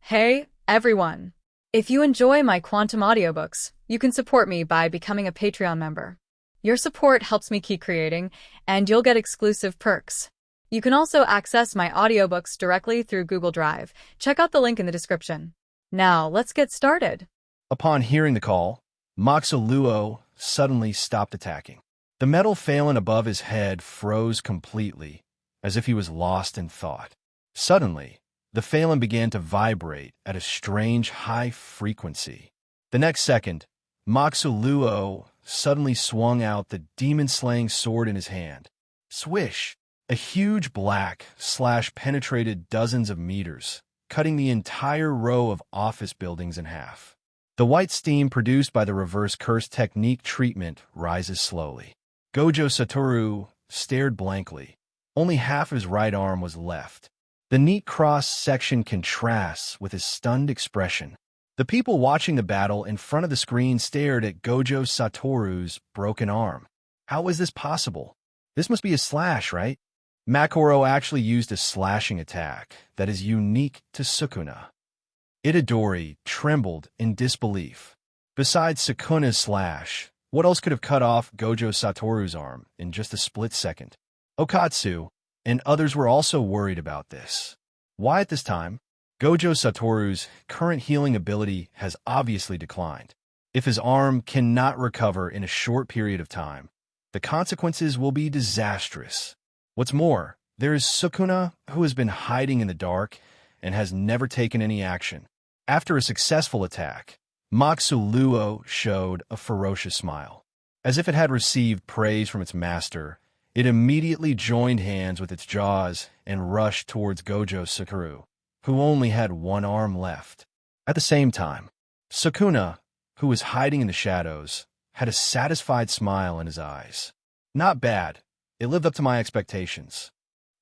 Hey, everyone! If you enjoy my quantum audiobooks, you can support me by becoming a Patreon member. Your support helps me keep creating, and you'll get exclusive perks. You can also access my audiobooks directly through Google Drive. Check out the link in the description. Now, let's get started. Upon hearing the call, Moxoluo suddenly stopped attacking. The metal phalan above his head froze completely, as if he was lost in thought. Suddenly, the phalan began to vibrate at a strange high frequency. The next second, Moxoluo suddenly swung out the demon-slaying sword in his hand. Swish! A huge black slash penetrated dozens of meters, cutting the entire row of office buildings in half. The white steam produced by the reverse curse technique treatment rises slowly. Gojo Satoru stared blankly. Only half his right arm was left. The neat cross-section contrasts with his stunned expression. The people watching the battle in front of the screen stared at Gojo Satoru's broken arm. How was this possible? This must be a slash, right? Makoro actually used a slashing attack that is unique to Sukuna. Itadori trembled in disbelief. Besides Sukuna's slash, what else could have cut off Gojo Satoru's arm in just a split second? Okatsu and others were also worried about this. Why at this time? Gojo Satoru's current healing ability has obviously declined. If his arm cannot recover in a short period of time, the consequences will be disastrous. What's more, there is Sukuna, who has been hiding in the dark and has never taken any action. After a successful attack, Moxoluo showed a ferocious smile. As if it had received praise from its master, it immediately joined hands with its jaws and rushed towards Gojo Satoru, who only had one arm left. At the same time, Sukuna, who was hiding in the shadows, had a satisfied smile in his eyes. Not bad. It lived up to my expectations.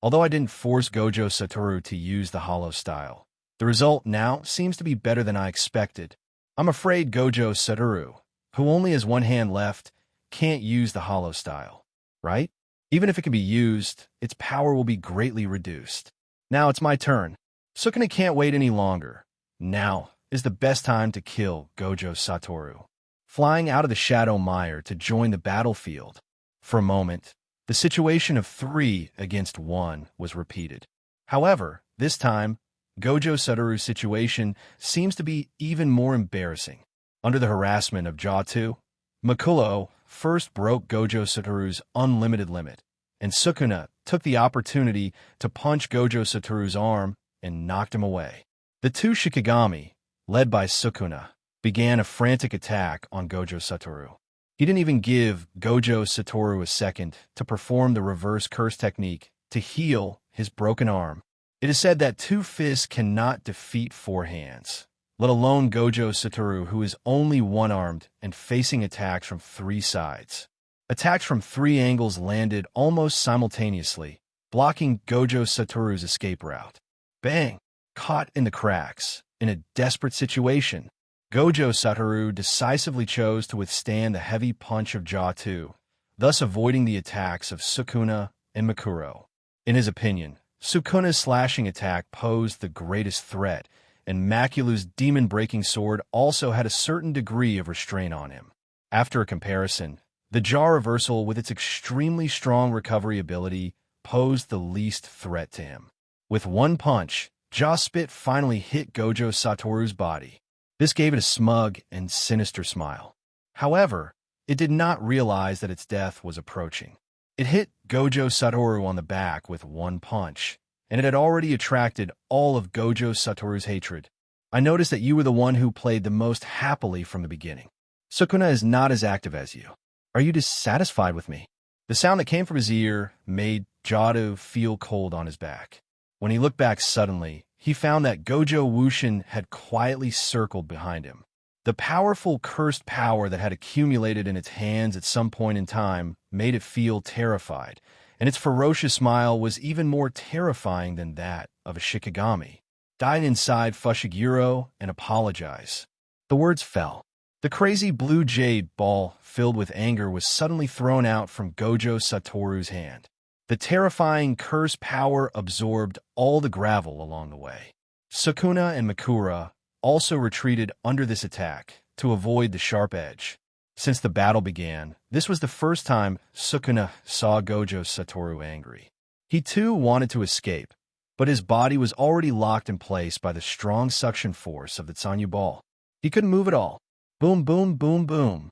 Although I didn't force Gojo Satoru to use the hollow style, the result now seems to be better than I expected. I'm afraid Gojo Satoru, who only has one hand left, can't use the hollow style, right? Even if it can be used, its power will be greatly reduced. Now it's my turn. Sukuna can't wait any longer. Now is the best time to kill Gojo Satoru. Flying out of the shadow mire to join the battlefield. For a moment, the situation of 3 against 1 was repeated. However, this time, Gojo Satoru's situation seems to be even more embarrassing. Under the harassment of Jatu, Makuro first broke Gojo Satoru's unlimited limit, and Sukuna took the opportunity to punch Gojo Satoru's arm and knocked him away. The two Shikigami, led by Sukuna, began a frantic attack on Gojo Satoru. He didn't even give Gojo Satoru a second to perform the reverse curse technique to heal his broken arm. It is said that 2 fists cannot defeat 4 hands, let alone Gojo Satoru, who is only one-armed and facing attacks from 3 sides. Attacks from 3 angles landed almost simultaneously, blocking Gojo Satoru's escape route. Bang! Caught in the cracks, in a desperate situation, Gojo Satoru decisively chose to withstand the heavy punch of Jatu, thus avoiding the attacks of Sukuna and Makuro. In his opinion, Sukuna's slashing attack posed the greatest threat, and Maculo's demon-breaking sword also had a certain degree of restraint on him. After a comparison, the jaw reversal with its extremely strong recovery ability posed the least threat to him. With one punch, Jaw Spit finally hit Gojo Satoru's body. This gave it a smug and sinister smile. However, it did not realize that its death was approaching. It hit Gojo Satoru on the back with one punch, and it had already attracted all of Gojo Satoru's hatred. I noticed that you were the one who played the most happily from the beginning. Sukuna is not as active as you. Are you dissatisfied with me? The sound that came from his ear made Jado feel cold on his back. When he looked back suddenly, he found that Gojo Wushin had quietly circled behind him. The powerful cursed power that had accumulated in its hands at some point in time made it feel terrified, and its ferocious smile was even more terrifying than that of a Shikigami. Die inside Fushiguro and apologize. The words fell. The crazy blue jade ball filled with anger was suddenly thrown out from Gojo Satoru's hand. The terrifying curse power absorbed all the gravel along the way. Sukuna and Makura also retreated under this attack to avoid the sharp edge. Since the battle began, this was the first time Sukuna saw Gojo Satoru angry. He too wanted to escape, but his body was already locked in place by the strong suction force of the Tsanyu ball. He couldn't move at all. Boom, boom, boom, boom.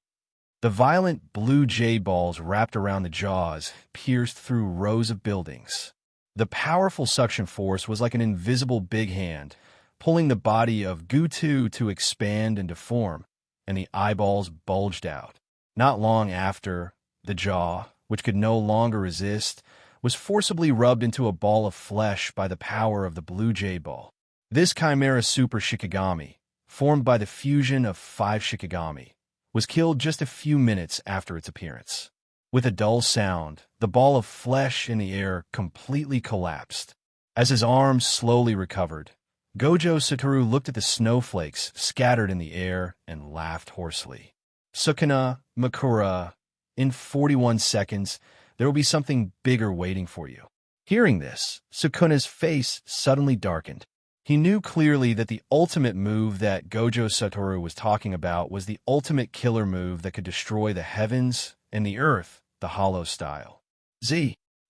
The violent blue jade balls wrapped around the jaws pierced through rows of buildings. The powerful suction force was like an invisible big hand, pulling the body of Gutu to expand and deform, and the eyeballs bulged out. Not long after, the jaw, which could no longer resist, was forcibly rubbed into a ball of flesh by the power of the blue jade ball. This Chimera Super Shikigami, formed by the fusion of 5 Shikigami, was killed just a few minutes after its appearance. With a dull sound, the ball of flesh in the air completely collapsed. As his arms slowly recovered, Gojo Satoru looked at the snowflakes scattered in the air and laughed hoarsely. Sukuna, Makura, in 41 seconds, there will be something bigger waiting for you. Hearing this, Sukuna's face suddenly darkened. He knew clearly that the ultimate move that Gojo Satoru was talking about was the ultimate killer move that could destroy the heavens and the earth, the hollow style.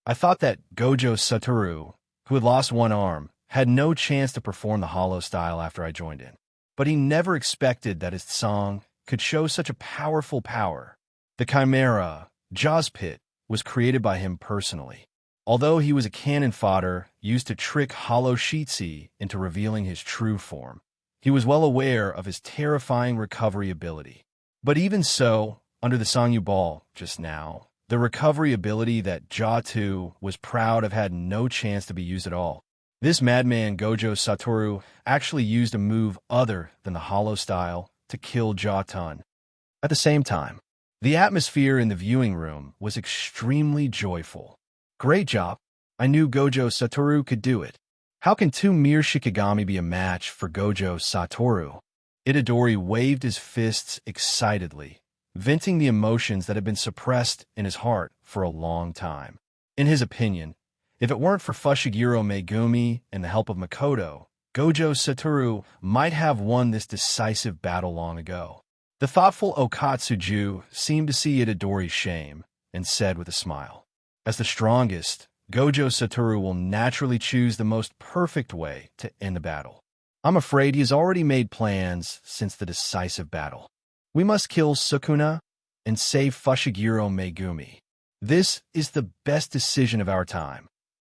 I thought that Gojo Satoru, who had lost one arm, had no chance to perform the hollow style after I joined in. But he never expected that his song could show such a powerful power. The Chimera, Jaws Pit, was created by him personally. Although he was a cannon fodder used to trick Hollow Shitsi into revealing his true form, he was well aware of his terrifying recovery ability. But even so, under the Sangyu Ball just now, the recovery ability that Ja-Tu was proud of had no chance to be used at all. This madman Gojo Satoru actually used a move other than the hollow style to kill Ja-Tun. At the same time, the atmosphere in the viewing room was extremely joyful. Great job. I knew Gojo Satoru could do it. How can 2 mere Shikigami be a match for Gojo Satoru? Itadori waved his fists excitedly, venting the emotions that had been suppressed in his heart for a long time. In his opinion, if it weren't for Fushiguro Megumi and the help of Makoto, Gojo Satoru might have won this decisive battle long ago. The thoughtful Okatsuju seemed to see Itadori's shame and said with a smile, "As the strongest, Gojo Satoru will naturally choose the most perfect way to end the battle. I'm afraid he has already made plans since the decisive battle. We must kill Sukuna and save Fushiguro Megumi. This is the best decision of our time."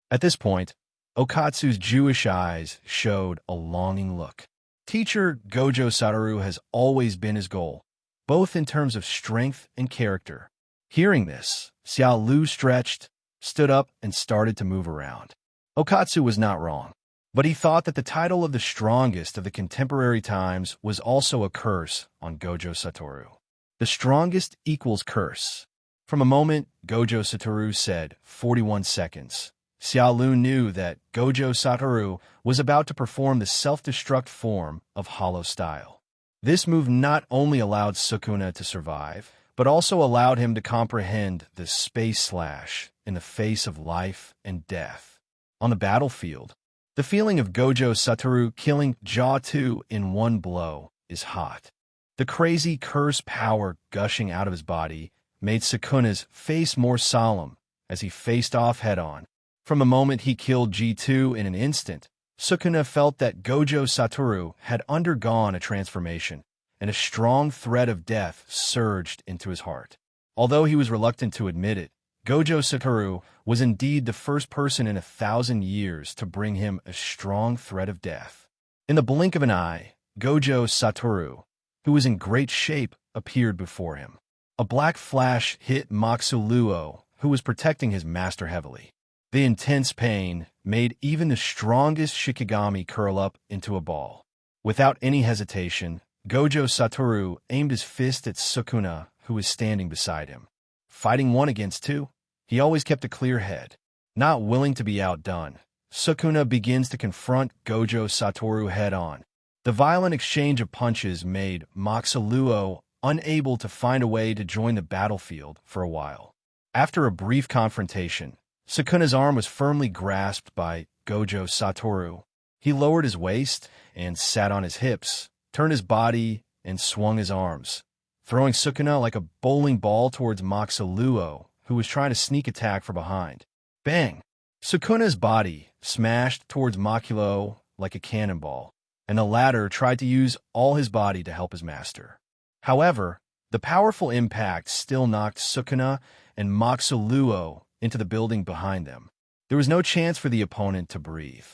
At this point, Okatsu's Jewish eyes showed a longing look. Teacher Gojo Satoru has always been his goal, both in terms of strength and character. Hearing this, Xiao Lu stretched, stood up, and started to move around. Okatsu was not wrong, but he thought that the title of the strongest of the contemporary times was also a curse on Gojo Satoru. The strongest equals curse. From a moment Gojo Satoru said 41 seconds, Xiao Lu knew that Gojo Satoru was about to perform the self-destruct form of hollow style. This move not only allowed Sukuna to survive, but also allowed him to comprehend the space slash in the face of life and death. On the battlefield, the feeling of Gojo Satoru killing Ja-Tu in one blow is hot. The crazy curse power gushing out of his body made Sukuna's face more solemn as he faced off head-on. From the moment he killed G2 in an instant, Sukuna felt that Gojo Satoru had undergone a transformation, and a strong threat of death surged into his heart. Although he was reluctant to admit it, Gojo Satoru was indeed the first person in 1,000 years to bring him a strong threat of death. In the blink of an eye, Gojo Satoru, who was in great shape, appeared before him. A black flash hit Moxuluo, who was protecting his master heavily. The intense pain made even the strongest Shikigami curl up into a ball. Without any hesitation, Gojo Satoru aimed his fist at Sukuna, who was standing beside him. Fighting 1 against 2, he always kept a clear head. Not willing to be outdone, Sukuna begins to confront Gojo Satoru head-on. The violent exchange of punches made Moxuluo unable to find a way to join the battlefield for a while. After a brief confrontation, Sukuna's arm was firmly grasped by Gojo Satoru. He lowered his waist and sat on his hips, turned his body, and swung his arms, throwing Sukuna like a bowling ball towards Moxaluo, who was trying to sneak attack from behind. Bang! Sukuna's body smashed towards Makulo like a cannonball, and the latter tried to use all his body to help his master. However, the powerful impact still knocked Sukuna and Moxaluo into the building behind them. There was no chance for the opponent to breathe.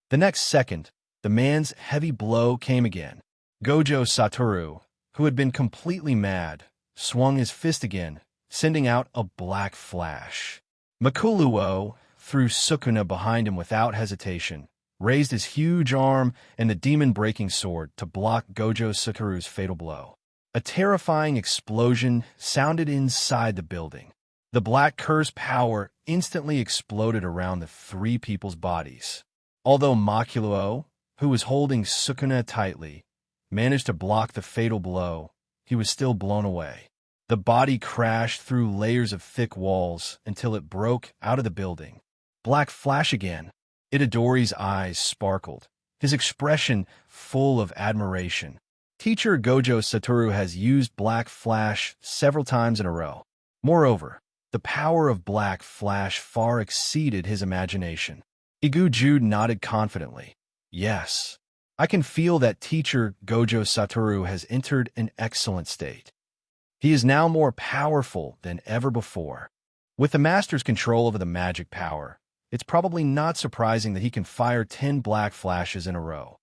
The next second, the man's heavy blow came again. Gojo Satoru, who had been completely mad, swung his fist again, sending out a black flash. Makuluo threw Sukuna behind him without hesitation, raised his huge arm and the demon-breaking sword to block Gojo Satoru's fatal blow. A terrifying explosion sounded inside the building. The black curse power instantly exploded around the three people's bodies. Although Makuluo, who was holding Sukuna tightly, managed to block the fatal blow, he was still blown away. The body crashed through layers of thick walls until it broke out of the building. Black flash again. Itadori's eyes sparkled, his expression full of admiration. Teacher Gojo Satoru has used Black Flash several times in a row. Moreover, the power of Black Flash far exceeded his imagination. Iguju nodded confidently. Yes, I can feel that teacher Gojo Satoru has entered an excellent state. He is now more powerful than ever before. With the master's control over the magic power, it's probably not surprising that he can fire 10 black flashes in a row.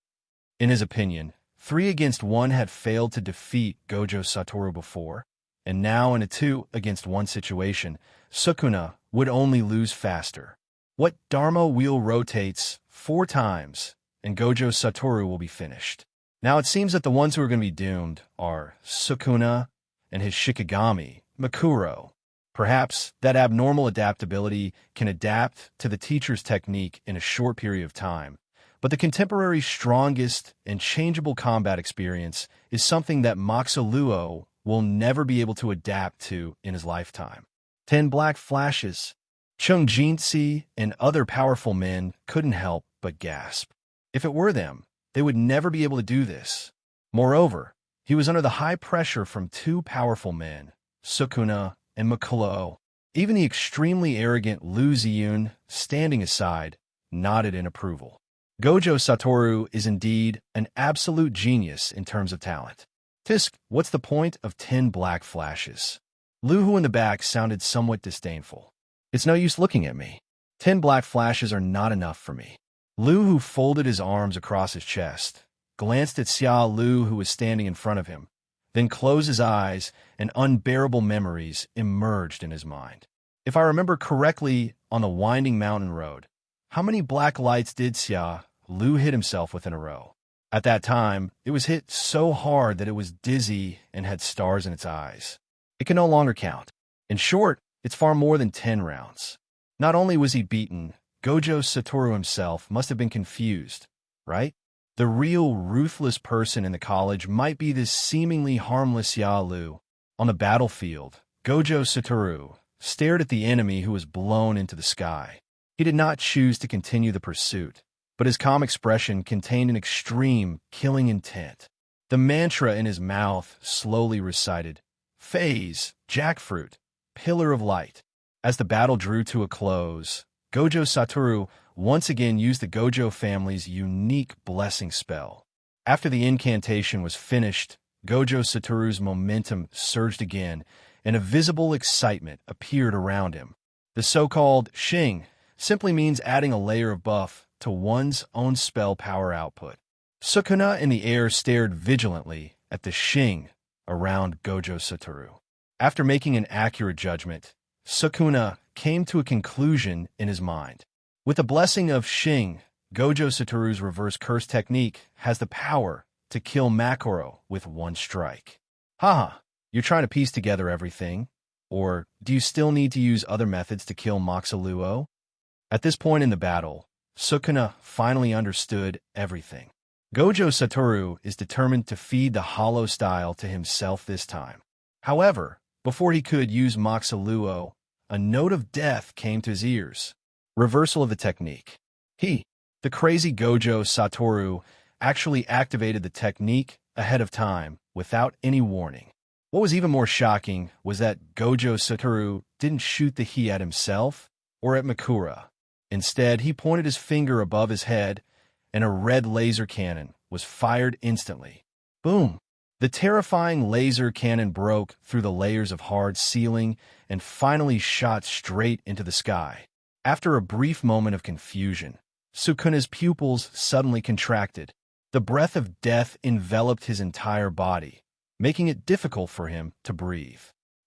In his opinion, 3 against 1 had failed to defeat Gojo Satoru before, and now in a 2 against 1 situation, Sukuna would only lose faster. What Dharma wheel rotates 4 times, and Gojo Satoru will be finished. Now it seems that the ones who are going to be doomed are Sukuna and his Shikigami, Makuro. Perhaps that abnormal adaptability can adapt to the teacher's technique in a short period of time, but the contemporary's strongest and changeable combat experience is something that Moxaluo will never be able to adapt to in his lifetime. 10 black flashes. Chung Jinsi and other powerful men couldn't help but gasp. If it were them, they would never be able to do this. Moreover, he was under the high pressure from 2 powerful men, Sukuna and Makuro. Even the extremely arrogant Lu Ziyun, standing aside, nodded in approval. Gojo Satoru is indeed an absolute genius in terms of talent. Tisk, what's the point of 10 black flashes? Lu Hu in the back sounded somewhat disdainful. It's no use looking at me. 10 black flashes are not enough for me. Lu Hu folded his arms across his chest, glanced at Xia Lu who was standing in front of him, then closed his eyes and unbearable memories emerged in his mind. If I remember correctly, on the winding mountain road, how many black lights did Xia Lu hit himself with in a row? At that time, it was hit so hard that it was dizzy and had stars in its eyes. It can no longer count. In short, it's far more than 10 rounds. Not only was he beaten, Gojo Satoru himself must have been confused, right? The real ruthless person in the college might be this seemingly harmless Yalu. On the battlefield, Gojo Satoru stared at the enemy who was blown into the sky. He did not choose to continue the pursuit, but his calm expression contained an extreme, killing intent. The mantra in his mouth slowly recited, "Phase, jackfruit, pillar of light." As the battle drew to a close, Gojo Satoru once again used the Gojo family's unique blessing spell. After the incantation was finished, Gojo Satoru's momentum surged again, and a visible excitement appeared around him. The so-called Xing simply means adding a layer of buff to one's own spell power output. Sukuna in the air stared vigilantly at the Xing around Gojo Satoru. After making an accurate judgment, Sukuna came to a conclusion in his mind. With the blessing of Xing, Gojo Satoru's reverse curse technique has the power to kill Makuro with one strike. Haha, you're trying to piece together everything? Or do you still need to use other methods to kill Moxaluo? At this point in the battle, Sukuna finally understood everything. Gojo Satoru is determined to feed the hollow style to himself this time. However, before he could use Moxaluo, a note of death came to his ears. Reversal of the technique. He The crazy Gojo Satoru actually activated the technique ahead of time without any warning. What was even more shocking was that Gojo Satoru didn't shoot the He at himself or at Makura. Instead, he pointed his finger above his head, and a red laser cannon was fired instantly. Boom! The terrifying laser cannon broke through the layers of hard ceiling and finally shot straight into the sky. After a brief moment of confusion, Sukuna's pupils suddenly contracted. The breath of death enveloped his entire body, making it difficult for him to breathe.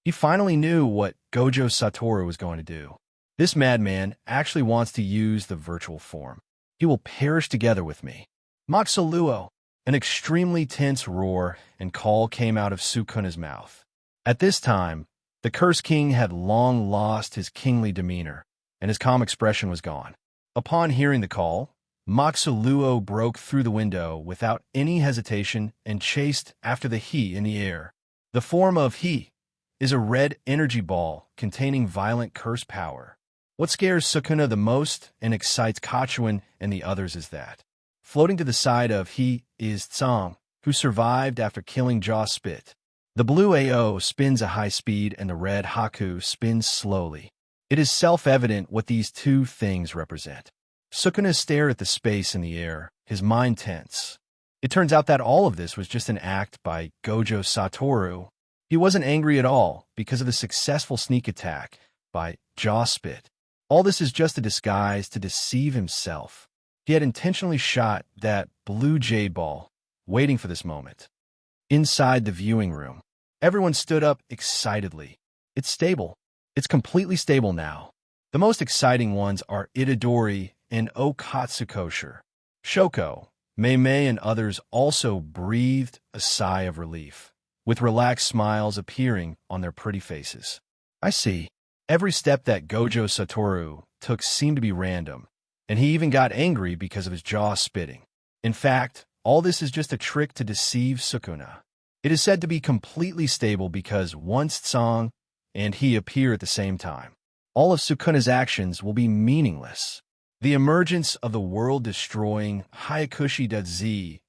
He finally knew what Gojo Satoru was going to do. This madman actually wants to use the virtual form. He will perish together with me. Moxaluo! An extremely tense roar and call came out of Sukuna's mouth. At this time, the Curse King had long lost his kingly demeanor, and his calm expression was gone. Upon hearing the call, Moxaluo broke through the window without any hesitation and chased after the He in the air. The form of He is a red energy ball containing violent curse power. What scares Sukuna the most and excites Kachuan and the others is that floating to the side of He is Tsang, who survived after killing Jaw Spit. The blue AO spins at high speed and the red Haku spins slowly. It is self-evident what these two things represent. Sukuna stared at the space in the air, his mind tense. It turns out that all of this was just an act by Gojo Satoru. He wasn't angry at all because of the successful sneak attack by Jaw Spit. All this is just a disguise to deceive himself. He had intentionally shot that blue jade ball, waiting for this moment. Inside the viewing room, everyone stood up excitedly. It's stable. It's completely stable now. The most exciting ones are Itadori and Okatsukosher. Shoko, Mei and others also breathed a sigh of relief, with relaxed smiles appearing on their pretty faces. I see. Every step that Gojo Satoru took seemed to be random, and he even got angry because of his jaw spitting. In fact, all this is just a trick to deceive Sukuna. It is said to be completely stable because once Tsang and he appear at the same time, all of Sukuna's actions will be meaningless. The emergence of the world-destroying Hyakushi-Z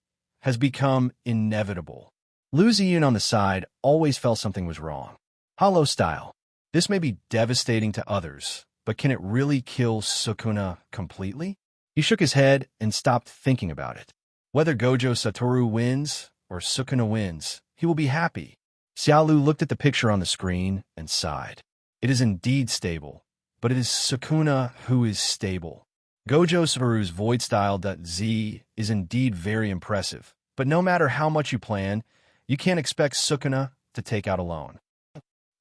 has become inevitable. Lu Ziyun on the side always felt something was wrong. Hollow style. This may be devastating to others, but can it really kill Sukuna completely? He shook his head and stopped thinking about it. Whether Gojo Satoru wins or Sukuna wins, he will be happy. Xiaolu looked at the picture on the screen and sighed. It is indeed stable, but it is Sukuna who is stable. Gojo Satoru's Void Style Z is indeed very impressive, but no matter how much you plan, you can't expect Sukuna to take out alone.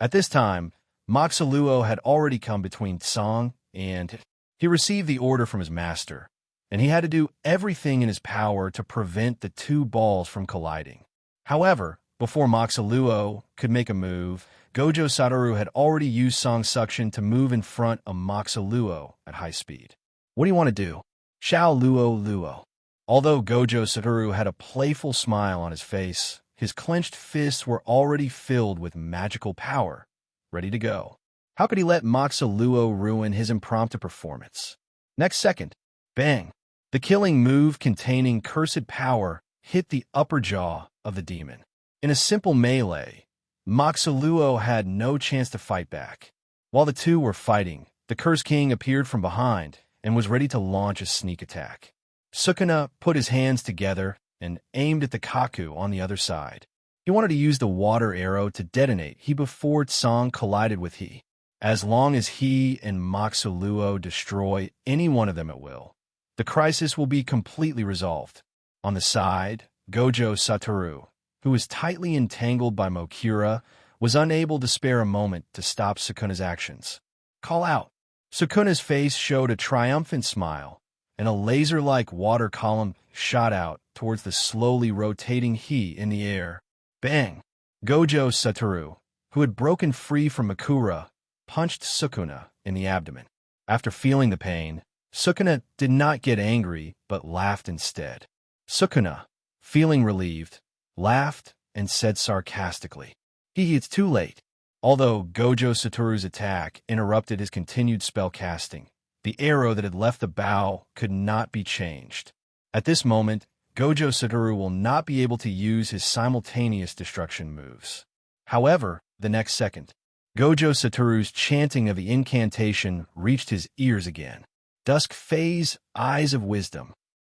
At this time, Moxaluo had already come between Tsang and he received the order from his master, and he had to do everything in his power to prevent the two balls from colliding. However, before Moxaluo could make a move, Gojo Satoru had already used Song Suction to move in front of Moxaluo at high speed. What do you want to do? Xiao Luo. Although Gojo Satoru had a playful smile on his face, his clenched fists were already filled with magical power, ready to go. How could he let Moxaluo ruin his impromptu performance? Next second, bang! The killing move containing cursed power hit the upper jaw of the demon. In a simple melee, Moxaluo had no chance to fight back. While the two were fighting, the Curse King appeared from behind and was ready to launch a sneak attack. Sukuna put his hands together and aimed at the Kaku on the other side. He wanted to use the water arrow to detonate He before Tsang collided with He. As long as He and Moxaluo destroy any one of them at will, the crisis will be completely resolved. On the side, Gojo Satoru, who was tightly entangled by Mokura, was unable to spare a moment to stop Sukuna's actions. Call out! Sukuna's face showed a triumphant smile, and a laser-like water column shot out towards the slowly rotating He in the air. Bang! Gojo Satoru, who had broken free from Makura, punched Sukuna in the abdomen. After feeling the pain, Sukuna did not get angry, but laughed instead. Sukuna, feeling relieved, laughed and said sarcastically, It's too late." Although Gojo Satoru's attack interrupted his continued spell casting, The arrow that had left the bow could not be changed. At this moment, Gojo Satoru will not be able to use his simultaneous destruction moves. However, the next second, Gojo Satoru's chanting of the incantation reached his ears again. Dusk Phase, Eyes of Wisdom.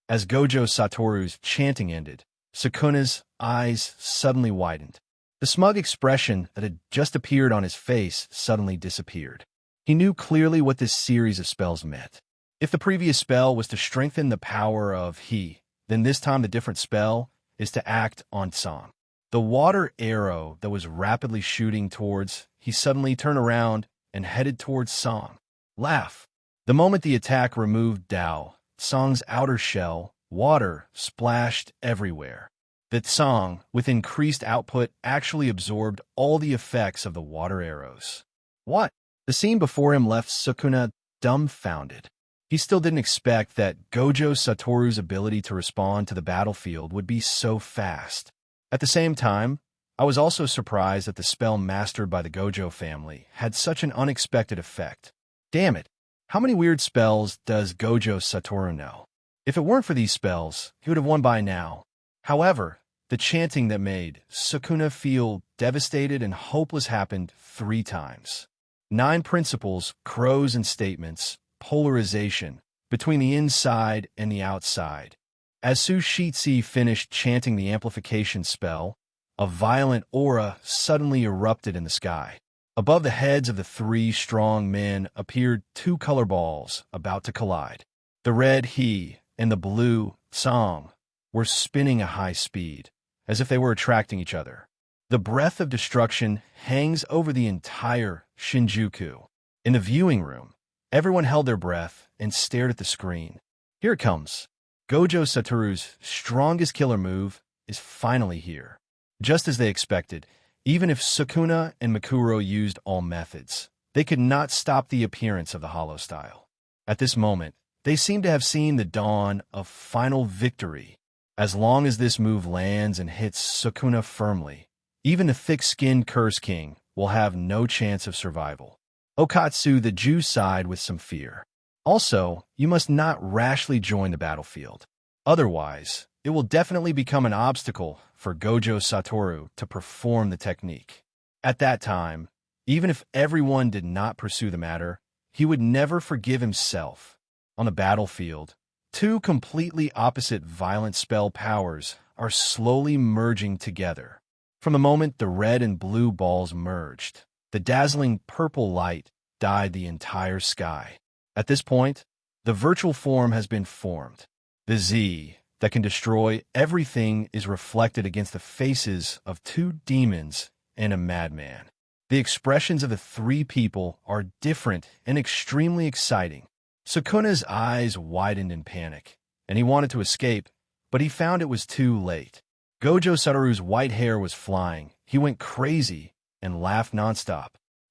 As Gojo Satoru's chanting ended, Sukuna's eyes suddenly widened. The smug expression that had just appeared on his face suddenly disappeared. He knew clearly what this series of spells meant. If the previous spell was to strengthen the power of he, then this time the different spell is to act on song. The water arrow that was rapidly shooting towards, he suddenly turned around and headed towards Song. Laugh. The moment the attack removed Dao, Song's outer shell, water splashed everywhere. That Song, with increased output, actually absorbed all the effects of the water arrows. What? The scene before him left Sukuna dumbfounded. He still didn't expect that Gojo Satoru's ability to respond to the battlefield would be so fast. At the same time, I was also surprised that the spell mastered by the Gojo family had such an unexpected effect. Damn it, how many weird spells does Gojo Satoru know? If it weren't for these spells, he would have won by now. However, the chanting that made Sukuna feel devastated and hopeless happened 3 times. 9 principles, crows and statements, polarization, between the inside and the outside. As Sushitsi finished chanting the amplification spell, a violent aura suddenly erupted in the sky. Above the heads of the 3 strong men appeared 2 color balls about to collide. The red he and the blue Song were spinning at high speed, as if they were attracting each other. The breath of destruction hangs over the entire Shinjuku. In the viewing room, everyone held their breath and stared at the screen. Here it comes. Gojo Satoru's strongest killer move is finally here. Just as they expected, even if Sukuna and Mikuro used all methods, they could not stop the appearance of the hollow style. At this moment, they seem to have seen the dawn of final victory. As long as this move lands and hits Sukuna firmly, even the thick-skinned Curse King will have no chance of survival. Okatsu the Jew sighed with some fear. Also, you must not rashly join the battlefield. Otherwise, it will definitely become an obstacle for Gojo Satoru to perform the technique. At that time, even if everyone did not pursue the matter, he would never forgive himself. On the battlefield, 2 completely opposite violent spell powers are slowly merging together. From the moment the red and blue balls merged, the dazzling purple light dyed the entire sky. At this point, the virtual form has been formed. The Z that can destroy everything is reflected against the faces of 2 demons and a madman. The expressions of the 3 people are different and extremely exciting. Sukuna's eyes widened in panic, and he wanted to escape, but he found it was too late. Gojo Satoru's white hair was flying. He went crazy and laughed nonstop.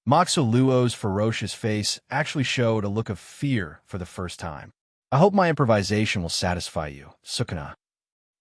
Moxo Luo's ferocious face actually showed a look of fear for the first time. I hope my improvisation will satisfy you, Sukuna.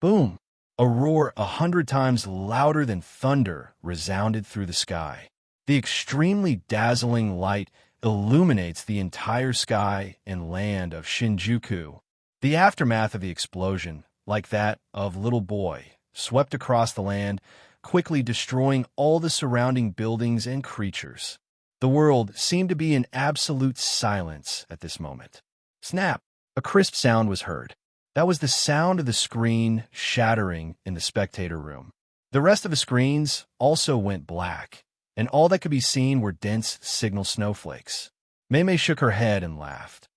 Boom! A roar 100 times louder than thunder resounded through the sky. The extremely dazzling light illuminates the entire sky and land of Shinjuku. The aftermath of the explosion, like that of Little Boy, swept across the land, quickly destroying all the surrounding buildings and creatures. The world seemed to be in absolute silence at this moment. Snap! A crisp sound was heard. That was the sound of the screen shattering in the spectator room. The rest of the screens also went black, and all that could be seen were dense signal snowflakes. Meimei shook her head and laughed.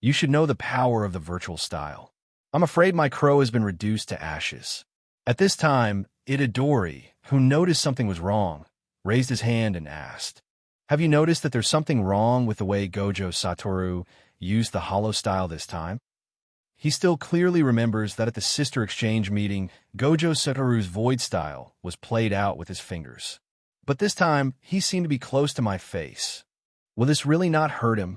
You should know the power of the virtual style. I'm afraid my crow has been reduced to ashes. At this time, Itadori, who noticed something was wrong, raised his hand and asked, Have you noticed that there's something wrong with the way Gojo Satoru used the hollow style this time? He still clearly remembers that at the sister exchange meeting, Gojo Satoru's void style was played out with his fingers. But this time, he seemed to be close to my face. Will this really not hurt him?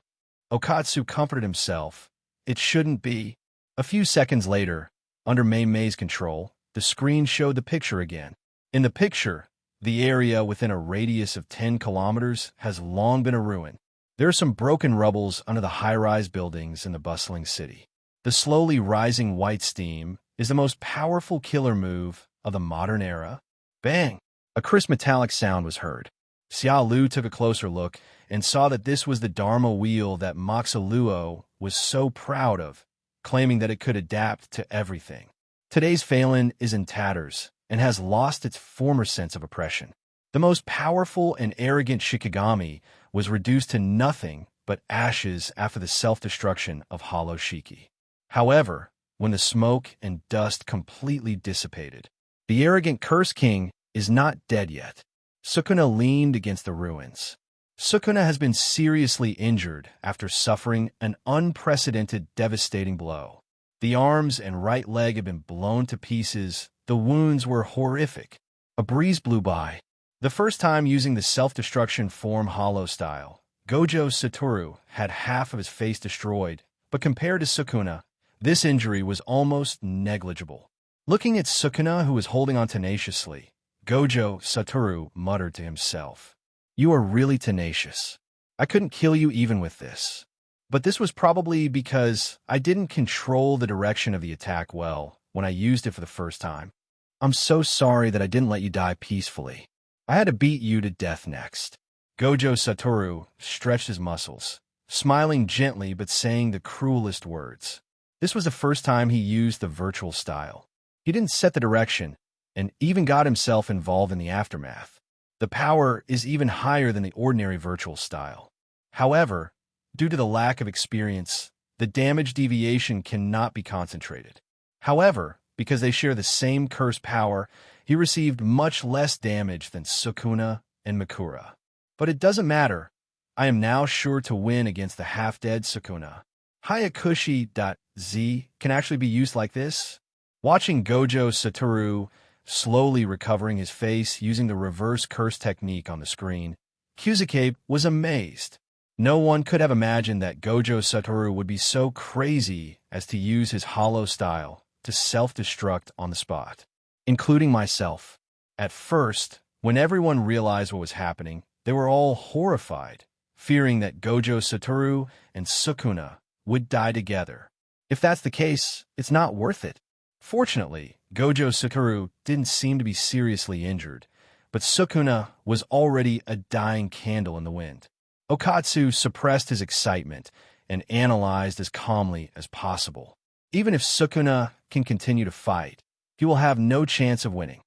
Okatsu comforted himself. It shouldn't be. A few seconds later, under Meimei's control, the screen showed the picture again. In the picture, the area within a radius of 10 kilometers has long been a ruin. There are some broken rubbles under the high-rise buildings in the bustling city. The slowly rising white steam is the most powerful killer move of the modern era. Bang! A crisp metallic sound was heard. Xiao Lu took a closer look and saw that this was the Dharma wheel that Moxaluo was so proud of, claiming that it could adapt to everything. Today's Phelan is in tatters and has lost its former sense of oppression. The most powerful and arrogant Shikigami was reduced to nothing but ashes after the self-destruction of Hollow Shiki. However, when the smoke and dust completely dissipated, the arrogant Curse King is not dead yet. Sukuna leaned against the ruins. Sukuna has been seriously injured after suffering an unprecedented, devastating blow. The arms and right leg had been blown to pieces. The wounds were horrific. A breeze blew by. The first time using the self-destruction form hollow style, Gojo Satoru had half of his face destroyed, but compared to Sukuna, this injury was almost negligible. Looking at Sukuna, who was holding on tenaciously, Gojo Satoru muttered to himself, "You are really tenacious. I couldn't kill you even with this. But this was probably because I didn't control the direction of the attack well when I used it for the first time. I'm so sorry that I didn't let you die peacefully. I had to beat you to death next." Gojo Satoru stretched his muscles, smiling gently but saying the cruelest words. This was the first time he used the virtual style. He didn't set the direction, and even got himself involved in the aftermath. The power is even higher than the ordinary virtual style. However, due to the lack of experience, the damage deviation cannot be concentrated. However, because they share the same curse power, he received much less damage than Sukuna and Mikura. But it doesn't matter. I am now sure to win against the half-dead Sukuna. Hayakushi.z can actually be used like this. Watching Gojo Satoru slowly recovering his face using the reverse curse technique on the screen, Kyusuke was amazed. No one could have imagined that Gojo Satoru would be so crazy as to use his hollow style to self-destruct on the spot, including myself. At first, when everyone realized what was happening, they were all horrified, fearing that Gojo Satoru and Sukuna would die together. If that's the case, it's not worth it. Fortunately, Gojo Satoru didn't seem to be seriously injured, but Sukuna was already a dying candle in the wind. Okatsu suppressed his excitement and analyzed as calmly as possible. Even if Sukuna can continue to fight, he will have no chance of winning.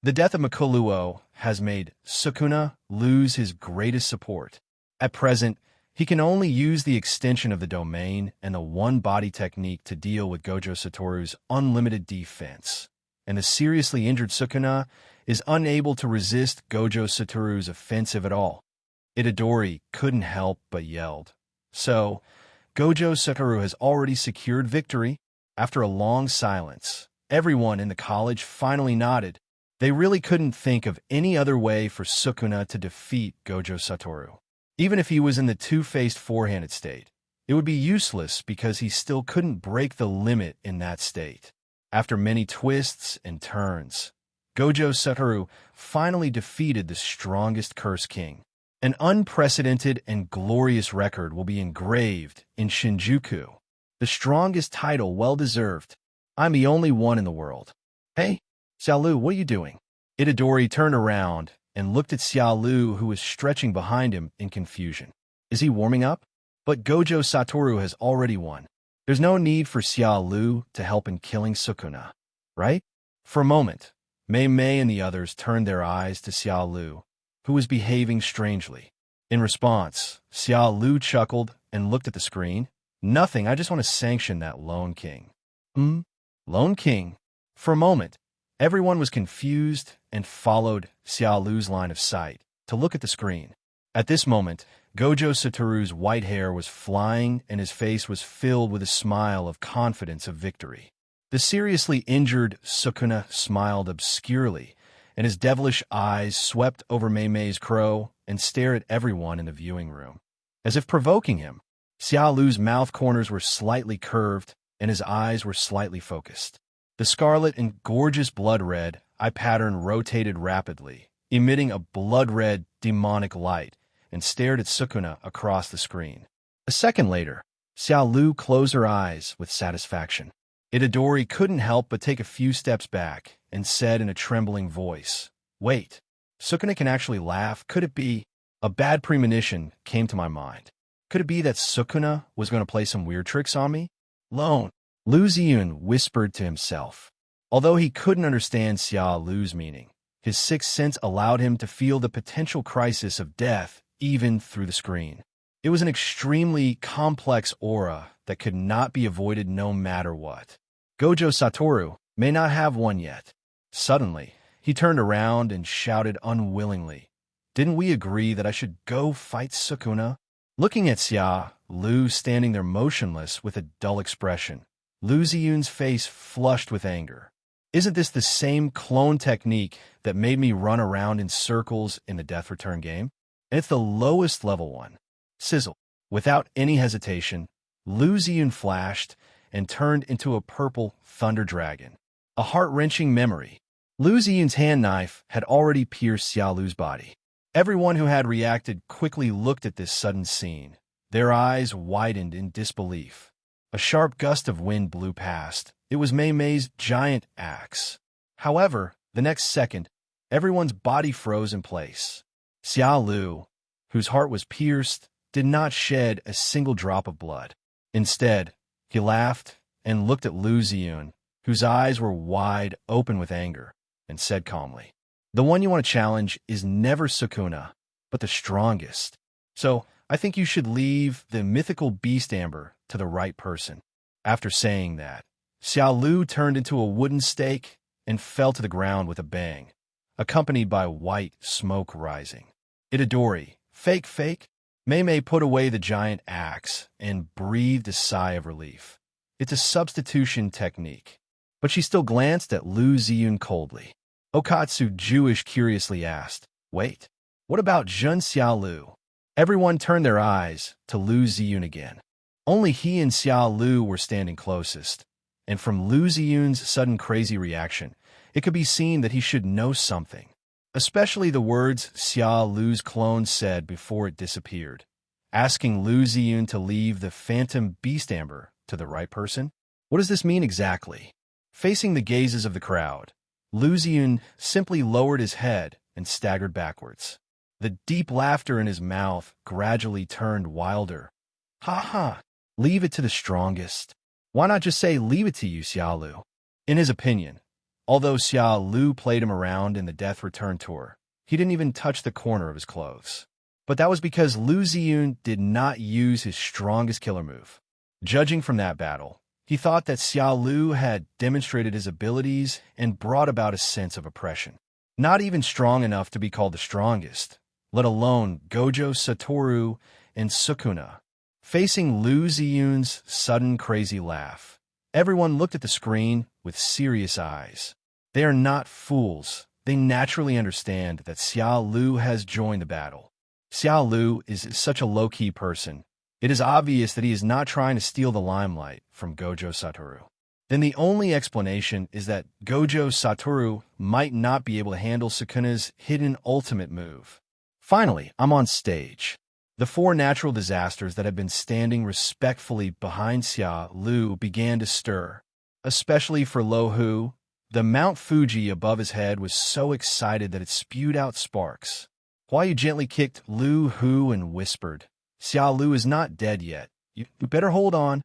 The death of Makuluo has made Sukuna lose his greatest support. At present, he can only use the extension of the domain and the one-body technique to deal with Gojo Satoru's unlimited defense, and the seriously injured Sukuna is unable to resist Gojo Satoru's offensive at all. Itadori couldn't help but yelled. So, Gojo Satoru has already secured victory. After a long silence, everyone in the college finally nodded. They really couldn't think of any other way for Sukuna to defeat Gojo Satoru. Even if he was in the two-faced four-handed state, it would be useless because he still couldn't break the limit in that state. After many twists and turns, Gojo Satoru finally defeated the strongest Curse King. An unprecedented and glorious record will be engraved in Shinjuku. The strongest title, well-deserved. I'm the only one in the world. Hey, Xiao Lu, what are you doing? Itadori turned around and looked at Xiao Lu, who was stretching behind him in confusion. Is he warming up? But Gojo Satoru has already won. There's no need for Xiao Lu to help in killing Sukuna, right? For a moment, Mei Mei and the others turned their eyes to Xiao Lu, who was behaving strangely. In response, Xiao Lu chuckled and looked at the screen. Nothing, I just want to sanction that Lone King. Lone King? For a moment, everyone was confused and followed Xiao Lu's line of sight to look at the screen. At this moment, Gojo Satoru's white hair was flying and his face was filled with a smile of confidence of victory. The seriously injured Sukuna smiled obscurely, and his devilish eyes swept over Mei Mei's crow and stared at everyone in the viewing room. As if provoking him, Xiao Lu's mouth corners were slightly curved and his eyes were slightly focused. The scarlet and gorgeous blood-red eye pattern rotated rapidly, emitting a blood-red demonic light, and stared at Sukuna across the screen. A second later, Xiao Lu closed her eyes with satisfaction. Itadori couldn't help but take a few steps back and said in a trembling voice, "Wait, Sukuna can actually laugh. Could it be?" A bad premonition came to my mind. Could it be that Sukuna was going to play some weird tricks on me? Lone, Lu Ziyun whispered to himself. Although he couldn't understand Xiao Lu's meaning, his sixth sense allowed him to feel the potential crisis of death even through the screen. It was an extremely complex aura that could not be avoided no matter what. Gojo Satoru may not have one yet. Suddenly, he turned around and shouted unwillingly, "Didn't we agree that I should go fight Sukuna?" Looking at Xia Lu standing there motionless with a dull expression, Lu Ziyun's face flushed with anger. Isn't this the same clone technique that made me run around in circles in the Death Return game? And it's the lowest level one. Sizzle. Without any hesitation, Lu Ziyun flashed and turned into a purple thunder dragon. A heart-wrenching memory. Lu Ziyun's hand knife had already pierced Xiao Lu's body. Everyone who had reacted quickly looked at this sudden scene. Their eyes widened in disbelief. A sharp gust of wind blew past. It was Mei Mei's giant axe. However, the next second, everyone's body froze in place. Xiao Lu, whose heart was pierced, did not shed a single drop of blood. Instead, he laughed and looked at Lu Ziyun, whose eyes were wide open with anger, and said calmly, "The one you want to challenge is never Sukuna, but the strongest. So I think you should leave the mythical beast amber to the right person." After saying that, Xiao Lu turned into a wooden stake and fell to the ground with a bang, accompanied by white smoke rising. Itadori, fake. Mei Mei put away the giant axe and breathed a sigh of relief. It's a substitution technique. But she still glanced at Lu Ziyun coldly. Okatsu Jewish curiously asked, "Wait, what about Jun Xiao Lu?" Everyone turned their eyes to Lu Ziyun again. Only he and Xiao Lu were standing closest, and from Lu Ziyun's sudden crazy reaction, it could be seen that he should know something, especially the words Xiao Lu's clone said before it disappeared, asking Lu Ziyun to leave the phantom beast amber to the right person. What does this mean exactly? Facing the gazes of the crowd, Lu Ziyun simply lowered his head and staggered backwards. The deep laughter in his mouth gradually turned wilder. "Ha ha! Leave it to the strongest. Why not just say leave it to you, Xiao Lu?" In his opinion, although Xiao Lu played him around in the Death Return tour, he didn't even touch the corner of his clothes. But that was because Lu Ziyun did not use his strongest killer move. Judging from that battle, he thought that Xiao Lu had demonstrated his abilities and brought about a sense of oppression. Not even strong enough to be called the strongest, let alone Gojo Satoru and Sukuna. Facing Lu Ziyun's sudden crazy laugh, everyone looked at the screen with serious eyes. They are not fools. They naturally understand that Xiao Lu has joined the battle. Xiao Lu is such a low-key person. It is obvious that he is not trying to steal the limelight from Gojo Satoru. Then the only explanation is that Gojo Satoru might not be able to handle Sukuna's hidden ultimate move. Finally, I'm on stage. The four natural disasters that had been standing respectfully behind Xia Lu began to stir. Especially for Lo Hu, the Mount Fuji above his head was so excited that it spewed out sparks. Hua Yu gently kicked Lu Hu and whispered, "Xiao Lu is not dead yet. You better hold on."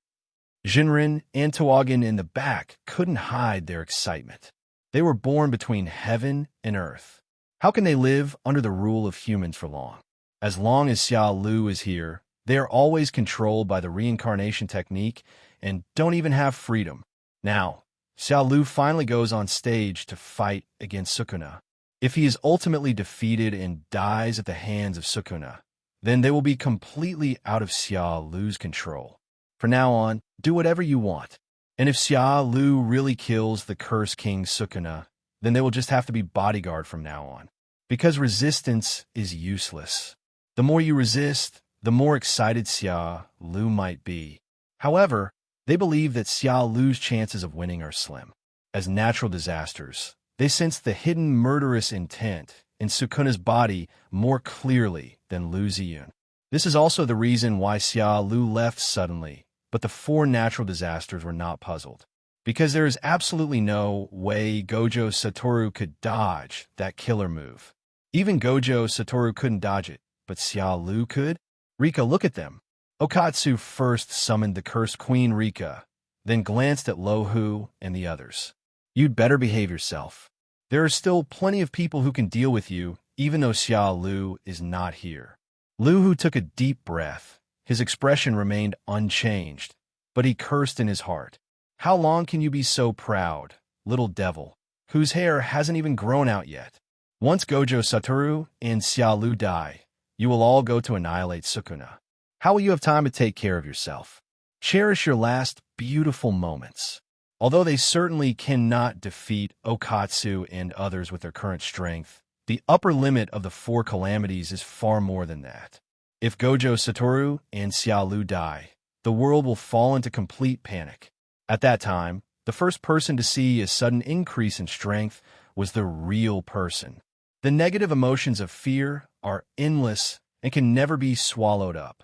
Jinren and Toagen in the back couldn't hide their excitement. They were born between heaven and earth. How can they live under the rule of humans for long? As long as Xiao Lu is here, they are always controlled by the reincarnation technique and don't even have freedom. Now, Xiao Lu finally goes on stage to fight against Sukuna. If he is ultimately defeated and dies at the hands of Sukuna, then they will be completely out of Xiao Lu's control. From now on, do whatever you want. And if Xiao Lu really kills the Curse King Sukuna, then they will just have to be bodyguard from now on. Because resistance is useless. The more you resist, the more excited Xia Lu might be. However, they believe that Xiao Lu's chances of winning are slim. As natural disasters, they sense the hidden murderous intent in Sukuna's body more clearly than Lu Ziyun. This is also the reason why Xia Lu left suddenly, but the four natural disasters were not puzzled. Because there is absolutely no way Gojo Satoru could dodge that killer move. Even Gojo Satoru couldn't dodge it, but Xia Lu could? Rika, look at them. Okatsu first summoned the cursed Queen Rika, then glanced at Lohu and the others. You'd better behave yourself. There are still plenty of people who can deal with you, even though Xia Lu is not here. Luhu took a deep breath. His expression remained unchanged, but he cursed in his heart. How long can you be so proud, little devil, whose hair hasn't even grown out yet? Once Gojo Satoru and Xia Lu die, you will all go to annihilate Sukuna. How will you have time to take care of yourself? Cherish your last beautiful moments. Although they certainly cannot defeat Okatsu and others with their current strength, the upper limit of the four calamities is far more than that. If Gojo Satoru and Xia Lu die, the world will fall into complete panic. At that time, the first person to see a sudden increase in strength was the real person. The negative emotions of fear are endless and can never be swallowed up.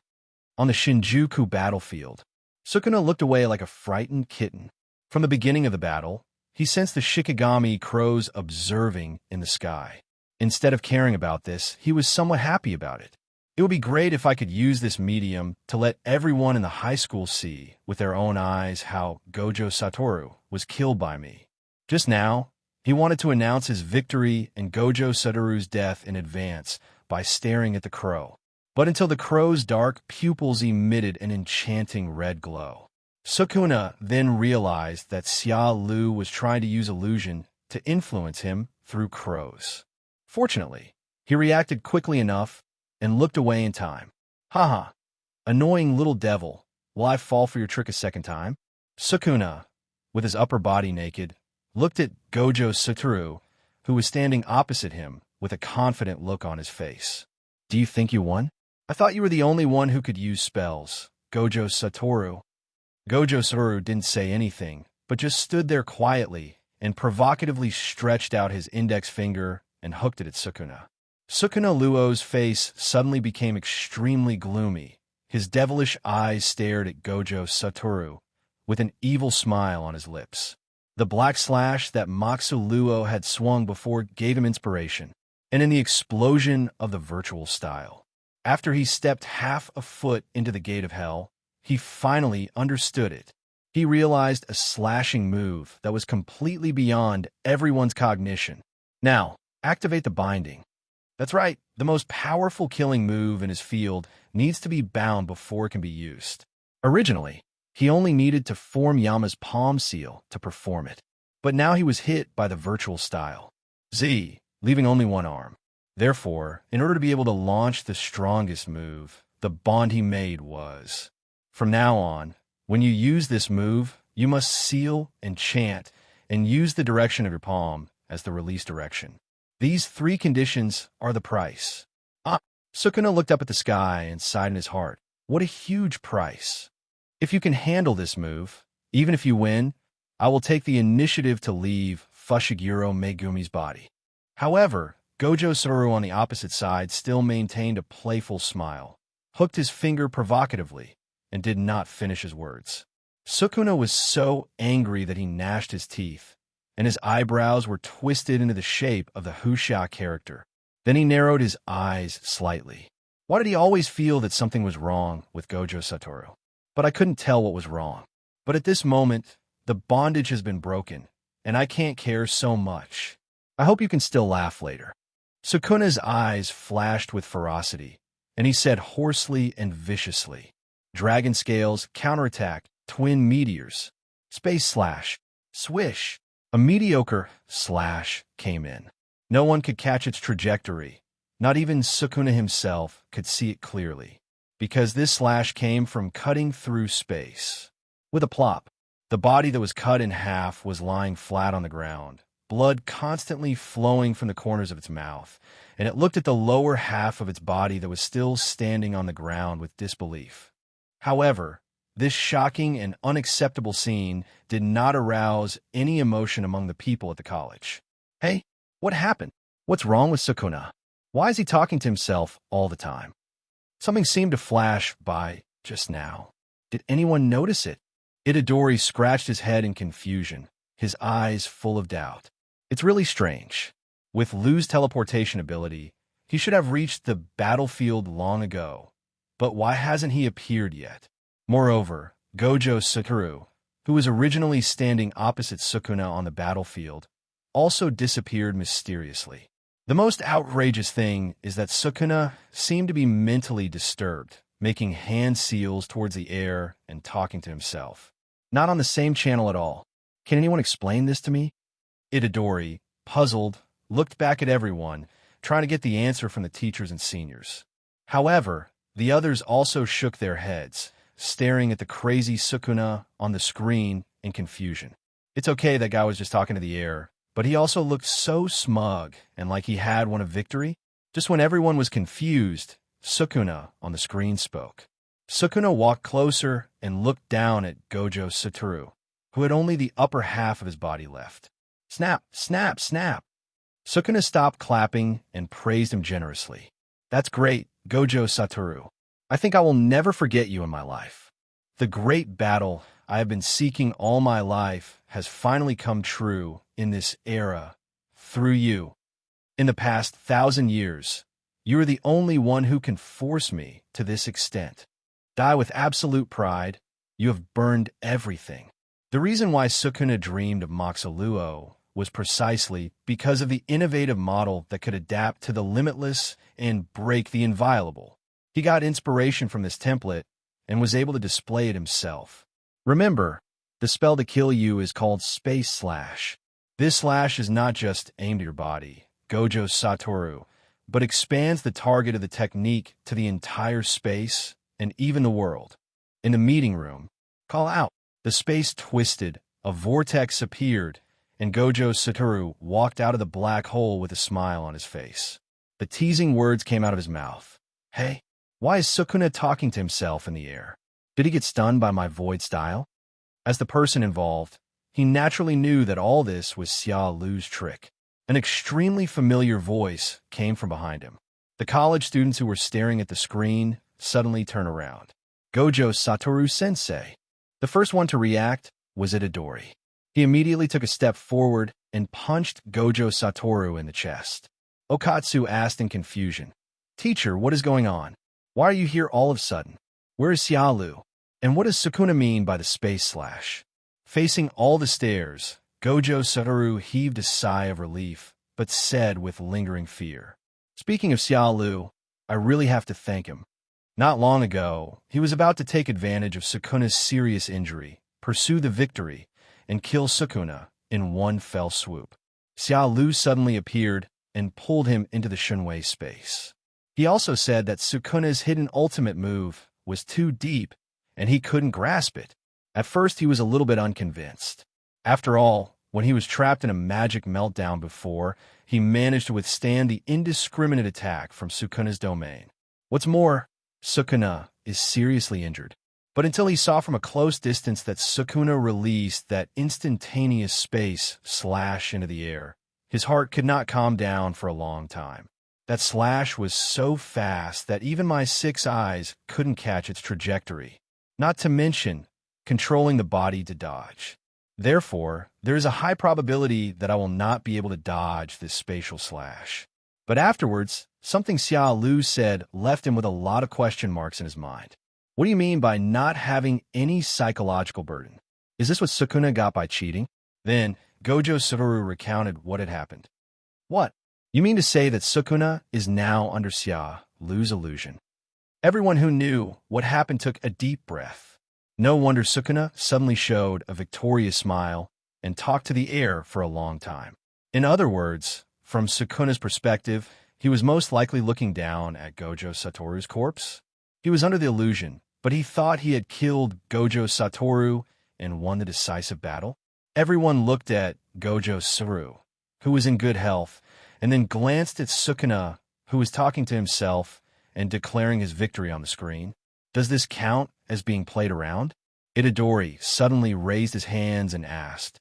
On the Shinjuku battlefield, Sukuna looked away like a frightened kitten. From the beginning of the battle, he sensed the Shikigami crows observing in the sky. Instead of caring about this, he was somewhat happy about it. It would be great if I could use this medium to let everyone in the high school see with their own eyes how Gojo Satoru was killed by me. Just now, he wanted to announce his victory and Gojo Satoru's death in advance by staring at the crow. But until the crow's dark pupils emitted an enchanting red glow. Sukuna then realized that Xia Lu was trying to use illusion to influence him through crows. Fortunately, he reacted quickly enough and looked away in time. Haha, annoying little devil, will I fall for your trick a second time? Sukuna, with his upper body naked, looked at Gojo Satoru, who was standing opposite him with a confident look on his face. Do you think you won? I thought you were the only one who could use spells, Gojo Satoru. Gojo Satoru didn't say anything, but just stood there quietly and provocatively stretched out his index finger and hooked it at Sukuna. Sukuna Luo's face suddenly became extremely gloomy. His devilish eyes stared at Gojo Satoru with an evil smile on his lips. The black slash that Moxu Luo had swung before gave him inspiration, and in the explosion of the virtual style. After he stepped half a foot into the gate of hell, he finally understood it. He realized a slashing move that was completely beyond everyone's cognition. Now, activate the binding. That's right, the most powerful killing move in his field needs to be bound before it can be used. Originally, he only needed to form Yama's palm seal to perform it. But now he was hit by the virtual style. Z, leaving only one arm. Therefore, in order to be able to launch the strongest move, the bond he made was, from now on, when you use this move, you must seal and chant and use the direction of your palm as the release direction. These three conditions are the price. Sukuna looked up at the sky and sighed in his heart. What a huge price. If you can handle this move, even if you win, I will take the initiative to leave Fushiguro Megumi's body. However, Gojo Satoru on the opposite side still maintained a playful smile, hooked his finger provocatively, and did not finish his words. Sukuna was so angry that he gnashed his teeth, and his eyebrows were twisted into the shape of the Husha character. Then he narrowed his eyes slightly. Why did he always feel that something was wrong with Gojo Satoru? But I couldn't tell what was wrong. But at this moment, the bondage has been broken, and I can't care so much. I hope you can still laugh later. Sukuna's eyes flashed with ferocity, and he said hoarsely and viciously, Dragon scales, counterattack, twin meteors, space slash, swish. A mediocre slash came in. No one could catch its trajectory. Not even Sukuna himself could see it clearly, because this slash came from cutting through space. With a plop, the body that was cut in half was lying flat on the ground, blood constantly flowing from the corners of its mouth, and it looked at the lower half of its body that was still standing on the ground with disbelief. However, this shocking and unacceptable scene did not arouse any emotion among the people at the college. Hey, what happened? What's wrong with Sukuna? Why is he talking to himself all the time? Something seemed to flash by just now. Did anyone notice it? Itadori scratched his head in confusion, his eyes full of doubt. It's really strange. With Lu's teleportation ability, he should have reached the battlefield long ago. But why hasn't he appeared yet? Moreover, Gojo Satoru, who was originally standing opposite Sukuna on the battlefield, also disappeared mysteriously. The most outrageous thing is that Sukuna seemed to be mentally disturbed, making hand seals towards the air and talking to himself. Not on the same channel at all. Can anyone explain this to me? Itadori, puzzled, looked back at everyone, trying to get the answer from the teachers and seniors. However, the others also shook their heads, staring at the crazy Sukuna on the screen in confusion. It's okay that guy was just talking to the air, but he also looked so smug and like he had won a victory. Just when everyone was confused, Sukuna on the screen spoke. Sukuna walked closer and looked down at Gojo Satoru, who had only the upper half of his body left. Snap, snap, snap. Sukuna stopped clapping and praised him generously. That's great, Gojo Satoru. I think I will never forget you in my life. The great battle I have been seeking all my life has finally come true in this era, through you. In the past 1,000 years, you are the only one who can force me to this extent. Die with absolute pride, you have burned everything. The reason why Sukuna dreamed of Moxaluo was precisely because of the innovative model that could adapt to the limitless and break the inviolable. He got inspiration from this template and was able to display it himself. Remember, the spell to kill you is called Space Slash. This slash is not just aimed at your body, Gojo Satoru, but expands the target of the technique to the entire space and even the world. In the meeting room, call out. The space twisted, a vortex appeared, and Gojo Satoru walked out of the black hole with a smile on his face. The teasing words came out of his mouth. Hey, why is Sukuna talking to himself in the air? Did he get stunned by my void style? As the person involved, he naturally knew that all this was Xia Lu's trick. An extremely familiar voice came from behind him. The college students who were staring at the screen suddenly turned around. Gojo Satoru-sensei. The first one to react was Itadori. He immediately took a step forward and punched Gojo Satoru in the chest. Okatsu asked in confusion, Teacher, what is going on? Why are you here all of a sudden? Where is Xia Lu? And what does Sukuna mean by the space slash? Facing all the stares, Gojo Satoru heaved a sigh of relief, but said with lingering fear, Speaking of Xia Lu, I really have to thank him. Not long ago, he was about to take advantage of Sukuna's serious injury, pursue the victory, and kill Sukuna in one fell swoop. Xia Lu suddenly appeared and pulled him into the Shunwei space. He also said that Sukuna's hidden ultimate move was too deep and he couldn't grasp it. At first, he was a little bit unconvinced. After all, when he was trapped in a magic meltdown before, he managed to withstand the indiscriminate attack from Sukuna's domain. What's more, Sukuna is seriously injured. But until he saw from a close distance that Sukuna released that instantaneous space slash into the air, his heart could not calm down for a long time. That slash was so fast that even my 6 eyes couldn't catch its trajectory, not to mention controlling the body to dodge. Therefore, there is a high probability that I will not be able to dodge this spatial slash. But afterwards, something Xia Lu said left him with a lot of question marks in his mind. What do you mean by not having any psychological burden? Is this what Sukuna got by cheating? Then, Gojo Satoru recounted what had happened. What? You mean to say that Sukuna is now under Xia Lu's illusion? Everyone who knew what happened took a deep breath. No wonder Sukuna suddenly showed a victorious smile and talked to the air for a long time. In other words, from Sukuna's perspective, he was most likely looking down at Gojo Satoru's corpse. He was under the illusion, but he thought he had killed Gojo Satoru and won the decisive battle. Everyone looked at Gojo Satoru, who was in good health, and then glanced at Sukuna, who was talking to himself and declaring his victory on the screen. Does this count as being played around? Itadori suddenly raised his hands and asked,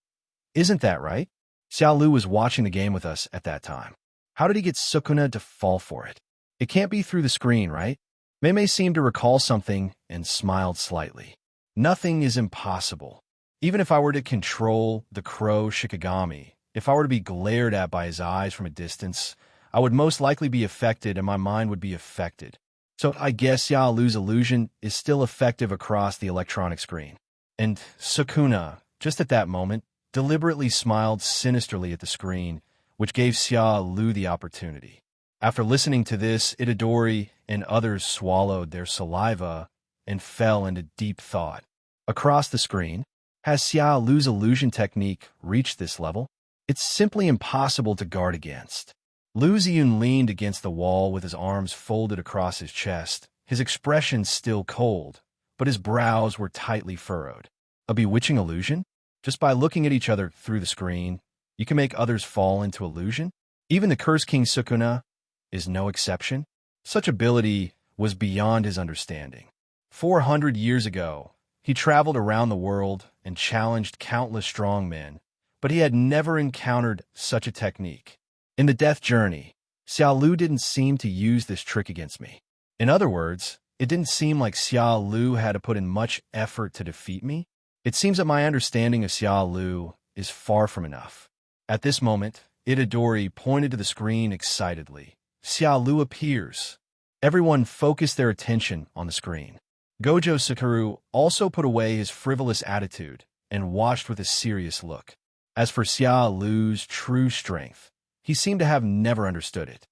Isn't that right? Xia Lu was watching the game with us at that time. How did he get Sukuna to fall for it? It can't be through the screen, right? Mei seemed to recall something and smiled slightly. Nothing is impossible. Even if I were to control the crow Shikigami, if I were to be glared at by his eyes from a distance, I would most likely be affected and my mind would be affected. So I guess Xiao Lu's illusion is still effective across the electronic screen. And Sukuna, just at that moment, deliberately smiled sinisterly at the screen, which gave Xiao Lu the opportunity. After listening to this, Itadori and others swallowed their saliva and fell into deep thought. Across the screen, has Xiao Lu's illusion technique reached this level? It's simply impossible to guard against. Lu Ziyun leaned against the wall with his arms folded across his chest, his expression still cold, but his brows were tightly furrowed. A bewitching illusion? Just by looking at each other through the screen, you can make others fall into illusion? Even the Curse King Sukuna is no exception. Such ability was beyond his understanding. 400 years ago, he traveled around the world and challenged countless strong men, but he had never encountered such a technique. In the death journey, Xiao Lu didn't seem to use this trick against me. In other words, it didn't seem like Xiao Lu had to put in much effort to defeat me. It seems that my understanding of Xiao Lu is far from enough. At this moment, Itadori pointed to the screen excitedly. Xiao Lu appears. Everyone focused their attention on the screen. Gojo Satoru also put away his frivolous attitude and watched with a serious look. As for Xiao Lu's true strength, he seemed to have never understood it.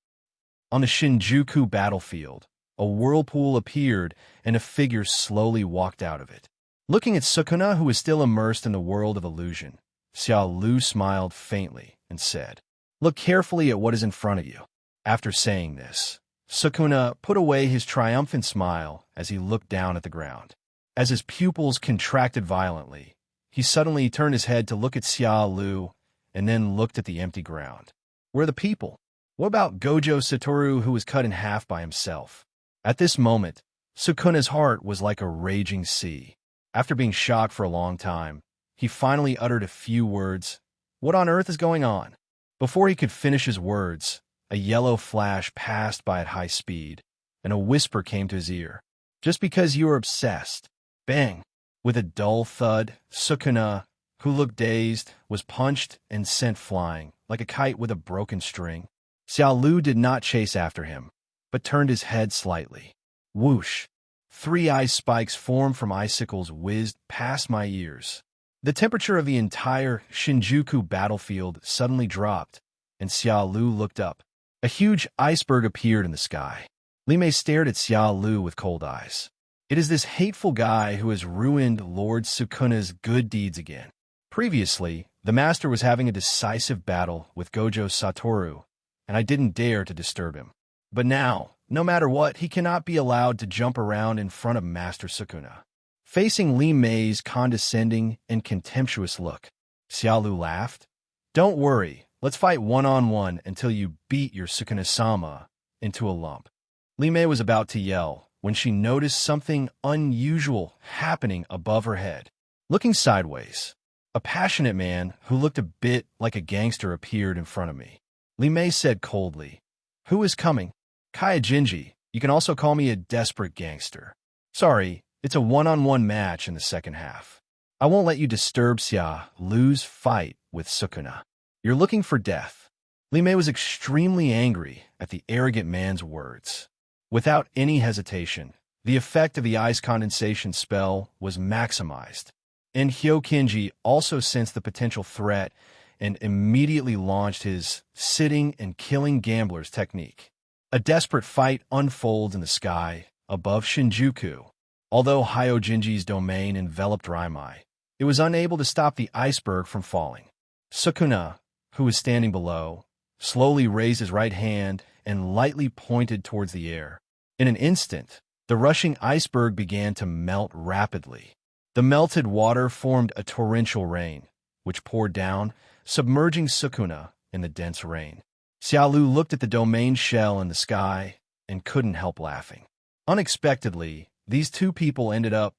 On the Shinjuku battlefield, a whirlpool appeared and a figure slowly walked out of it. Looking at Sukuna, who was still immersed in the world of illusion, Xiao Lu smiled faintly and said, "Look carefully at what is in front of you." After saying this, Sukuna put away his triumphant smile as he looked down at the ground. As his pupils contracted violently, he suddenly turned his head to look at Xiao Lu and then looked at the empty ground. Where are the people? What about Gojo Satoru, who was cut in half by himself? At this moment, Sukuna's heart was like a raging sea. After being shocked for a long time, he finally uttered a few words. What on earth is going on? Before he could finish his words, a yellow flash passed by at high speed, and a whisper came to his ear. Just because you are obsessed. Bang! With a dull thud, Sukuna, who looked dazed, was punched and sent flying, like a kite with a broken string. Xiao Lu did not chase after him, but turned his head slightly. Whoosh! 3 ice spikes formed from icicles whizzed past my ears. The temperature of the entire Shinjuku battlefield suddenly dropped, and Xiao Lu looked up. A huge iceberg appeared in the sky. Li Mei stared at Xiao Lu with cold eyes. It is this hateful guy who has ruined Lord Sukuna's good deeds again. Previously, the master was having a decisive battle with Gojo Satoru, and I didn't dare to disturb him. But now, no matter what, he cannot be allowed to jump around in front of Master Sukuna. Facing Li Mei's condescending and contemptuous look, Xiao Lu laughed. Don't worry. Let's fight one-on-one until you beat your Sukuna-sama into a lump. Li Mei was about to yell when she noticed something unusual happening above her head. Looking sideways, a passionate man who looked a bit like a gangster appeared in front of me. Li Mei said coldly, "Who is coming?" "Kaya Jinji. You can also call me a desperate gangster. Sorry, it's a one-on-one match in the second half. I won't let you disturb Xiao Lu's fight with Sukuna. You're looking for death." Li Mei was extremely angry at the arrogant man's words. Without any hesitation, the effect of the ice condensation spell was maximized, and Hyokinji also sensed the potential threat and immediately launched his sitting and killing gamblers technique. A desperate fight unfolds in the sky above Shinjuku. Although Hyojinji's domain enveloped Raimai, it was unable to stop the iceberg from falling. Sukuna, who was standing below, slowly raised his right hand and lightly pointed towards the air. In an instant, the rushing iceberg began to melt rapidly. The melted water formed a torrential rain, which poured down, submerging Sukuna in the dense rain. Xiao Lu looked at the domain shell in the sky and couldn't help laughing. Unexpectedly, these two people ended up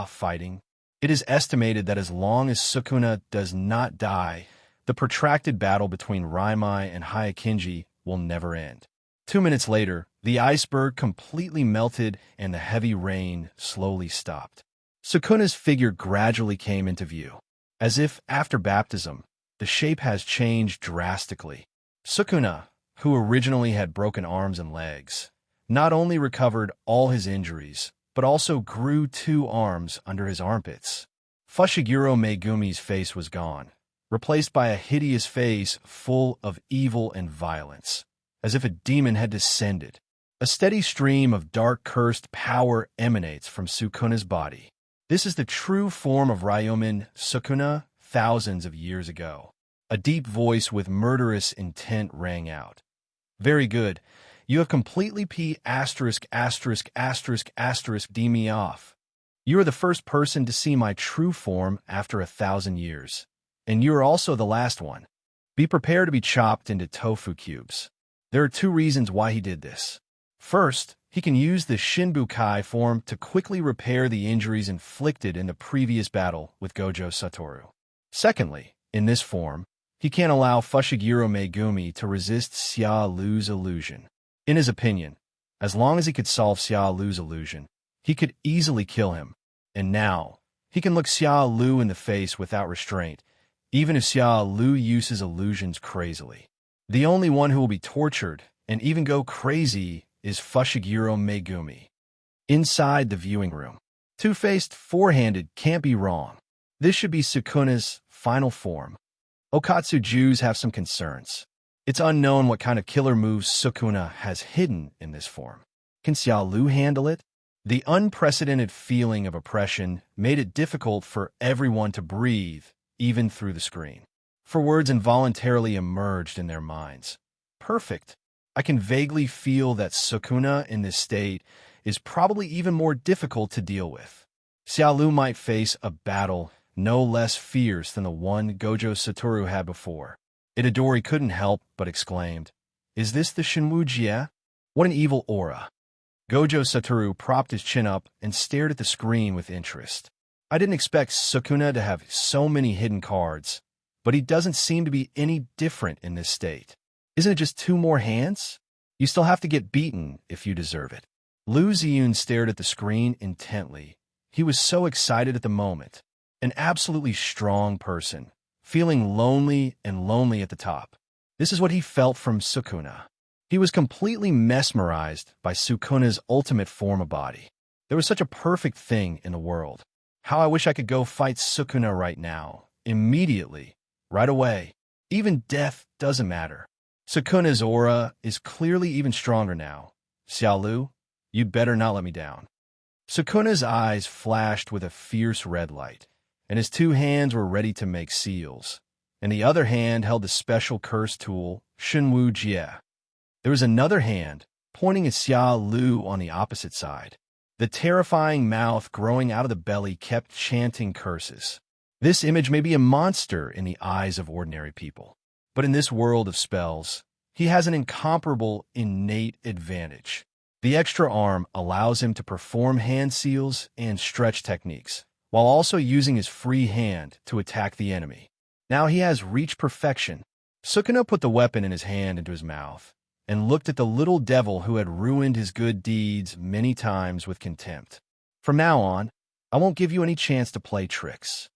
fighting. It is estimated that as long as Sukuna does not die, the protracted battle between Raimai and Hyakinji will never end. 2 minutes later, the iceberg completely melted and the heavy rain slowly stopped. Sukuna's figure gradually came into view. As if after baptism, the shape has changed drastically. Sukuna, who originally had broken arms and legs, not only recovered all his injuries, but also grew 2 arms under his armpits. Fushiguro Megumi's face was gone, replaced by a hideous face full of evil and violence, as if a demon had descended. A steady stream of dark cursed power emanates from Sukuna's body. This is the true form of Ryomen Sukuna thousands of years ago. A deep voice with murderous intent rang out. Very good. You have completely d me off. You are the first person to see my true form after 1,000 years. And you are also the last one. Be prepared to be chopped into tofu cubes. There are 2 reasons why he did this. First, he can use the Shinbukai form to quickly repair the injuries inflicted in the previous battle with Gojo Satoru. Secondly, in this form, he can't allow Fushiguro Megumi to resist Xia Lu's illusion. In his opinion, as long as he could solve Xia Lu's illusion, he could easily kill him. And now, he can look Xia Lu in the face without restraint, even if Xia Lu uses illusions crazily. The only one who will be tortured and even go crazy is Fushiguro Megumi. Inside the viewing room, two-faced, four-handed can't be wrong. This should be Sukuna's final form. Okatsu Jews have some concerns. It's unknown what kind of killer moves Sukuna has hidden in this form. Can Xia Lu handle it? The unprecedented feeling of oppression made it difficult for everyone to breathe, even through the screen. For words involuntarily emerged in their minds. Perfect. I can vaguely feel that Sukuna in this state is probably even more difficult to deal with. Xia Lu might face a battle no less fierce than the one Gojo Satoru had before. Itadori couldn't help but exclaimed, "Is this the Shinwu Jie? What an evil aura." Gojo Satoru propped his chin up and stared at the screen with interest. I didn't expect Sukuna to have so many hidden cards, but he doesn't seem to be any different in this state. Isn't it just 2 more hands? You still have to get beaten if you deserve it. Lu Ziyun stared at the screen intently. He was so excited at the moment. An absolutely strong person, feeling lonely and lonely at the top. This is what he felt from Sukuna. He was completely mesmerized by Sukuna's ultimate form of body. There was such a perfect thing in the world. How I wish I could go fight Sukuna right now, immediately, right away. Even death doesn't matter. Sukuna's aura is clearly even stronger now. Xia Lu, you'd better not let me down. Sukuna's eyes flashed with a fierce red light, and his 2 hands were ready to make seals, and the other hand held the special curse tool, Shinwu Jie. There was another hand, pointing at Xia Lu on the opposite side. The terrifying mouth growing out of the belly kept chanting curses. This image may be a monster in the eyes of ordinary people, but in this world of spells, he has an incomparable innate advantage. The extra arm allows him to perform hand seals and stretch techniques, while also using his free hand to attack the enemy. Now he has reached perfection. Sukuna put the weapon in his hand into his mouth, and looked at the little devil who had ruined his good deeds many times with contempt. From now on, I won't give you any chance to play tricks.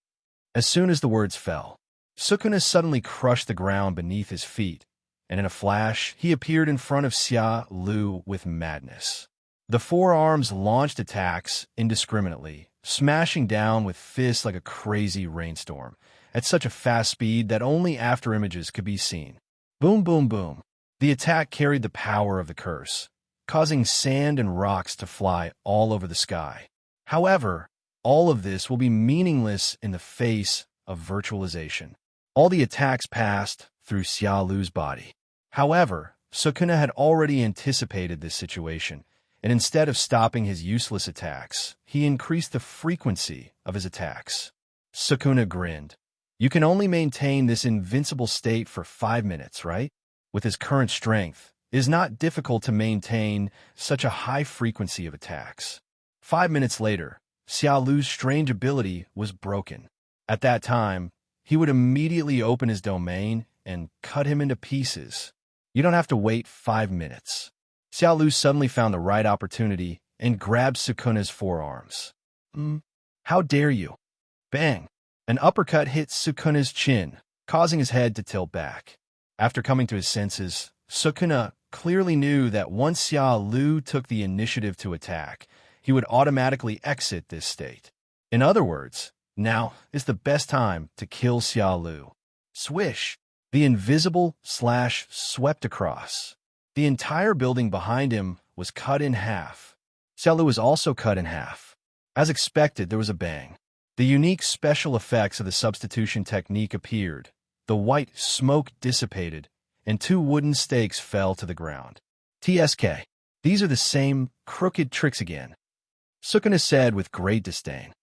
As soon as the words fell, Sukuna suddenly crushed the ground beneath his feet, and in a flash, he appeared in front of Xia Lu with madness. The 4 arms launched attacks indiscriminately, smashing down with fists like a crazy rainstorm, at such a fast speed that only after images could be seen. Boom, boom, boom. The attack carried the power of the curse, causing sand and rocks to fly all over the sky. However, all of this will be meaningless in the face of virtualization. All the attacks passed through Xia Lu's body. However, Sukuna had already anticipated this situation, and instead of stopping his useless attacks, he increased the frequency of his attacks. Sukuna grinned. You can only maintain this invincible state for 5 minutes, right? With his current strength, it is not difficult to maintain such a high frequency of attacks. 5 minutes later, Xia Lu's strange ability was broken. At that time, he would immediately open his domain and cut him into pieces. You don't have to wait 5 minutes. Xiao Lu suddenly found the right opportunity and grabbed Sukuna's forearms. How dare you? Bang! An uppercut hit Sukuna's chin, causing his head to tilt back. After coming to his senses, Sukuna clearly knew that once Xiao Lu took the initiative to attack, he would automatically exit this state. In other words, now is the best time to kill Xiao Lu. Swish! The invisible slash swept across. The entire building behind him was cut in half. Xiao Lu was also cut in half. As expected, there was a bang. The unique special effects of the substitution technique appeared. The white smoke dissipated, and 2 wooden stakes fell to the ground. TSK. These are the same crooked tricks again. Sukuna said with great disdain.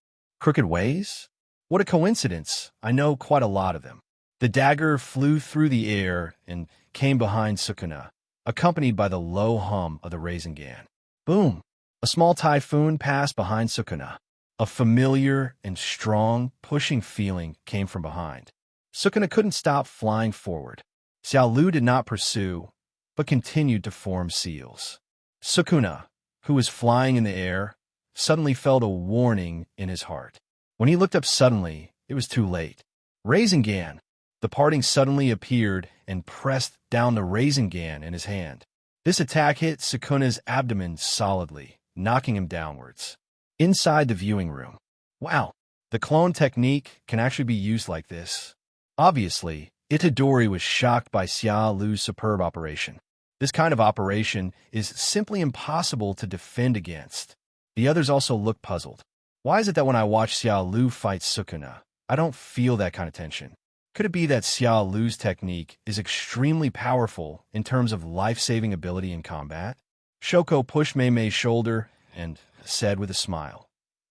Crooked ways? What a coincidence. I know quite a lot of them. The dagger flew through the air and came behind Sukuna, accompanied by the low hum of the Rasengan. Boom! A small typhoon passed behind Sukuna. A familiar and strong, pushing feeling came from behind. Sukuna couldn't stop flying forward. Xiao Lu did not pursue, but continued to form seals. Sukuna, who was flying in the air, suddenly felt a warning in his heart. When he looked up suddenly, it was too late. Rasengan! The parting suddenly appeared and pressed down the Rasengan in his hand. This attack hit Sukuna's abdomen solidly, knocking him downwards. Inside the viewing room. Wow, the clone technique can actually be used like this. Obviously, Itadori was shocked by Xiao Lu's superb operation. This kind of operation is simply impossible to defend against. The others also looked puzzled. Why is it that when I watch Xiao Lu fight Sukuna, I don't feel that kind of tension? Could it be that Xiao Lu's technique is extremely powerful in terms of life-saving ability in combat? Shoko pushed Mei Mei's shoulder and said with a smile,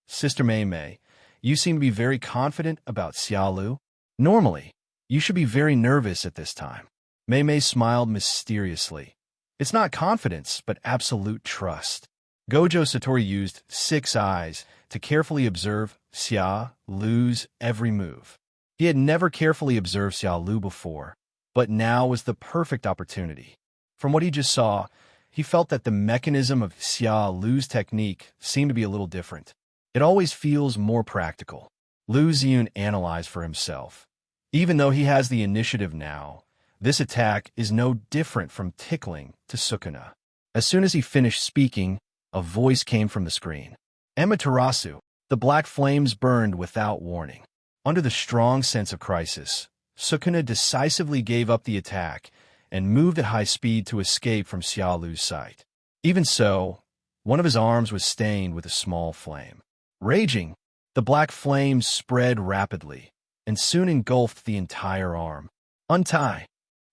Sister Mei Mei, you seem to be very confident about Xiao Lu. Normally, you should be very nervous at this time. Mei Mei smiled mysteriously. It's not confidence, but absolute trust. Gojo Satori used 6 eyes to carefully observe Xiao Lu's every move. He had never carefully observed Xiao Lu before, but now was the perfect opportunity. From what he just saw, he felt that the mechanism of Xiao Lu's technique seemed to be a little different. It always feels more practical. Lu Xiyun analyzed for himself. Even though he has the initiative now, this attack is no different from tickling to Sukuna. As soon as he finished speaking, a voice came from the screen. Amaterasu, the black flames burned without warning. Under the strong sense of crisis, Sukuna decisively gave up the attack and moved at high speed to escape from Xiao Lu's sight. Even so, one of his arms was stained with a small flame. Raging, the black flames spread rapidly and soon engulfed the entire arm. Untie!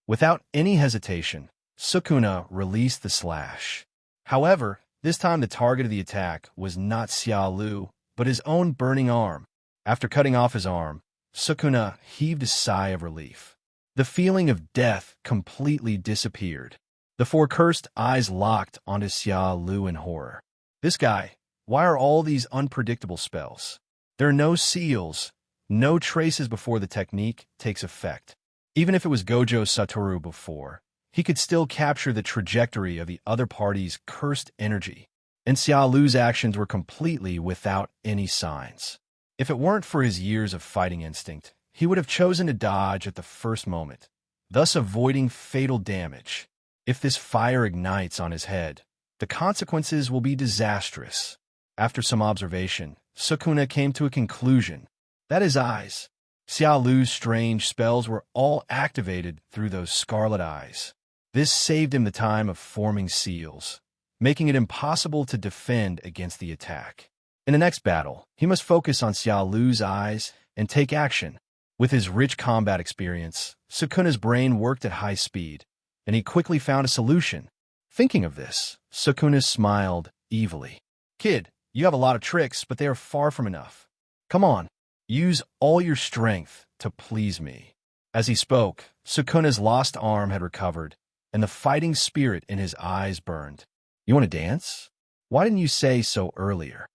Without any hesitation, Sukuna released the slash. However, this time the target of the attack was not Xiao Lu, but his own burning arm. After cutting off his arm, Sukuna heaved a sigh of relief. The feeling of death completely disappeared. The 4 cursed eyes locked onto Xiao Lu in horror. This guy, why are all these unpredictable spells? There are no seals, no traces before the technique takes effect. Even if it was Gojo Satoru before, he could still capture the trajectory of the other party's cursed energy. And Xiao Lu's actions were completely without any signs. If it weren't for his years of fighting instinct, he would have chosen to dodge at the first moment, thus avoiding fatal damage. If this fire ignites on his head, the consequences will be disastrous. After some observation, Sukuna came to a conclusion. That his eyes. Xiao Lu's strange spells were all activated through those scarlet eyes. This saved him the time of forming seals, making it impossible to defend against the attack. In the next battle, he must focus on Xiao Lu's eyes and take action. With his rich combat experience, Sukuna's brain worked at high speed, and he quickly found a solution. Thinking of this, Sukuna smiled evilly. Kid, you have a lot of tricks, but they are far from enough. Come on, use all your strength to please me. As he spoke, Sukuna's lost arm had recovered, and the fighting spirit in his eyes burned. You want to dance? Why didn't you say so earlier?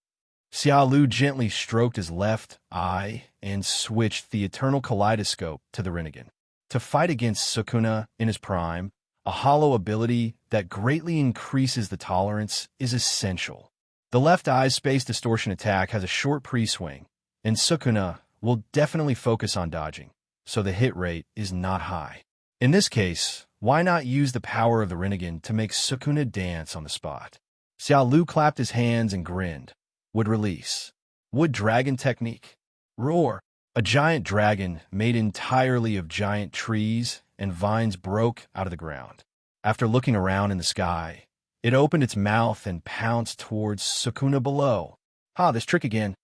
Xiao Lu gently stroked his left eye and switched the eternal kaleidoscope to the Rinnegan. To fight against Sukuna in his prime, A hollow ability that greatly increases the tolerance is essential. The left eye's space distortion attack has a short pre-swing, and Sukuna will definitely focus on dodging, so the hit rate is not high. In this case, why not use the power of the Rinnegan to make Sukuna dance on the spot? Xiao Lu clapped his hands and grinned. Wood release. Wood dragon technique. Roar. A giant dragon made entirely of giant trees and vines broke out of the ground. After looking around in the sky, it opened its mouth and pounced towards Sukuna below. This trick again.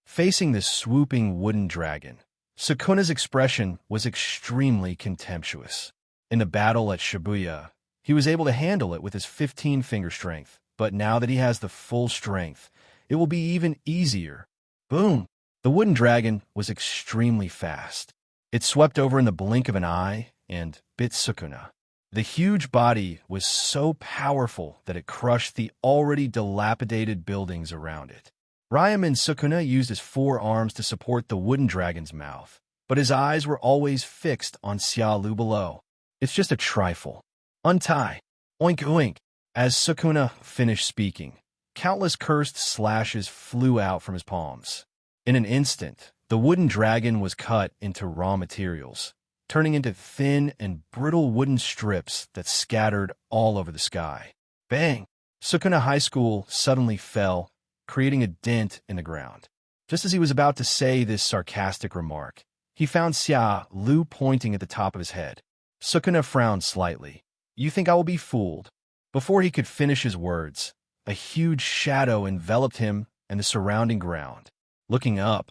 Facing this swooping wooden dragon, Sukuna's expression was extremely contemptuous. In the battle at Shibuya, he was able to handle it with his 15-finger strength, but now that he has the full strength, it will be even easier. Boom! The wooden dragon was extremely fast. It swept over in the blink of an eye and bit Sukuna. The huge body was so powerful that it crushed the already dilapidated buildings around it. Ryaman Sukuna used his forearms to support the wooden dragon's mouth, but his eyes were always fixed on Xiao Lu below. It's just a trifle. Untie. Oink oink. As Sukuna finished speaking, countless cursed slashes flew out from his palms. In an instant, the wooden dragon was cut into raw materials, turning into thin and brittle wooden strips that scattered all over the sky. Bang! Sukuna High School suddenly fell, creating a dent in the ground. Just as he was about to say this sarcastic remark, he found Xiao Lu pointing at the top of his head. Sukuna frowned slightly. You think I will be fooled? Before he could finish his words, a huge shadow enveloped him and the surrounding ground. Looking up,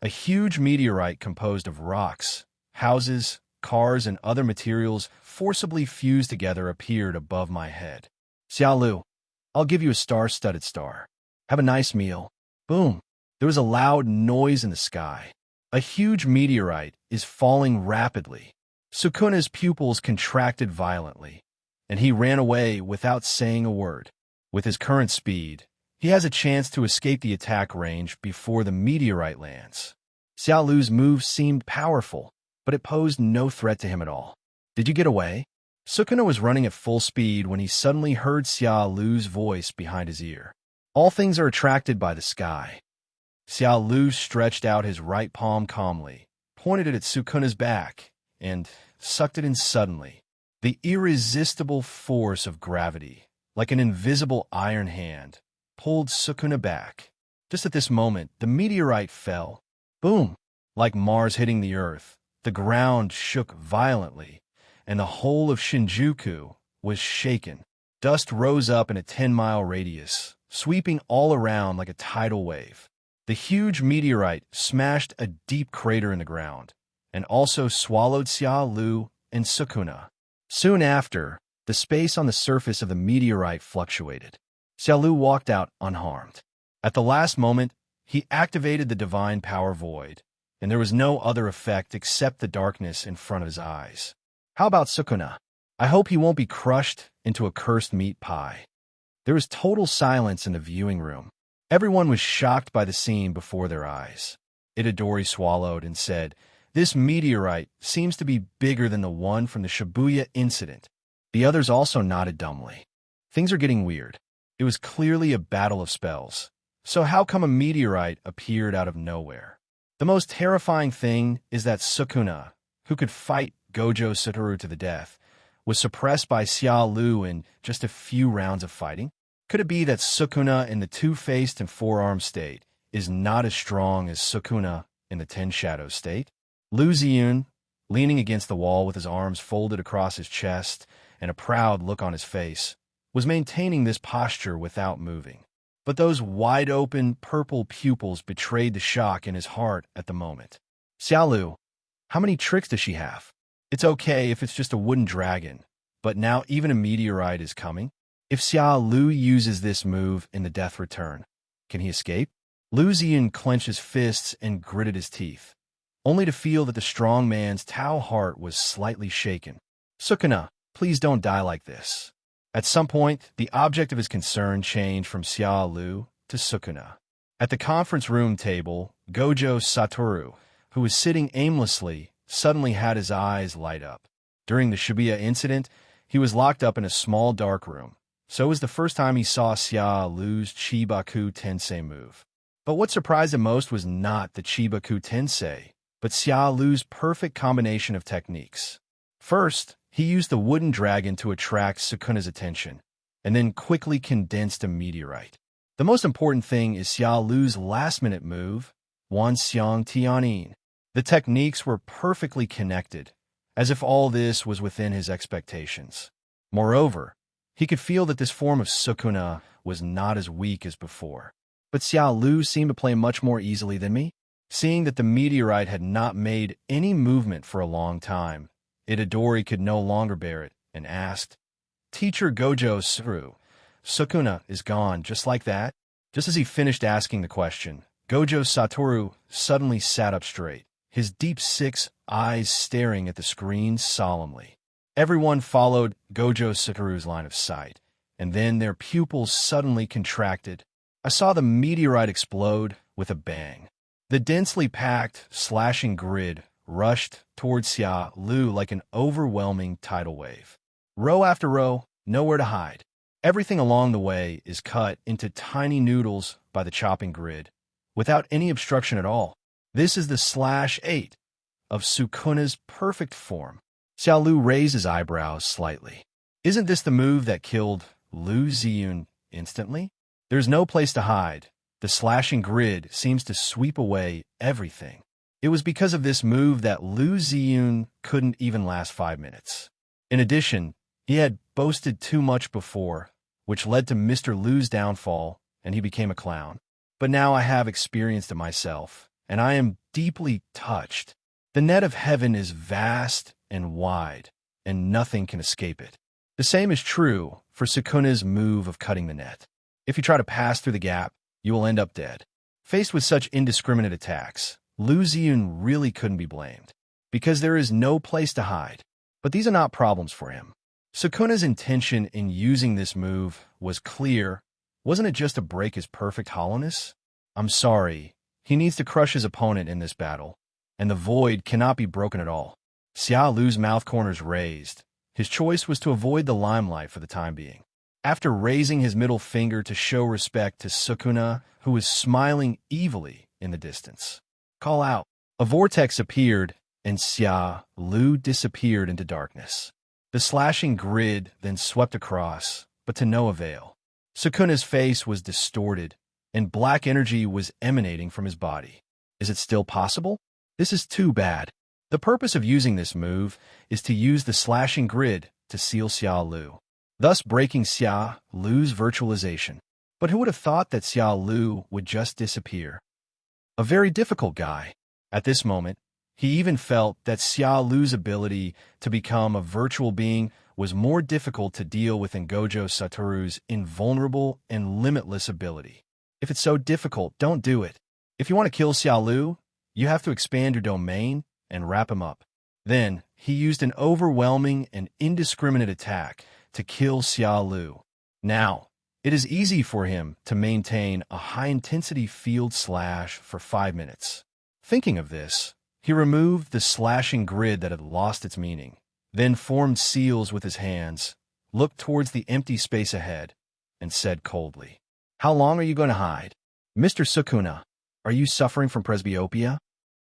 a huge meteorite composed of rocks, houses, cars, and other materials forcibly fused together appeared above my head. Xiao Lu, I'll give you a star-studded star. Have a nice meal. Boom! There was a loud noise in the sky. A huge meteorite is falling rapidly. Sukuna's pupils contracted violently, and he ran away without saying a word. With his current speed, he has a chance to escape the attack range before the meteorite lands. Xiao Lu's move seemed powerful, but it posed no threat to him at all. Did you get away? Sukuna was running at full speed when he suddenly heard Xiao Lu's voice behind his ear. All things are attracted by the sky. Xiao Lu stretched out his right palm calmly, pointed it at Sukuna's back, and sucked it in suddenly. The irresistible force of gravity, like an invisible iron hand, pulled Sukuna back. Just at this moment, the meteorite fell. Boom! Like Mars hitting the Earth, the ground shook violently, and the whole of Shinjuku was shaken. Dust rose up in a 10-mile radius, sweeping all around like a tidal wave. The huge meteorite smashed a deep crater in the ground, and also swallowed Xiao Lu and Sukuna. Soon after, the space on the surface of the meteorite fluctuated. Xiao Lu walked out unharmed. At the last moment, he activated the divine power void, and there was no other effect except the darkness in front of his eyes. How about Sukuna? I hope he won't be crushed into a cursed meat pie. There was total silence in the viewing room. Everyone was shocked by the scene before their eyes. Itadori swallowed and said, "This meteorite seems to be bigger than the one from the Shibuya incident." The others also nodded dumbly. Things are getting weird. It was clearly a battle of spells. So how come a meteorite appeared out of nowhere? The most terrifying thing is that Sukuna, who could fight Gojo Satoru to the death, was suppressed by Xiao Lu in just a few rounds of fighting. Could it be that Sukuna in the two-faced and four-armed state is not as strong as Sukuna in the Ten Shadows state? Lu Ziyun, leaning against the wall with his arms folded across his chest and a proud look on his face, was maintaining this posture without moving. But those wide-open purple pupils betrayed the shock in his heart at the moment. Xiao Lu, how many tricks does she have? It's okay if it's just a wooden dragon, but now even a meteorite is coming. If Xiao Lu uses this move in the death return, can he escape? Lu Ziyun clenched his fists and gritted his teeth, only to feel that the strong man's Tao heart was slightly shaken. Sukuna, please don't die like this. At some point, the object of his concern changed from Xiao Lu to Sukuna. At the conference room table, Gojo Satoru, who was sitting aimlessly, suddenly had his eyes light up. During the Shibuya incident, He was locked up in a small dark room, so it was the first time he saw Xia Lu's Chibaku Tensei move. But what surprised him most was not the Chibaku Tensei, but Xia Lu's perfect combination of techniques. First, he used the wooden dragon to attract Sukuna's attention, and then quickly condensed a meteorite. The most important thing is Xia Lu's last-minute move, Wan Xiang Tianin. The techniques were perfectly connected, as if all this was within his expectations. Moreover, he could feel that this form of Sukuna was not as weak as before. But Xia Lu seemed to play much more easily than me. Seeing that the meteorite had not made any movement for a long time, Itadori could no longer bear it and asked, "Teacher Gojo Suru, Sukuna is gone just like that?" Just as he finished asking the question, Gojo Satoru suddenly sat up straight, his deep six eyes staring at the screen solemnly. Everyone followed Gojo Satoru's line of sight, and then their pupils suddenly contracted. I saw the meteorite explode with a bang. The densely packed, slashing grid rushed towards Xia Lu like an overwhelming tidal wave. Row after row, nowhere to hide. Everything along the way is cut into tiny noodles by the chopping grid, without any obstruction at all. This is the /8 of Sukuna's perfect form. Xia Lu raised his eyebrows slightly. Isn't this the move that killed Lu Ziyun instantly? There's no place to hide. The slashing grid seems to sweep away everything. It was because of this move that Lu Ziyun couldn't even last 5 minutes. In addition, he had boasted too much before, which led to Mr. Lu's downfall, and he became a clown. But now I have experienced it myself, and I am deeply touched. The net of heaven is vast and wide, and nothing can escape it. The same is true for Sukuna's move of cutting the net. If you try to pass through the gap, you will end up dead. Faced with such indiscriminate attacks, Lu Ziyun really couldn't be blamed, because there is no place to hide. But these are not problems for him. Sukuna's intention in using this move was clear. Wasn't it just to break his perfect hollowness? I'm sorry, he needs to crush his opponent in this battle, and the void cannot be broken at all. Xia Lu's mouth corners raised. His choice was to avoid the limelight for the time being. After raising his middle finger to show respect to Sukuna, who was smiling evilly in the distance. Call out. A vortex appeared, and Xia Lu disappeared into darkness. The slashing grid then swept across, but to no avail. Sukuna's face was distorted, and black energy was emanating from his body. Is it still possible? This is too bad. The purpose of using this move is to use the slashing grid to seal Xia Lu, thus breaking Xia Lu's virtualization. But who would have thought that Xia Lu would just disappear? A very difficult guy. At this moment, he even felt that Xia Lu's ability to become a virtual being was more difficult to deal with than Gojo Satoru's invulnerable and limitless ability. If it's so difficult, don't do it. If you want to kill Xia Lu, you have to expand your domain and wrap him up. Then, he used an overwhelming and indiscriminate attack to kill Xia Lu. Now, it is easy for him to maintain a high-intensity field slash for 5 minutes. Thinking of this, he removed the slashing grid that had lost its meaning, then formed seals with his hands, looked towards the empty space ahead, and said coldly, "How long are you going to hide? Mr. Sukuna, are you suffering from presbyopia?"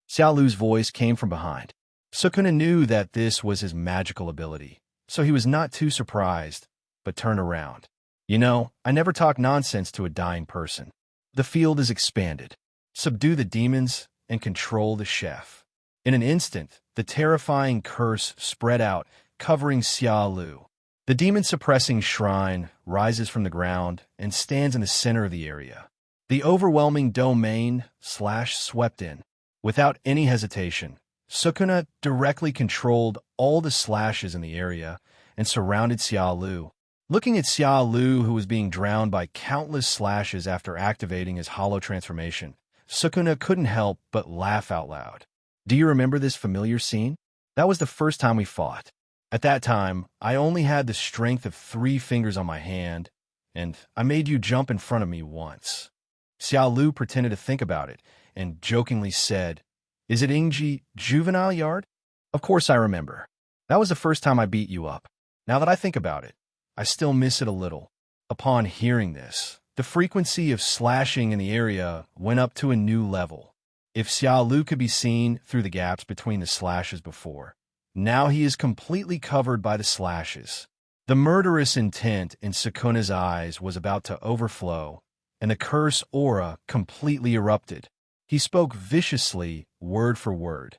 Xia Lu's voice came from behind. Sukuna knew that this was his magical ability, so he was not too surprised, but turned around. You know, I never talk nonsense to a dying person. The field is expanded. Subdue the demons and control the chef. In an instant, the terrifying curse spread out, covering Xia Lu. The demon-suppressing shrine rises from the ground and stands in the center of the area. The overwhelming domain swept in. Without any hesitation, Sukuna directly controlled all the slashes in the area and surrounded Xia Lu. Looking at Xia Lu, who was being drowned by countless slashes after activating his hollow transformation, Sukuna couldn't help but laugh out loud. Do you remember this familiar scene? That was the first time we fought. At that time, I only had the strength of 3 fingers on my hand, and I made you jump in front of me once. Xia Lu pretended to think about it, and jokingly said, "Is it Ingji Juvenile Yard?" Of course I remember. That was the first time I beat you up. Now that I think about it, I still miss it a little. Upon hearing this, the frequency of slashing in the area went up to a new level. If Xia Lu could be seen through the gaps between the slashes before, now he is completely covered by the slashes. The murderous intent in Sukuna's eyes was about to overflow, and the curse aura completely erupted. He spoke viciously, word for word.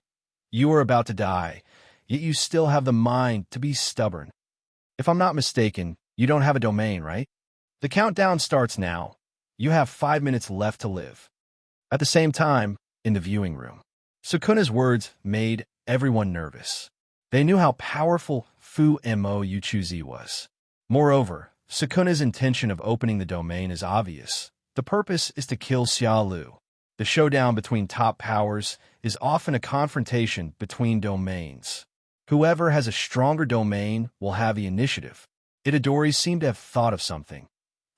You are about to die, yet you still have the mind to be stubborn. If I'm not mistaken, you don't have a domain, right? The countdown starts now. You have 5 minutes left to live. At the same time, in the viewing room, Sukuna's words made everyone nervous. They knew how powerful Fu Mo Yuchuzi was. Moreover, Sukuna's intention of opening the domain is obvious. The purpose is to kill Xia Lu. The showdown between top powers is often a confrontation between domains. Whoever has a stronger domain will have the initiative. Itadori seemed to have thought of something.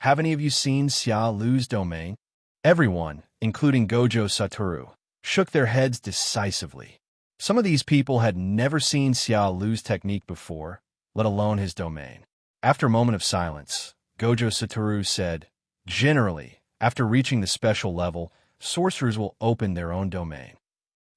Have any of you seen Xia Lu's domain? Everyone, including Gojo Satoru, shook their heads decisively. Some of these people had never seen Xia Lu's technique before, let alone his domain. After a moment of silence, Gojo Satoru said, "Generally, after reaching the special level, sorcerers will open their own domain.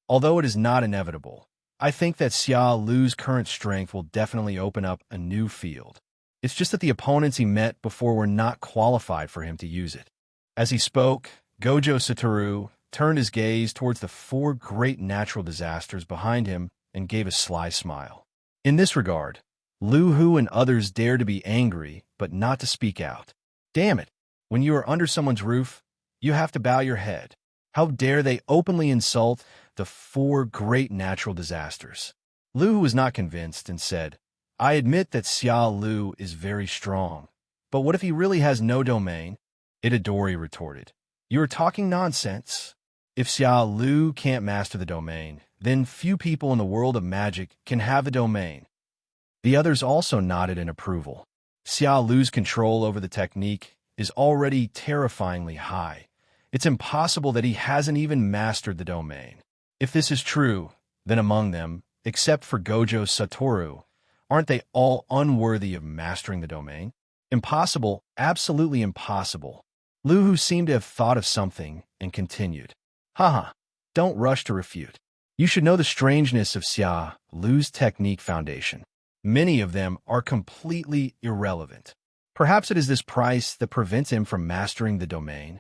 Although it is not inevitable, I think that Xia Lu's current strength will definitely open up a new field. It's just that the opponents he met before were not qualified for him to use it." As he spoke, Gojo Satoru turned his gaze towards the 4 great natural disasters behind him and gave a sly smile. In this regard, Lu Hu and others dared to be angry, but not to speak out. Damn it! When you are under someone's roof, you have to bow your head. How dare they openly insult the 4 great natural disasters? Lu Hu was not convinced and said, "I admit that Xia Lu is very strong, but what if he really has no domain?" Itadori retorted, "You are talking nonsense. If Xia Lu can't master the domain, then few people in the world of magic can have the domain." The others also nodded in approval. Xia Lu's control over the technique is already terrifyingly high. It's impossible that he hasn't even mastered the domain. If this is true, then among them, except for Gojo Satoru, aren't they all unworthy of mastering the domain? Impossible, absolutely impossible. Lu Hu seemed to have thought of something and continued, "Haha, don't rush to refute. You should know the strangeness of Xia Lu's technique foundation. Many of them are completely irrelevant. Perhaps it is this price that prevents him from mastering the domain.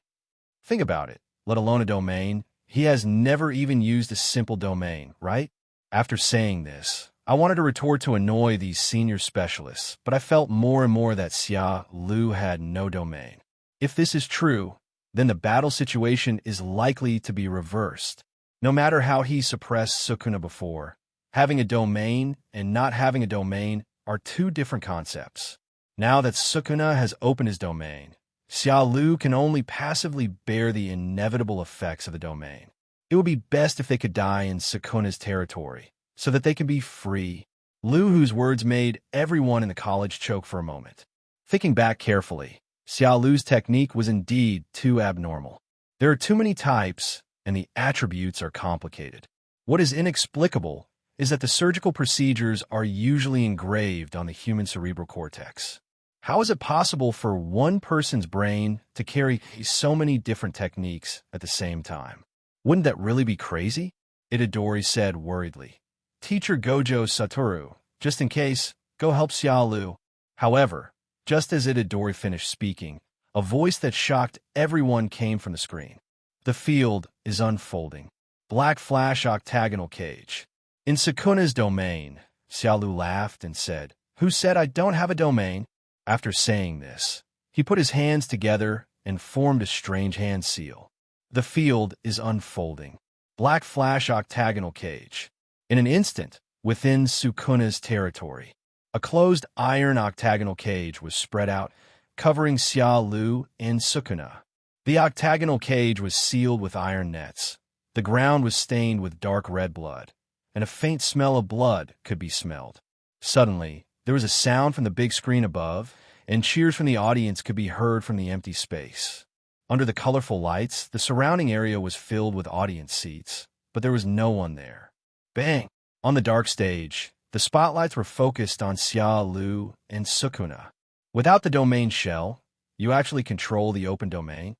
Think about it, let alone a domain. He has never even used a simple domain, right?" After saying this, I wanted to retort to annoy these senior specialists, but I felt more and more that Xia Lu had no domain. If this is true, then the battle situation is likely to be reversed. No matter how he suppressed Sukuna before, having a domain and not having a domain are 2 different concepts. Now that Sukuna has opened his domain, Xia Lu can only passively bear the inevitable effects of the domain. It would be best if they could die in Sukuna's territory, so that they can be free. Lu Hu's words made everyone in the college choke for a moment. Thinking back carefully, Xia Lu's technique was indeed too abnormal. There are too many types, and the attributes are complicated. What is inexplicable is that the surgical procedures are usually engraved on the human cerebral cortex. How is it possible for one person's brain to carry so many different techniques at the same time? Wouldn't that really be crazy? Itadori said worriedly. Teacher Gojo Satoru, just in case, go help Xia Lu. However, just as Itadori finished speaking, a voice that shocked everyone came from the screen. The field is unfolding. Black flash octagonal cage. In Sukuna's domain, Xia Lu laughed and said, "Who said I don't have a domain?" After saying this, he put his hands together and formed a strange hand seal. The field is unfolding. Black flash octagonal cage. In an instant, within Sukuna's territory, a closed iron octagonal cage was spread out, covering Xia Lu and Sukuna. The octagonal cage was sealed with iron nets. The ground was stained with dark red blood, and a faint smell of blood could be smelled. Suddenly, there was a sound from the big screen above, and cheers from the audience could be heard from the empty space. Under the colorful lights, the surrounding area was filled with audience seats, but there was no one there. Bang! On the dark stage, The spotlights were focused on Xia Lu and Sukuna. Without the domain shell, you actually control the open domain?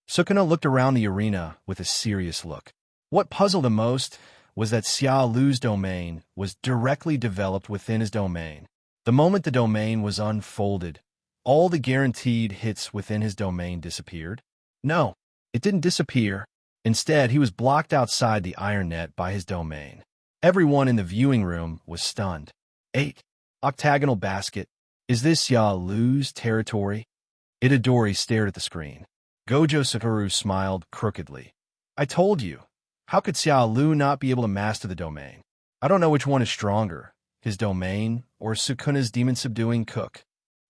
Sukuna looked around the arena with a serious look. What puzzled him most was that Xia Lu's domain was directly developed within his domain. The moment the domain was unfolded, all the guaranteed hits within his domain disappeared. No, it didn't disappear. Instead, he was blocked outside the iron net by his domain. Everyone in the viewing room was stunned. 8. Octagonal basket. Is this Xia Lu's territory? Itadori stared at the screen. Gojo Satoru smiled crookedly. I told you. How could Xia Lu not be able to master the domain? I don't know which one is stronger, his domain or Sukuna's demon-subduing cook.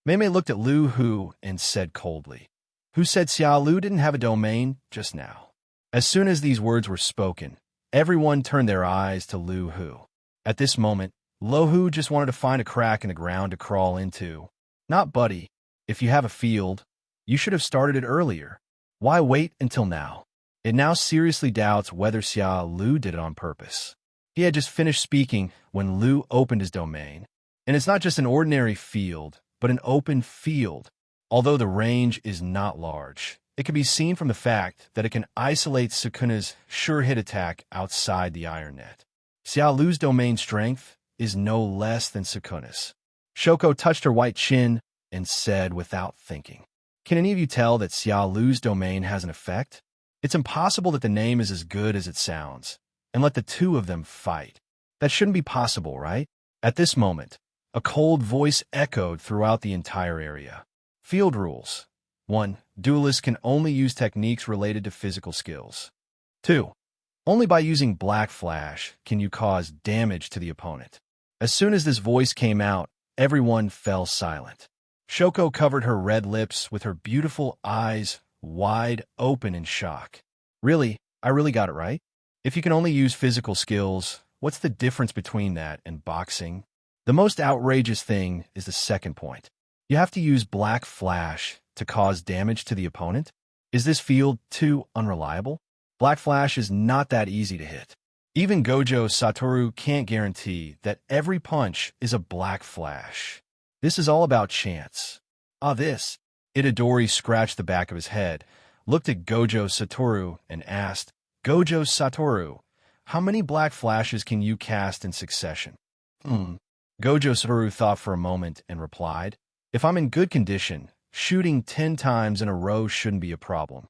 Meimei looked at Lu Hu and said coldly, Who said Xia Lu didn't have a domain just now? As soon as these words were spoken, everyone turned their eyes to Lu Hu. At this moment, Lu Hu just wanted to find a crack in the ground to crawl into. Not buddy. If you have a field, you should have started it earlier. Why wait until now? It now seriously doubts whether Xia Lu did it on purpose. He had just finished speaking when Lu opened his domain. And it's not just an ordinary field, but an open field. Although the range is not large, it can be seen from the fact that it can isolate Sukuna's sure hit attack outside the iron net. Xia Lu's domain strength is no less than Sukuna's. Shoko touched her white chin and said without thinking, Can any of you tell that Xia Lu's domain has an effect? It's impossible that the name is as good as it sounds, and let the two of them fight. That shouldn't be possible, right? At this moment, a cold voice echoed throughout the entire area. Field rules. 1. Duelists can only use techniques related to physical skills. 2. Only by using Black Flash can you cause damage to the opponent. As soon as this voice came out, everyone fell silent. Shoko covered her red lips with her beautiful eyes wide open in shock. Really? I really got it right? If you can only use physical skills, what's the difference between that and boxing? The most outrageous thing is the second point. You have to use Black Flash to cause damage to the opponent? Is this field too unreliable? Black Flash is not that easy to hit. Even Gojo Satoru can't guarantee that every punch is a Black Flash. This is all about chance. This. Itadori scratched the back of his head, looked at Gojo Satoru, and asked, Gojo Satoru, how many Black Flashes can you cast in succession? Gojo Satoru thought for a moment and replied, If I'm in good condition, shooting 10 times in a row shouldn't be a problem.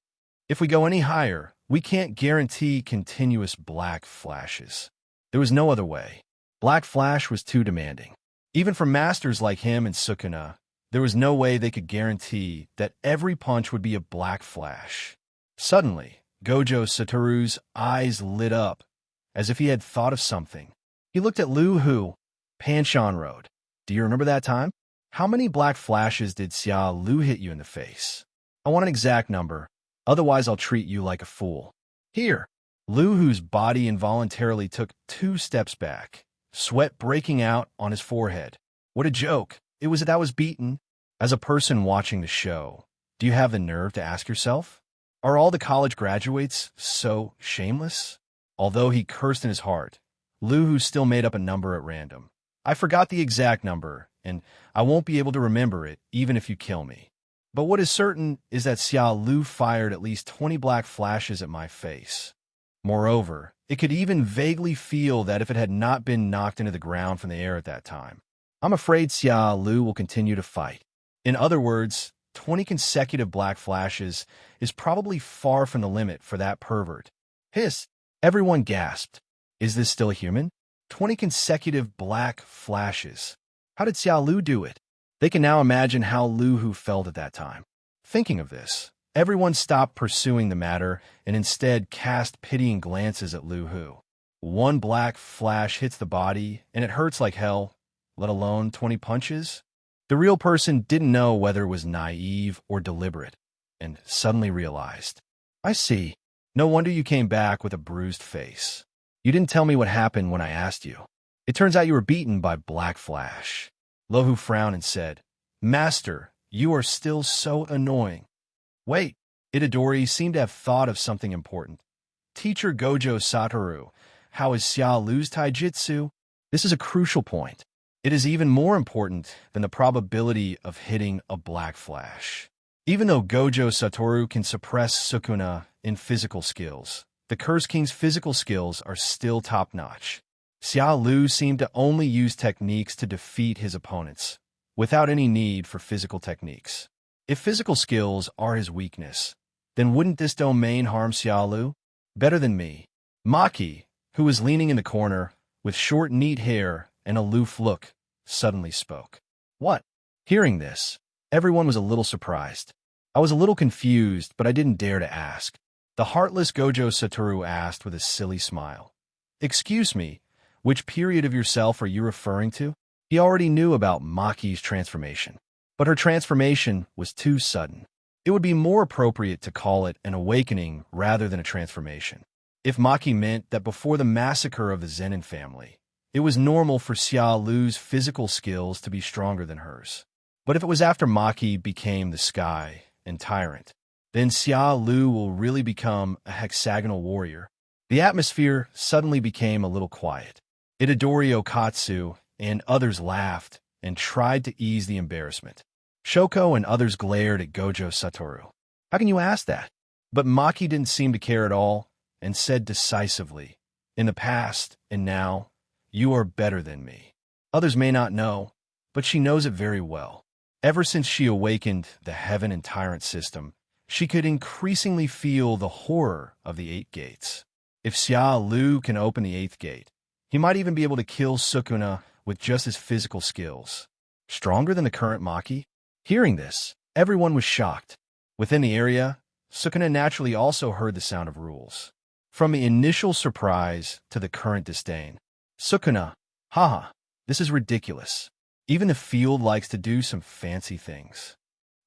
If we go any higher, we can't guarantee continuous Black Flashes. There was no other way. Black Flash was too demanding. Even for masters like him and Sukuna, there was no way they could guarantee that every punch would be a Black Flash. Suddenly, Gojo Satoru's eyes lit up, as if he had thought of something. He looked at Lu Hu. Panshan Road. Do you remember that time? How many Black Flashes did Xia Lu hit you in the face? I want an exact number, otherwise I'll treat you like a fool. Here. Lu Hu's body involuntarily took 2 steps back, sweat breaking out on his forehead. What a joke. It was that I was beaten. As a person watching the show, do you have the nerve to ask yourself, are all the college graduates so shameless? Although he cursed in his heart, Lu Hu still made up a number at random. I forgot the exact number, and I won't be able to remember it even if you kill me. But what is certain is that Xia Lu fired at least 20 Black Flashes at my face. Moreover, it could even vaguely feel that if it had not been knocked into the ground from the air at that time. I'm afraid Xia Lu will continue to fight. In other words, 20 consecutive Black Flashes is probably far from the limit for that pervert. Hiss! Everyone gasped. Is this still human? 20 consecutive Black Flashes. How did Xia Lu do it? They can now imagine how Lu Hu felt at that time. Thinking of this, everyone stopped pursuing the matter and instead cast pitying glances at Lu Hu. 1 Black Flash hits the body, and it hurts like hell, let alone 20 punches. The real person didn't know whether it was naive or deliberate, and suddenly realized, I see. No wonder you came back with a bruised face. You didn't tell me what happened when I asked you. It turns out you were beaten by Black Flash. Lu Hu frowned and said, Master, you are still so annoying. Wait, Itadori seemed to have thought of something important. Teacher Gojo Satoru, how is Xia Lu's taijutsu? This is a crucial point. It is even more important than the probability of hitting a black flash. Even though Gojo Satoru can suppress Sukuna in physical skills, the Curse King's physical skills are still top-notch. Xiao Lu seemed to only use techniques to defeat his opponents, without any need for physical techniques. If physical skills are his weakness, then wouldn't this domain harm Xiao Lu? Better than me. Maki, who was leaning in the corner, with short, neat hair and aloof look, suddenly spoke. What? Hearing this, everyone was a little surprised. I was a little confused, but I didn't dare to ask. The heartless Gojo Satoru asked with a silly smile. Excuse me, which period of yourself are you referring to? He already knew about Maki's transformation, but her transformation was too sudden. It would be more appropriate to call it an awakening rather than a transformation. If Maki meant that before the massacre of the Zenin family, it was normal for Xiao Lu's physical skills to be stronger than hers. But if it was after Maki became the Sky and Tyrant, then Xiao Lu will really become a hexagonal warrior. The atmosphere suddenly became a little quiet. Itadori Okatsu and others laughed and tried to ease the embarrassment. Shoko and others glared at Gojo Satoru. How can you ask that? But Maki didn't seem to care at all and said decisively, in the past and now, you are better than me. Others may not know, but she knows it very well. Ever since she awakened the Heaven and Tyrant system, she could increasingly feel the horror of the 8 gates. If Xiao Lu can open the 8th gate, he might even be able to kill Sukuna with just his physical skills. Stronger than the current Maki? Hearing this, everyone was shocked. Within the area, Sukuna naturally also heard the sound of rules. From the initial surprise to the current disdain, Sukuna, haha, this is ridiculous. Even the field likes to do some fancy things.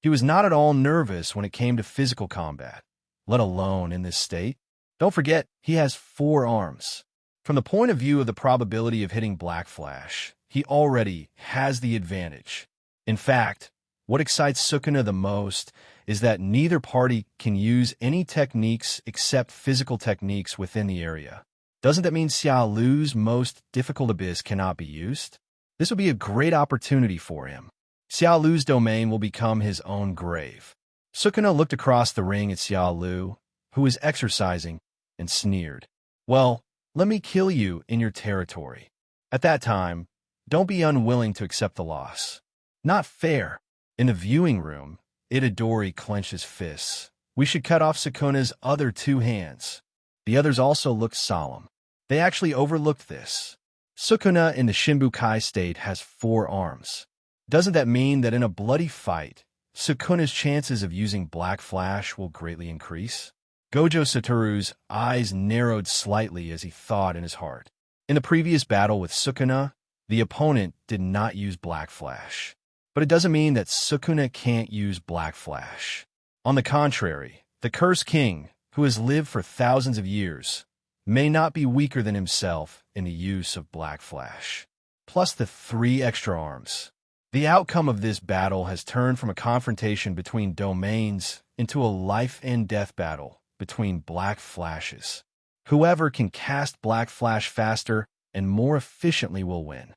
He was not at all nervous when it came to physical combat, let alone in this state. Don't forget, he has 4 arms. From the point of view of the probability of hitting Black Flash, he already has the advantage. In fact, what excites Sukuna the most is that neither party can use any techniques except physical techniques within the area. Doesn't that mean Xiao Lu's most difficult abyss cannot be used? This would be a great opportunity for him. Xiao Lu's domain will become his own grave. Sukuna looked across the ring at Xiao Lu, who was exercising, and sneered. Well, let me kill you in your territory. At that time, don't be unwilling to accept the loss. Not fair. In the viewing room, Itadori clenched his fists. We should cut off Sukuna's other 2 hands. The others also looked solemn. They actually overlooked this. Sukuna in the Shinbukai state has 4 arms. Doesn't that mean that in a bloody fight, Sukuna's chances of using Black Flash will greatly increase? Gojo Satoru's eyes narrowed slightly as he thought in his heart. In the previous battle with Sukuna, the opponent did not use Black Flash. But it doesn't mean that Sukuna can't use Black Flash. On the contrary, the Curse King, who has lived for thousands of years, may not be weaker than himself in the use of Black Flash. Plus the 3 extra arms. The outcome of this battle has turned from a confrontation between domains into a life-and-death battle between Black Flashes. Whoever can cast Black Flash faster and more efficiently will win.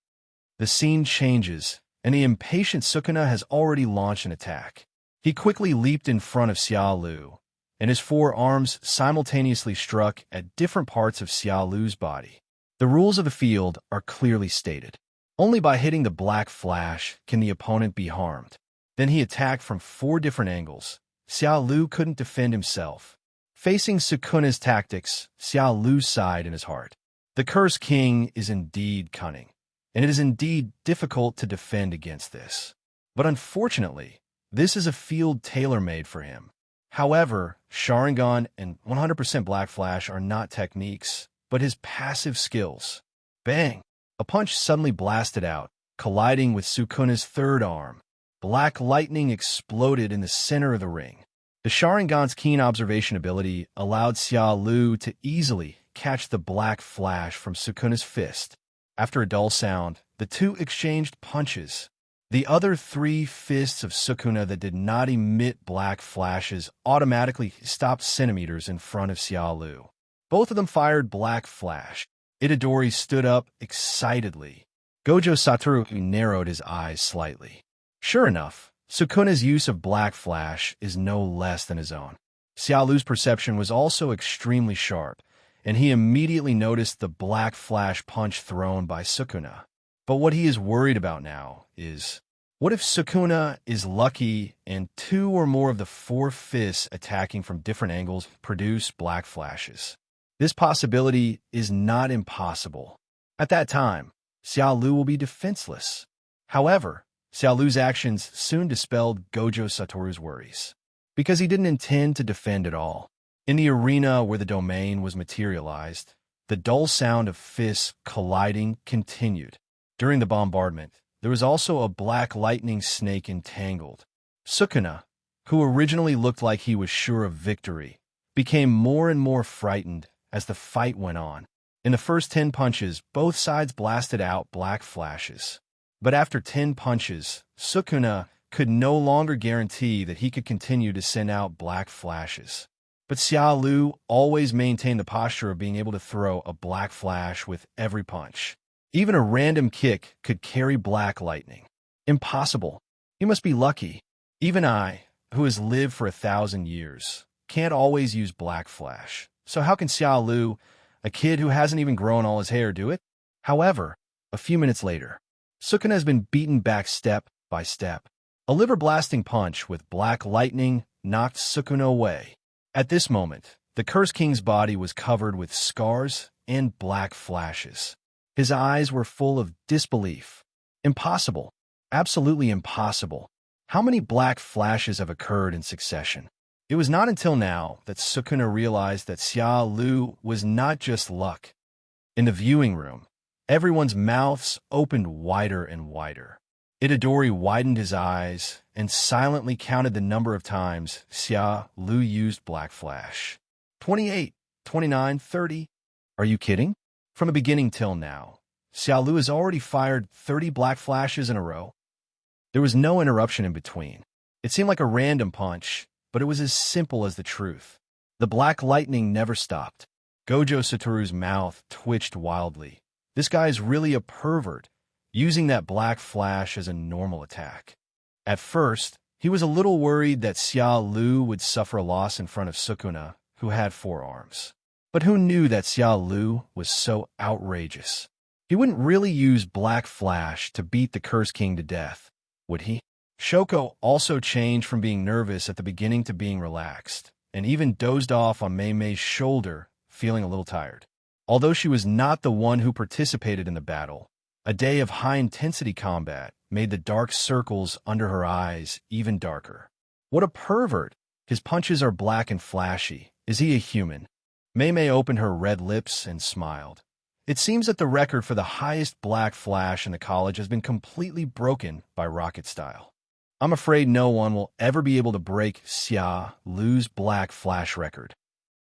The scene changes, and the impatient Sukuna has already launched an attack. He quickly leaped in front of Xiao Lu, and his 4 arms simultaneously struck at different parts of Xiao Lu's body. The rules of the field are clearly stated. Only by hitting the Black Flash can the opponent be harmed. Then he attacked from 4 different angles. Xiao Lu couldn't defend himself. Facing Sukuna's tactics, Xiao Lu sighed in his heart. The Curse King is indeed cunning, and it is indeed difficult to defend against this. But unfortunately, this is a field tailor-made for him. However, Sharingan and 100% Black Flash are not techniques, but his passive skills. Bang! A punch suddenly blasted out, colliding with Sukuna's 3rd arm. Black lightning exploded in the center of the ring. The Sharingan's keen observation ability allowed Xiao Lu to easily catch the Black Flash from Sukuna's fist. After a dull sound, the 2 exchanged punches. The other 3 fists of Sukuna that did not emit Black Flashes automatically stopped centimeters in front of Xiao Lu. Both of them fired Black Flash. Itadori stood up excitedly. Gojo Satoru narrowed his eyes slightly. Sure enough, Sukuna's use of Black Flash is no less than his own. Xiaolu's perception was also extremely sharp, and he immediately noticed the Black Flash punch thrown by Sukuna. But what he is worried about now is, what if Sukuna is lucky and 2 or more of the 4 fists attacking from different angles produce Black Flashes? This possibility is not impossible. At that time, Xiaolu will be defenseless. However, Xiaolu's actions soon dispelled Gojo Satoru's worries, because he didn't intend to defend at all. In the arena where the domain was materialized, the dull sound of fists colliding continued. During the bombardment, there was also a black lightning snake entangled. Sukuna, who originally looked like he was sure of victory, became more and more frightened as the fight went on. In the first 10 punches, both sides blasted out Black Flashes. But after 10 punches, Sukuna could no longer guarantee that he could continue to send out Black Flashes. But Xiaolu always maintained the posture of being able to throw a Black Flash with every punch. Even a random kick could carry Black Lightning. Impossible. He must be lucky. Even I, who has lived for 1,000 years, can't always use Black Flash. So how can Xiaolu, a kid who hasn't even grown all his hair, do it? However, a few minutes later, Sukuna has been beaten back step by step. A liver-blasting punch with Black Lightning knocked Sukuna away. At this moment, the Curse King's body was covered with scars and Black Flashes. His eyes were full of disbelief. Impossible. Absolutely impossible. How many Black Flashes have occurred in succession? It was not until now that Sukuna realized that Xiaolu was not just luck. In the viewing room, everyone's mouths opened wider and wider. Itadori widened his eyes and silently counted the number of times Xiaolu used Black Flash. 28, 29, 30. Are you kidding? From the beginning till now, Xiaolu has already fired 30 Black Flashes in a row. There was no interruption in between. It seemed like a random punch, but it was as simple as the truth. The Black Lightning never stopped. Gojo Satoru's mouth twitched wildly. This guy is really a pervert, using that Black Flash as a normal attack. At first, he was a little worried that Xiaolu would suffer a loss in front of Sukuna, who had 4 arms. But who knew that Xiaolu was so outrageous? He wouldn't really use Black Flash to beat the Curse King to death, would he? Shoko also changed from being nervous at the beginning to being relaxed, and even dozed off on Mei Mei's shoulder, feeling a little tired. Although she was not the one who participated in the battle, a day of high-intensity combat made the dark circles under her eyes even darker. What a pervert! His punches are black and flashy. Is he a human? Mei Mei opened her red lips and smiled. It seems that the record for the highest Black Flash in the college has been completely broken by Rocket Style. I'm afraid no one will ever be able to break Xiaolu's Black Flash record.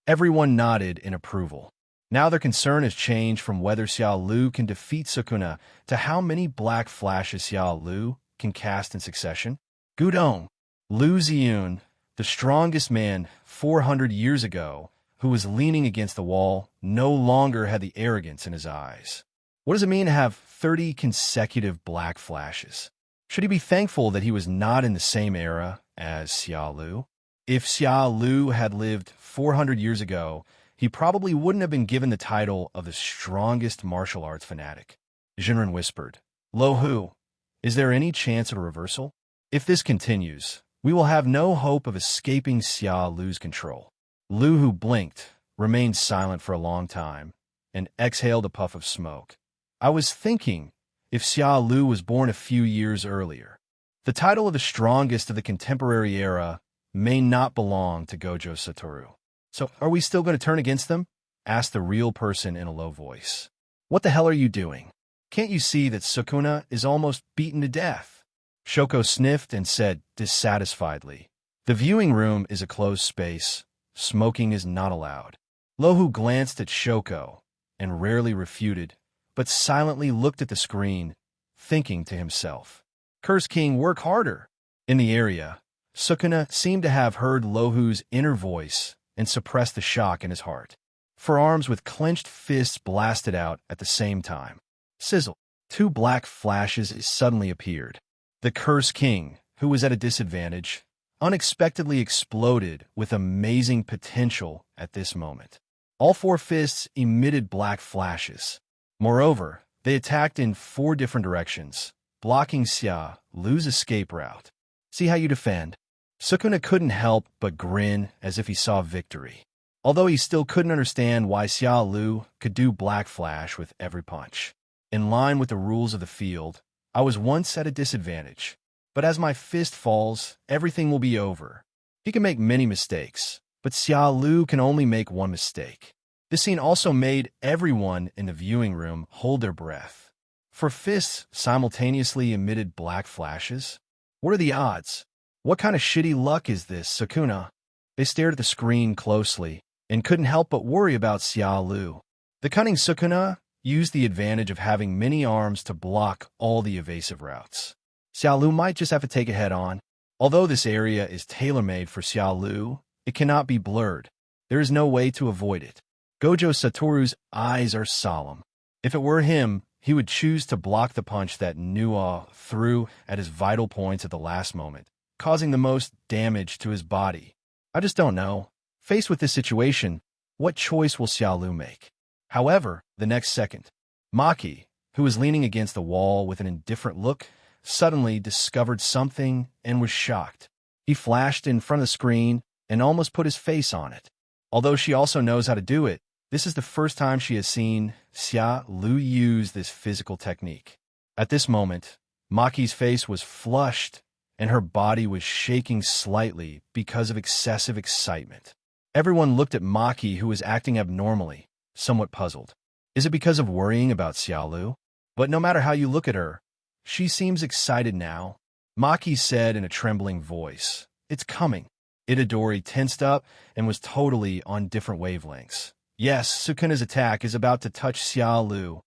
Everyone nodded in approval. Now their concern has changed from whether Xiaolu can defeat Sukuna to how many Black Flashes Xiaolu can cast in succession. Gudong, Lu Ziyun, the strongest man 400 years ago, who was leaning against the wall, no longer had the arrogance in his eyes. What does it mean to have 30 consecutive Black Flashes? Should he be thankful that he was not in the same era as Xiaolu? If Xiaolu had lived 400 years ago, he probably wouldn't have been given the title of the strongest martial arts fanatic. Jinren whispered, "Lo Hu, is there any chance of a reversal? If this continues, we will have no hope of escaping Xiaolu's control." Lu Hu blinked, remained silent for a long time, and exhaled a puff of smoke. I was thinking, if Xiaolu was born a few years earlier, the title of the strongest of the contemporary era may not belong to Gojo Satoru. So, are we still going to turn against them? Asked the real person in a low voice. What the hell are you doing? Can't you see that Sukuna is almost beaten to death? Shoko sniffed and said dissatisfiedly, "The viewing room is a closed space. Smoking is not allowed." Lohu glanced at Shoko and rarely refuted, but silently looked at the screen, thinking to himself, "Curse King, work harder." In the area, Sukuna seemed to have heard Lohu's inner voice and suppressed the shock in his heart. Forearms with clenched fists blasted out at the same time. Sizzle. Two black flashes suddenly appeared. The Curse King, who was at a disadvantage, unexpectedly exploded with amazing potential at this moment. All four fists emitted black flashes. Moreover, they attacked in four different directions, blocking Xia Lu's escape route. See how you defend? Sukuna couldn't help but grin as if he saw victory, although he still couldn't understand why Xia Lu could do black flash with every punch. In line with the rules of the field, I was once at a disadvantage, but as my fist falls, everything will be over. He can make many mistakes, but Xia Lu can only make one mistake. This scene also made everyone in the viewing room hold their breath. For fists simultaneously emitted black flashes? What are the odds? What kind of shitty luck is this, Sukuna? They stared at the screen closely and couldn't help but worry about Xia Lu. The cunning Sukuna used the advantage of having many arms to block all the evasive routes. Xia Lu might just have to take it head-on. Although this area is tailor-made for Xia Lu, it cannot be blurred. There is no way to avoid it. Gojo Satoru's eyes are solemn. If it were him, he would choose to block the punch that Nua threw at his vital points at the last moment, causing the most damage to his body. I just don't know. Faced with this situation, what choice will Xia Lu make? However, the next second, Maki, who was leaning against the wall with an indifferent look, suddenly discovered something and was shocked. He flashed in front of the screen and almost put his face on it. Although she also knows how to do it, this is the first time she has seen Xia Lu use this physical technique. At this moment, Maki's face was flushed and her body was shaking slightly because of excessive excitement. Everyone looked at Maki, who was acting abnormally, somewhat puzzled. Is it because of worrying about Xia Lu? But no matter how you look at her, she seems excited now. Maki said in a trembling voice, "It's coming." Itadori tensed up and was totally on different wavelengths. Yes, Sukuna's attack is about to touch Xia Lu.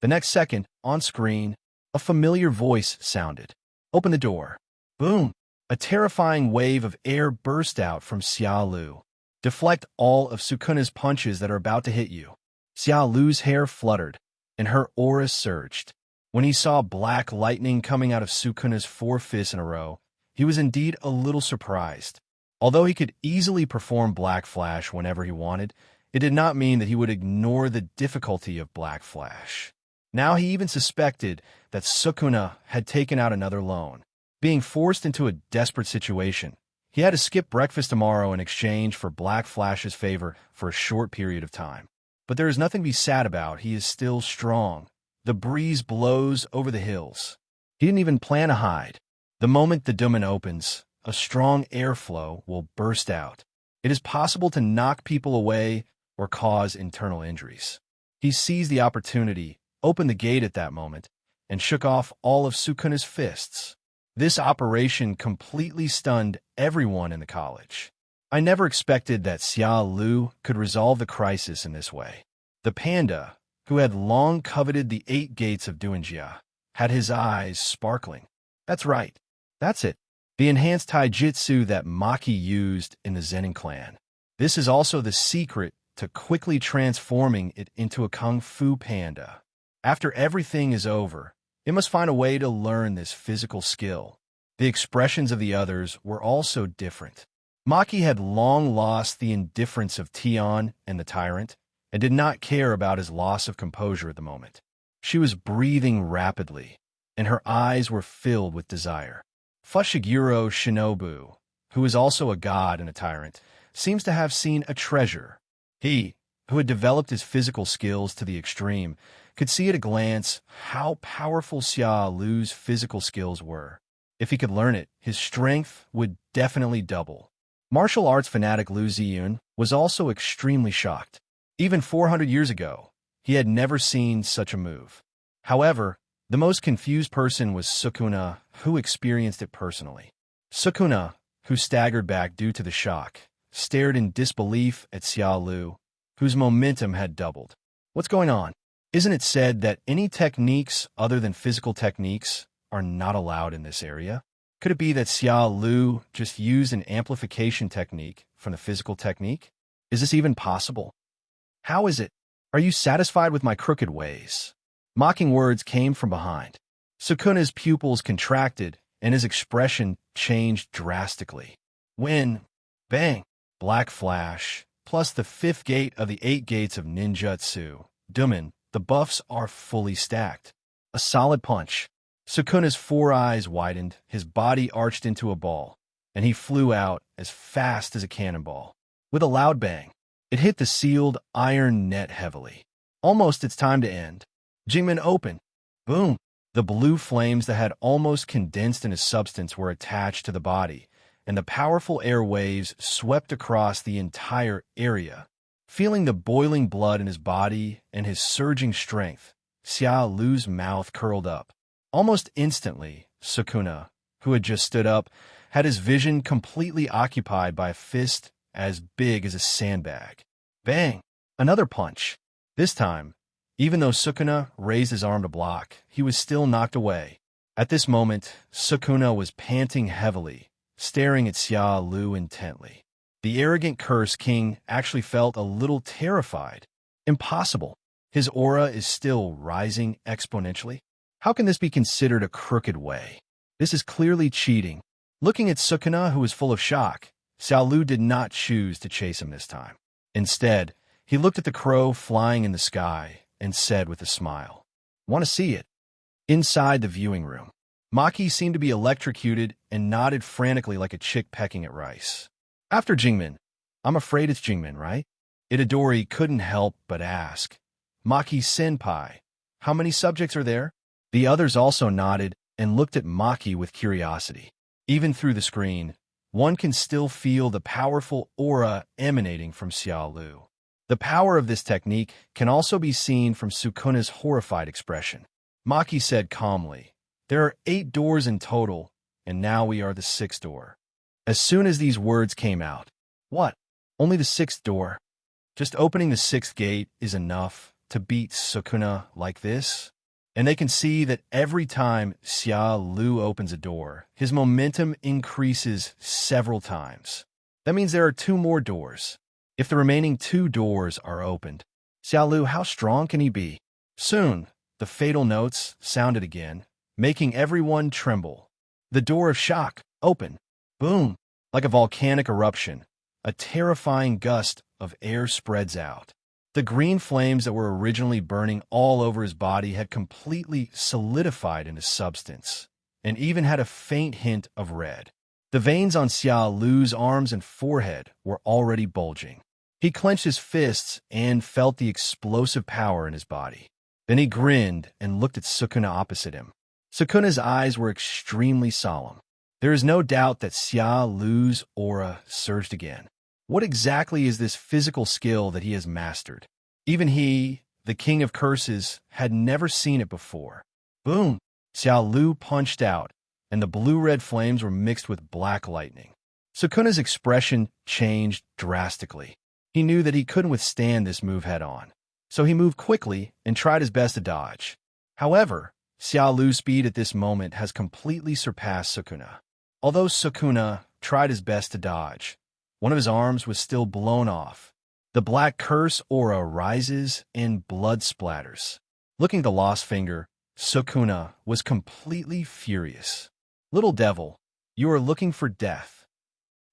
The next second, on screen, a familiar voice sounded. "Open the door." Boom! A terrifying wave of air burst out from Xia Lu. Deflect all of Sukuna's punches that are about to hit you. Xia Lu's hair fluttered, and her aura surged. When he saw black lightning coming out of Sukuna's four fists in a row, he was indeed a little surprised. Although he could easily perform Black Flash whenever he wanted, it did not mean that he would ignore the difficulty of Black Flash. Now he even suspected that Sukuna had taken out another loan. Being forced into a desperate situation, he had to skip breakfast tomorrow in exchange for Black Flash's favor for a short period of time. But there is nothing to be sad about. He is still strong. The breeze blows over the hills. He didn't even plan to hide. The moment the domain opens, a strong airflow will burst out. It is possible to knock people away or cause internal injuries. He seized the opportunity, opened the gate at that moment, and shook off all of Sukuna's fists. This operation completely stunned everyone in the college. I never expected that Xia Lu could resolve the crisis in this way. The panda, who had long coveted the 8 gates of Duanjia, had his eyes sparkling. That's right. That's it. The enhanced taijutsu that Maki used in the Zenin clan. This is also the secret to quickly transforming it into a kung fu panda. After everything is over, it must find a way to learn this physical skill. The expressions of the others were also different. Maki had long lost the indifference of Tion and the tyrant, and did not care about his loss of composure at the moment. She was breathing rapidly, and her eyes were filled with desire. Fushiguro Shinobu, who is also a god and a tyrant, seems to have seen a treasure. He, who had developed his physical skills to the extreme, could see at a glance how powerful Xia Lu's physical skills were. If he could learn it, his strength would definitely double. Martial arts fanatic Lu Ziyun was also extremely shocked. Even 400 years ago, he had never seen such a move. However, the most confused person was Sukuna, who experienced it personally. Sukuna, who staggered back due to the shock, stared in disbelief at Xia Lu, whose momentum had doubled. What's going on? Isn't it said that any techniques other than physical techniques are not allowed in this area? Could it be that Xia Lu just used an amplification technique from the physical technique? Is this even possible? How is it? Are you satisfied with my crooked ways? Mocking words came from behind. Sukuna's pupils contracted, and his expression changed drastically. When, bang, black flash, plus the fifth gate of the 8 gates of ninjutsu, Dumen, the buffs are fully stacked. A solid punch. Sukuna's 4 eyes widened, his body arched into a ball, and he flew out as fast as a cannonball. With a loud bang, it hit the sealed iron net heavily. Almost its time to end. Jingmen opened. Boom! The blue flames that had almost condensed in his substance were attached to the body, and the powerful air waves swept across the entire area. Feeling the boiling blood in his body and his surging strength, Xia Lu's mouth curled up. Almost instantly, Sukuna, who had just stood up, had his vision completely occupied by a fist as big as a sandbag. Bang! Another punch. This time, even though Sukuna raised his arm to block, he was still knocked away. At this moment, Sukuna was panting heavily, staring at Xia Lu intently. The arrogant Curse King actually felt a little terrified. Impossible. His aura is still rising exponentially. How can this be considered a crooked way? This is clearly cheating. Looking at Sukuna, who was full of shock, Xia Lu did not choose to chase him this time. Instead, he looked at the crow flying in the sky and said with a smile, "Want to see it?" Inside the viewing room, Maki seemed to be electrocuted and nodded frantically like a chick pecking at rice. After Jingmen, I'm afraid it's Jingmen, right? Itadori couldn't help but ask. Maki-senpai, how many subjects are there? The others also nodded and looked at Maki with curiosity. Even through the screen, one can still feel the powerful aura emanating from Xia Lu. The power of this technique can also be seen from Sukuna's horrified expression. Maki said calmly, "There are 8 doors in total, and now we are the 6th door." As soon as these words came out, "What? Only the 6th door? Just opening the 6th gate is enough to beat Sukuna like this?" And they can see that every time Xia Lu opens a door, his momentum increases several times. That means there are 2 more doors. If the remaining 2 doors are opened, Xia Lu, how strong can he be? Soon, the fatal notes sounded again, making everyone tremble. The door of shock opened. Boom! Like a volcanic eruption, a terrifying gust of air spreads out. The green flames that were originally burning all over his body had completely solidified into substance, and even had a faint hint of red. The veins on Xia Lu's arms and forehead were already bulging. He clenched his fists and felt the explosive power in his body. Then he grinned and looked at Sukuna opposite him. Sukuna's eyes were extremely solemn. There is no doubt that Xia Lu's aura surged again. What exactly is this physical skill that he has mastered? Even he, the king of curses, had never seen it before. Boom! Xia Lu punched out, and the blue-red flames were mixed with black lightning. Sukuna's expression changed drastically. He knew that he couldn't withstand this move head-on, so he moved quickly and tried his best to dodge. However, Xia Lu's speed at this moment has completely surpassed Sukuna. Although Sukuna tried his best to dodge, one of his arms was still blown off. The black curse aura rises and blood splatters. Looking at the lost finger, Sukuna was completely furious. "Little devil, you are looking for death."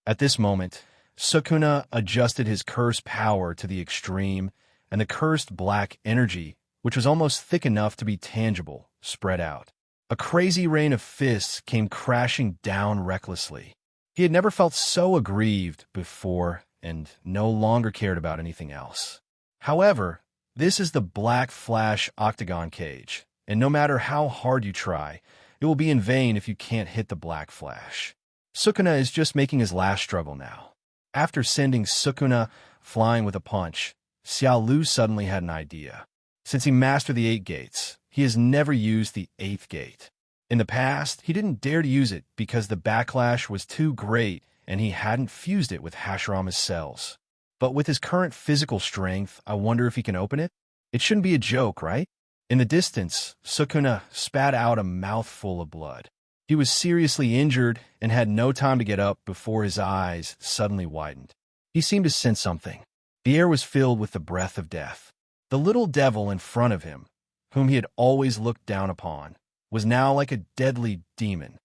At this moment, Sukuna adjusted his curse power to the extreme, and the cursed black energy, which was almost thick enough to be tangible, spread out. A crazy rain of fists came crashing down recklessly. He had never felt so aggrieved before and no longer cared about anything else. However, this is the Black Flash Octagon Cage, and no matter how hard you try, it will be in vain if you can't hit the Black Flash. Sukuna is just making his last struggle now. After sending Sukuna flying with a punch, Xia Lu suddenly had an idea. Since he mastered the 8 gates, he has never used the 8th gate. In the past, he didn't dare to use it because the backlash was too great and he hadn't fused it with Hashirama's cells. But with his current physical strength, I wonder if he can open it? It shouldn't be a joke, right? In the distance, Sukuna spat out a mouthful of blood. He was seriously injured and had no time to get up before his eyes suddenly widened. He seemed to sense something. The air was filled with the breath of death. The little devil in front of him, whom he had always looked down upon, was now like a deadly demon.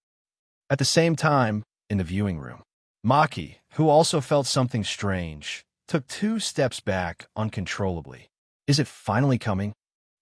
At the same time, in the viewing room, Maki, who also felt something strange, took 2 steps back uncontrollably. Is it finally coming?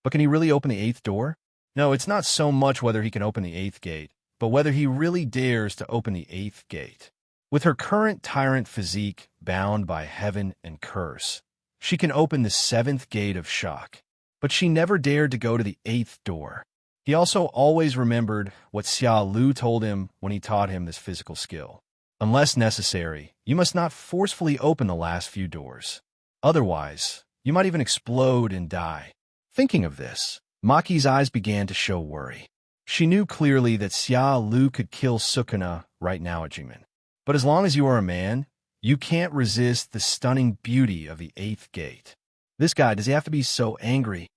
But can he really open the 8th door? No, it's not so much whether he can open the 8th gate, but whether he really dares to open the 8th gate. With her current tyrant physique bound by heaven and curse, she can open the 7th gate of shock. But she never dared to go to the 8th door. He also always remembered what Xia Lu told him when he taught him this physical skill. Unless necessary, you must not forcefully open the last few doors. Otherwise, you might even explode and die. Thinking of this, Maki's eyes began to show worry. She knew clearly that Xia Lu could kill Sukuna right now at Jimin. But as long as you are a man, you can't resist the stunning beauty of the 8th gate. This guy, does he have to be so angry?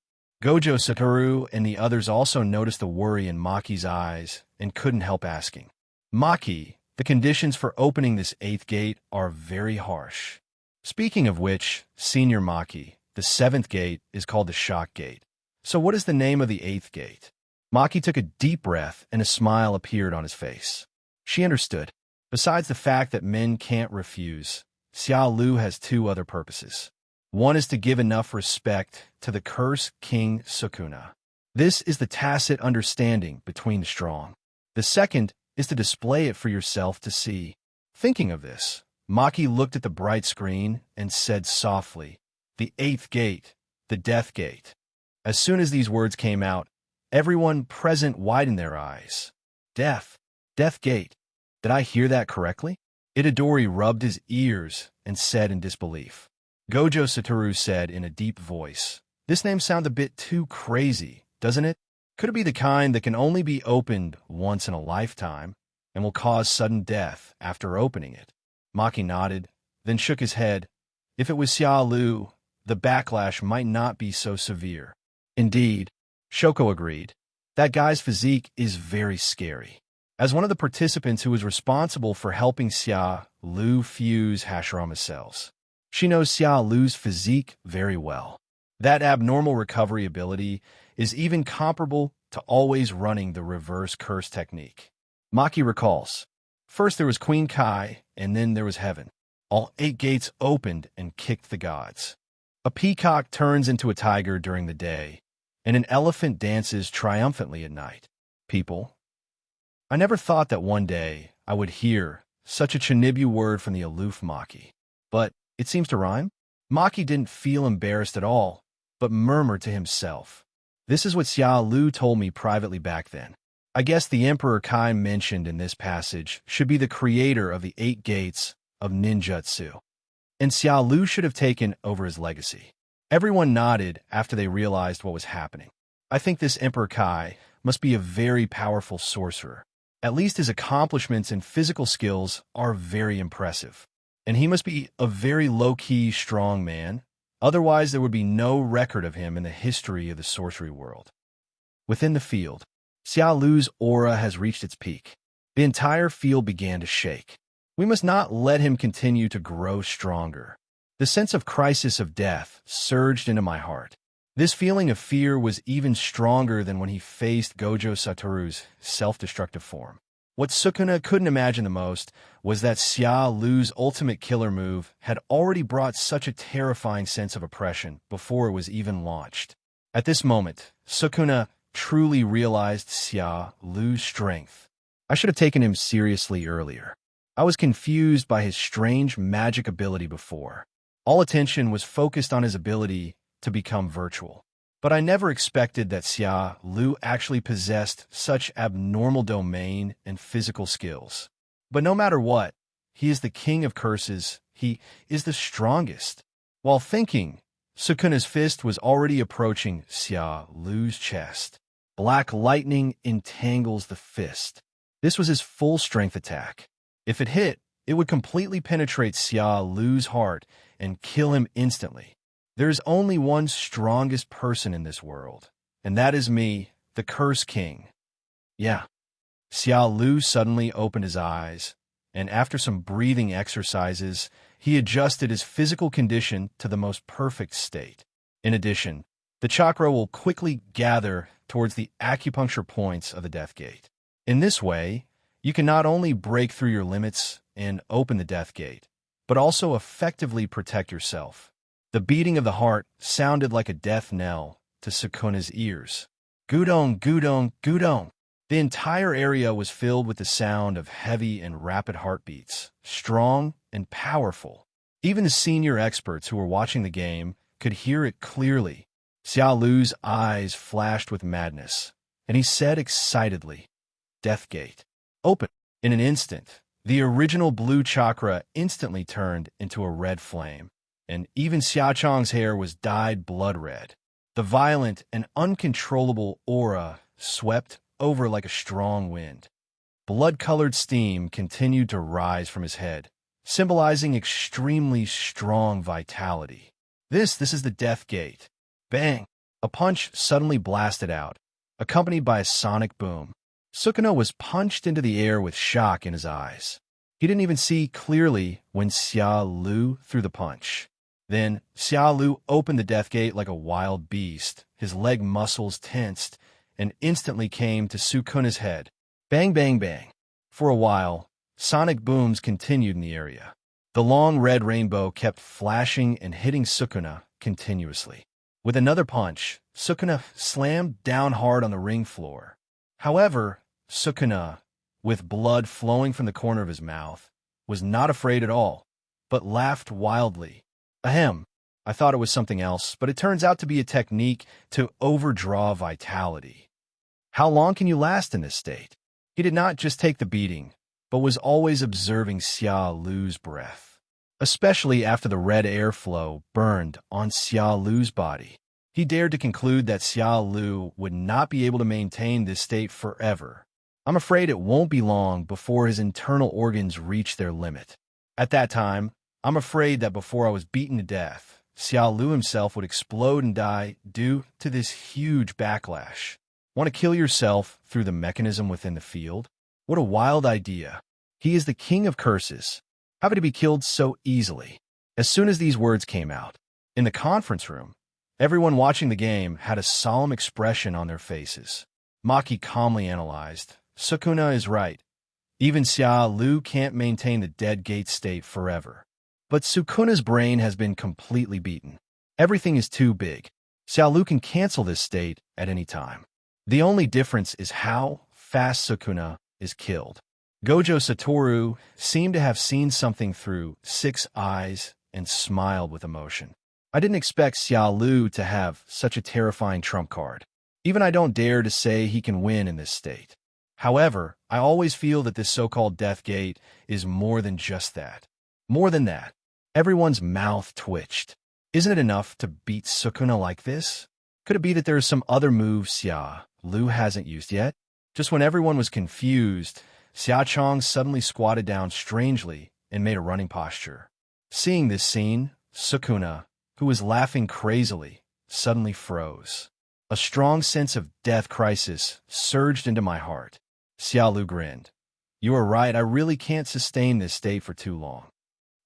Gojo Satoru and the others also noticed the worry in Maki's eyes and couldn't help asking. Maki, the conditions for opening this 8th gate are very harsh. Speaking of which, Senior Maki, the 7th gate is called the Shock Gate. So what is the name of the 8th gate? Maki took a deep breath and a smile appeared on his face. She understood. Besides the fact that men can't refuse, Xia Lu has 2 other purposes. One is to give enough respect to the Curse King Sukuna. This is the tacit understanding between the strong. The second is to display it for yourself to see. Thinking of this, Maki looked at the bright screen and said softly, "The 8th gate, the Death Gate." As soon as these words came out, everyone present widened their eyes. Death Gate. Did I hear that correctly? Itadori rubbed his ears and said in disbelief. Gojo Satoru said in a deep voice, "This name sounds a bit too crazy, doesn't it? Could it be the kind that can only be opened once in a lifetime and will cause sudden death after opening it?" Maki nodded, then shook his head. If it was Xia Lu, the backlash might not be so severe. Indeed, Shoko agreed. That guy's physique is very scary. As one of the participants who was responsible for helping Xia Lu fuse Hashirama's cells, she knows Xia Lu's physique very well. That abnormal recovery ability is even comparable to always running the reverse curse technique. Maki recalls, first there was Queen Kai, and then there was heaven. All 8 gates opened and kicked the gods. A peacock turns into a tiger during the day, and an elephant dances triumphantly at night. People, I never thought that one day I would hear such a Chinibu word from the aloof Maki. But it seems to rhyme. Maki didn't feel embarrassed at all, but murmured to himself, "This is what Xia Lu told me privately back then." I guess the Emperor Kai mentioned in this passage should be the creator of the 8 gates of ninjutsu, and Xia Lu should have taken over his legacy. Everyone nodded after they realized what was happening. I think this Emperor Kai must be a very powerful sorcerer. At least his accomplishments and physical skills are very impressive. And he must be a very low-key, strong man. Otherwise, there would be no record of him in the history of the sorcery world. Within the field, Xia Lu's aura has reached its peak. The entire field began to shake. We must not let him continue to grow stronger. The sense of crisis of death surged into my heart. This feeling of fear was even stronger than when he faced Gojo Satoru's self-destructive form. What Sukuna couldn't imagine the most was that Xia Lu's ultimate killer move had already brought such a terrifying sense of oppression before it was even launched. At this moment, Sukuna truly realized Xia Lu's strength. I should have taken him seriously earlier. I was confused by his strange magic ability before. All attention was focused on his ability to become virtual. But I never expected that Xia Lu actually possessed such abnormal domain and physical skills. But no matter what, he is the king of curses. He is the strongest. While thinking, Sukuna's fist was already approaching Xia Lu's chest. Black lightning entangles the fist. This was his full strength attack. If it hit, it would completely penetrate Xia Lu's heart and kill him instantly. There is only one strongest person in this world, and that is me, the Curse King. Yeah. Xia Lu suddenly opened his eyes, and after some breathing exercises, he adjusted his physical condition to the most perfect state. In addition, the chakra will quickly gather towards the acupuncture points of the death gate. In this way, you can not only break through your limits and open the death gate, but also effectively protect yourself. The beating of the heart sounded like a death knell to Sukuna's ears. Gudong, gudong, gudong. The entire area was filled with the sound of heavy and rapid heartbeats, strong and powerful. Even the senior experts who were watching the game could hear it clearly. Xiao Lu's eyes flashed with madness, and he said excitedly, "Death Gate, open." In an instant, the original blue chakra instantly turned into a red flame, and even Xiaochang's hair was dyed blood red. The violent and uncontrollable aura swept over like a strong wind. Blood-colored steam continued to rise from his head, symbolizing extremely strong vitality. This is the Death Gate. Bang! A punch suddenly blasted out, accompanied by a sonic boom. Sukuna was punched into the air with shock in his eyes. He didn't even see clearly when Xiao Lu threw the punch. Then, Xiao Lu opened the death gate like a wild beast, his leg muscles tensed, and instantly came to Sukuna's head. Bang, bang, bang. For a while, sonic booms continued in the area. The long red rainbow kept flashing and hitting Sukuna continuously. With another punch, Sukuna slammed down hard on the ring floor. However, Sukuna, with blood flowing from the corner of his mouth, was not afraid at all, but laughed wildly. Ahem, I thought it was something else, but it turns out to be a technique to overdraw vitality. How long can you last in this state? He did not just take the beating, but was always observing Xiao Lu's breath, especially after the red airflow burned on Xiao Lu's body. He dared to conclude that Xiao Lu would not be able to maintain this state forever. I'm afraid it won't be long before his internal organs reach their limit. At that time, I'm afraid that before I was beaten to death, Xiao Lu himself would explode and die due to this huge backlash. Want to kill yourself through the mechanism within the field? What a wild idea. He is the king of curses. How could he be killed so easily? As soon as these words came out, in the conference room, everyone watching the game had a solemn expression on their faces. Maki calmly analyzed, Sukuna is right. Even Xiao Lu can't maintain the dead gate state forever. But Sukuna's brain has been completely beaten. Everything is too big. Xiao Lu can cancel this state at any time. The only difference is how fast Sukuna is killed. Gojo Satoru seemed to have seen something through 6 eyes and smiled with emotion. I didn't expect Xiao Lu to have such a terrifying trump card. Even I don't dare to say he can win in this state. However, I always feel that this so-called Death Gate is more than just that. More than that. Everyone's mouth twitched. Isn't it enough to beat Sukuna like this? Could it be that there is some other move Xiao Lu hasn't used yet? Just when everyone was confused, Xiaochang suddenly squatted down strangely and made a running posture. Seeing this scene, Sukuna, who was laughing crazily, suddenly froze. A strong sense of death crisis surged into my heart. Xiao Lu grinned. You are right, I really can't sustain this state for too long.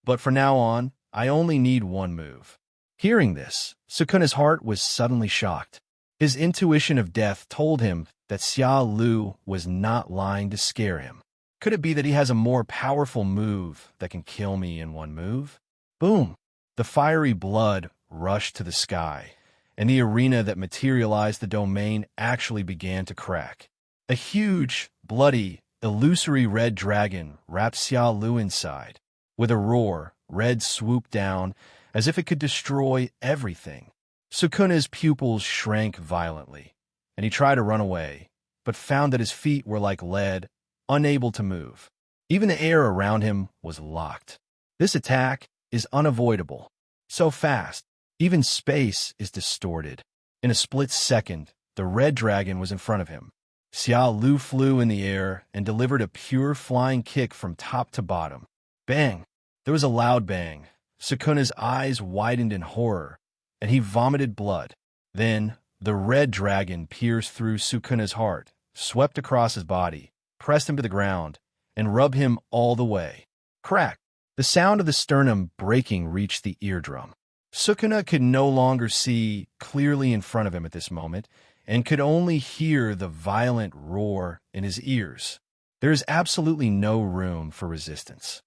But from now on, I only need one move. Hearing this, Sukuna's heart was suddenly shocked. His intuition of death told him that Xiao Lu was not lying to scare him. Could it be that he has a more powerful move that can kill me in one move? Boom! The fiery blood rushed to the sky, and the arena that materialized the domain actually began to crack. A huge, bloody, illusory red dragon wrapped Xiao Lu inside. With a roar, Red swooped down as if it could destroy everything. Sukuna's pupils shrank violently, and he tried to run away, but found that his feet were like lead, unable to move. Even the air around him was locked. This attack is unavoidable. So fast, even space is distorted. In a split second, the red dragon was in front of him. Xiao Lu flew in the air and delivered a pure flying kick from top to bottom. Bang! There was a loud bang. Sukuna's eyes widened in horror, and he vomited blood. Then, the red dragon pierced through Sukuna's heart, swept across his body, pressed him to the ground, and rubbed him all the way. Crack! The sound of the sternum breaking reached the eardrum. Sukuna could no longer see clearly in front of him at this moment and could only hear the violent roar in his ears. There is absolutely no room for resistance.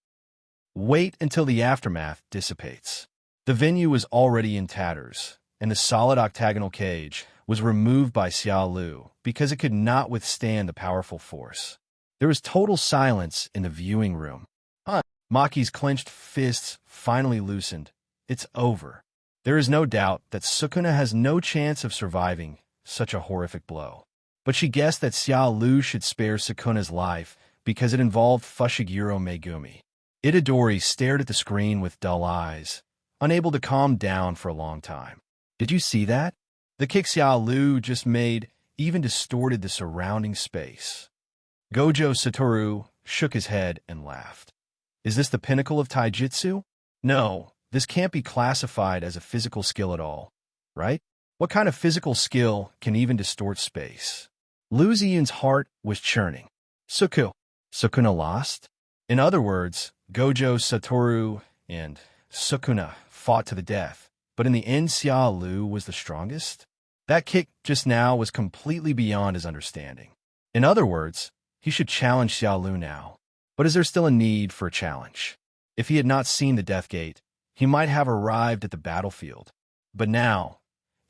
Wait until the aftermath dissipates. The venue was already in tatters, and the solid octagonal cage was removed by Xiao Lu because it could not withstand the powerful force. There was total silence in the viewing room. Maki's clenched fists finally loosened. It's over. There is no doubt that Sukuna has no chance of surviving such a horrific blow. But she guessed that Xiao Lu should spare Sukuna's life because it involved Fushiguro Megumi. Itadori stared at the screen with dull eyes, unable to calm down for a long time. Did you see that? The kick Xiao Lu just made even distorted the surrounding space. Gojo Satoru shook his head and laughed. Is this the pinnacle of taijutsu? No, this can't be classified as a physical skill at all, right? What kind of physical skill can even distort space? Lu Ziyun's heart was churning. Sukuna lost? In other words, Gojo Satoru and Sukuna fought to the death, but in the end Xiao Lu was the strongest? That kick just now was completely beyond his understanding. In other words, he should challenge Xiao Lu now. But is there still a need for a challenge? If he had not seen the Death Gate, he might have arrived at the battlefield. But now,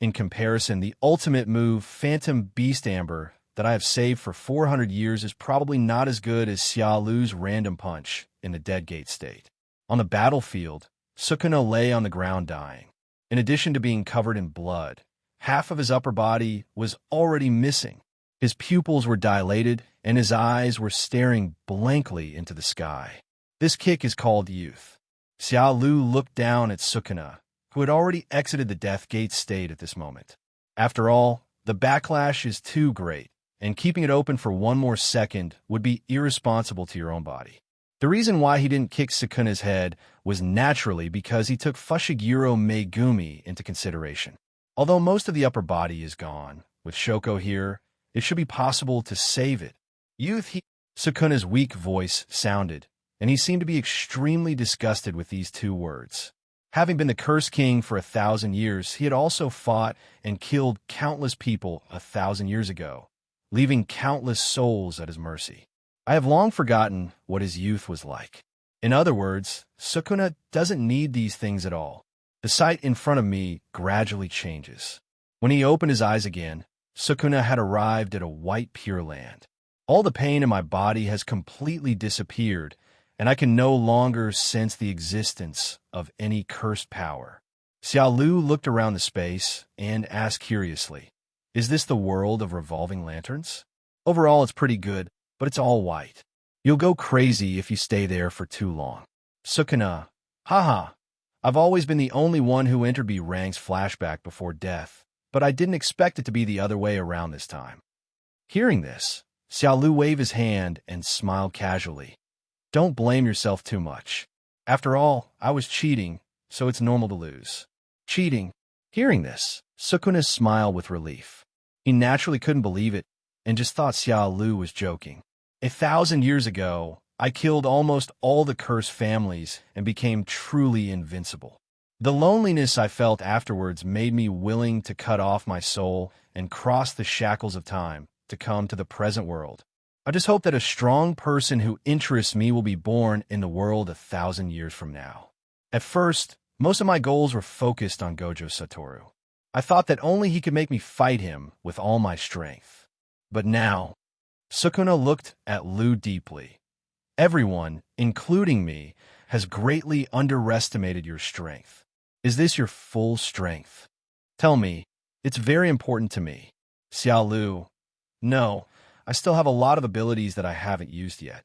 in comparison, the ultimate move, Phantom Beast Amber, that I have saved for 400 years is probably not as good as Xiao Lu's random punch in the Dead Gate state. On the battlefield, Sukuna lay on the ground dying. In addition to being covered in blood, half of his upper body was already missing. His pupils were dilated, and his eyes were staring blankly into the sky. This kick is called youth. Xiao Lu looked down at Sukuna, who had already exited the Death Gate state at this moment. After all, the backlash is too great, and keeping it open for one more second would be irresponsible to your own body. The reason why he didn't kick Sukuna's head was naturally because he took Fushiguro Megumi into consideration. Although most of the upper body is gone, with Shoko here, it should be possible to save it. Sukuna's weak voice sounded, and he seemed to be extremely disgusted with these two words. Having been the Curse King for 1,000 years, he had also fought and killed countless people 1,000 years ago, leaving countless souls at his mercy. I have long forgotten what his youth was like. In other words, Sukuna doesn't need these things at all. The sight in front of me gradually changes. When he opened his eyes again, Sukuna had arrived at a white pure land. All the pain in my body has completely disappeared, and I can no longer sense the existence of any cursed power. Xiao Lu looked around the space and asked curiously, is this the world of revolving lanterns? Overall, it's pretty good, but it's all white. You'll go crazy if you stay there for too long. Sukuna, haha, I've always been the only one who entered B Rang's flashback before death, but I didn't expect it to be the other way around this time. Hearing this, Xiao Lu waved his hand and smiled casually. Don't blame yourself too much. After all, I was cheating, so it's normal to lose. Cheating? Hearing this, Sukuna smiled with relief. He naturally couldn't believe it and just thought Xiao Lu was joking. 1,000 years ago, I killed almost all the cursed families and became truly invincible. The loneliness I felt afterwards made me willing to cut off my soul and cross the shackles of time to come to the present world. I just hope that a strong person who interests me will be born in the world 1,000 years from now. At first, most of my goals were focused on Gojo Satoru. I thought that only he could make me fight him with all my strength. But now, Sukuna looked at Lu deeply. Everyone, including me, has greatly underestimated your strength. Is this your full strength? Tell me, it's very important to me. Xiao Lu, no, I still have a lot of abilities that I haven't used yet.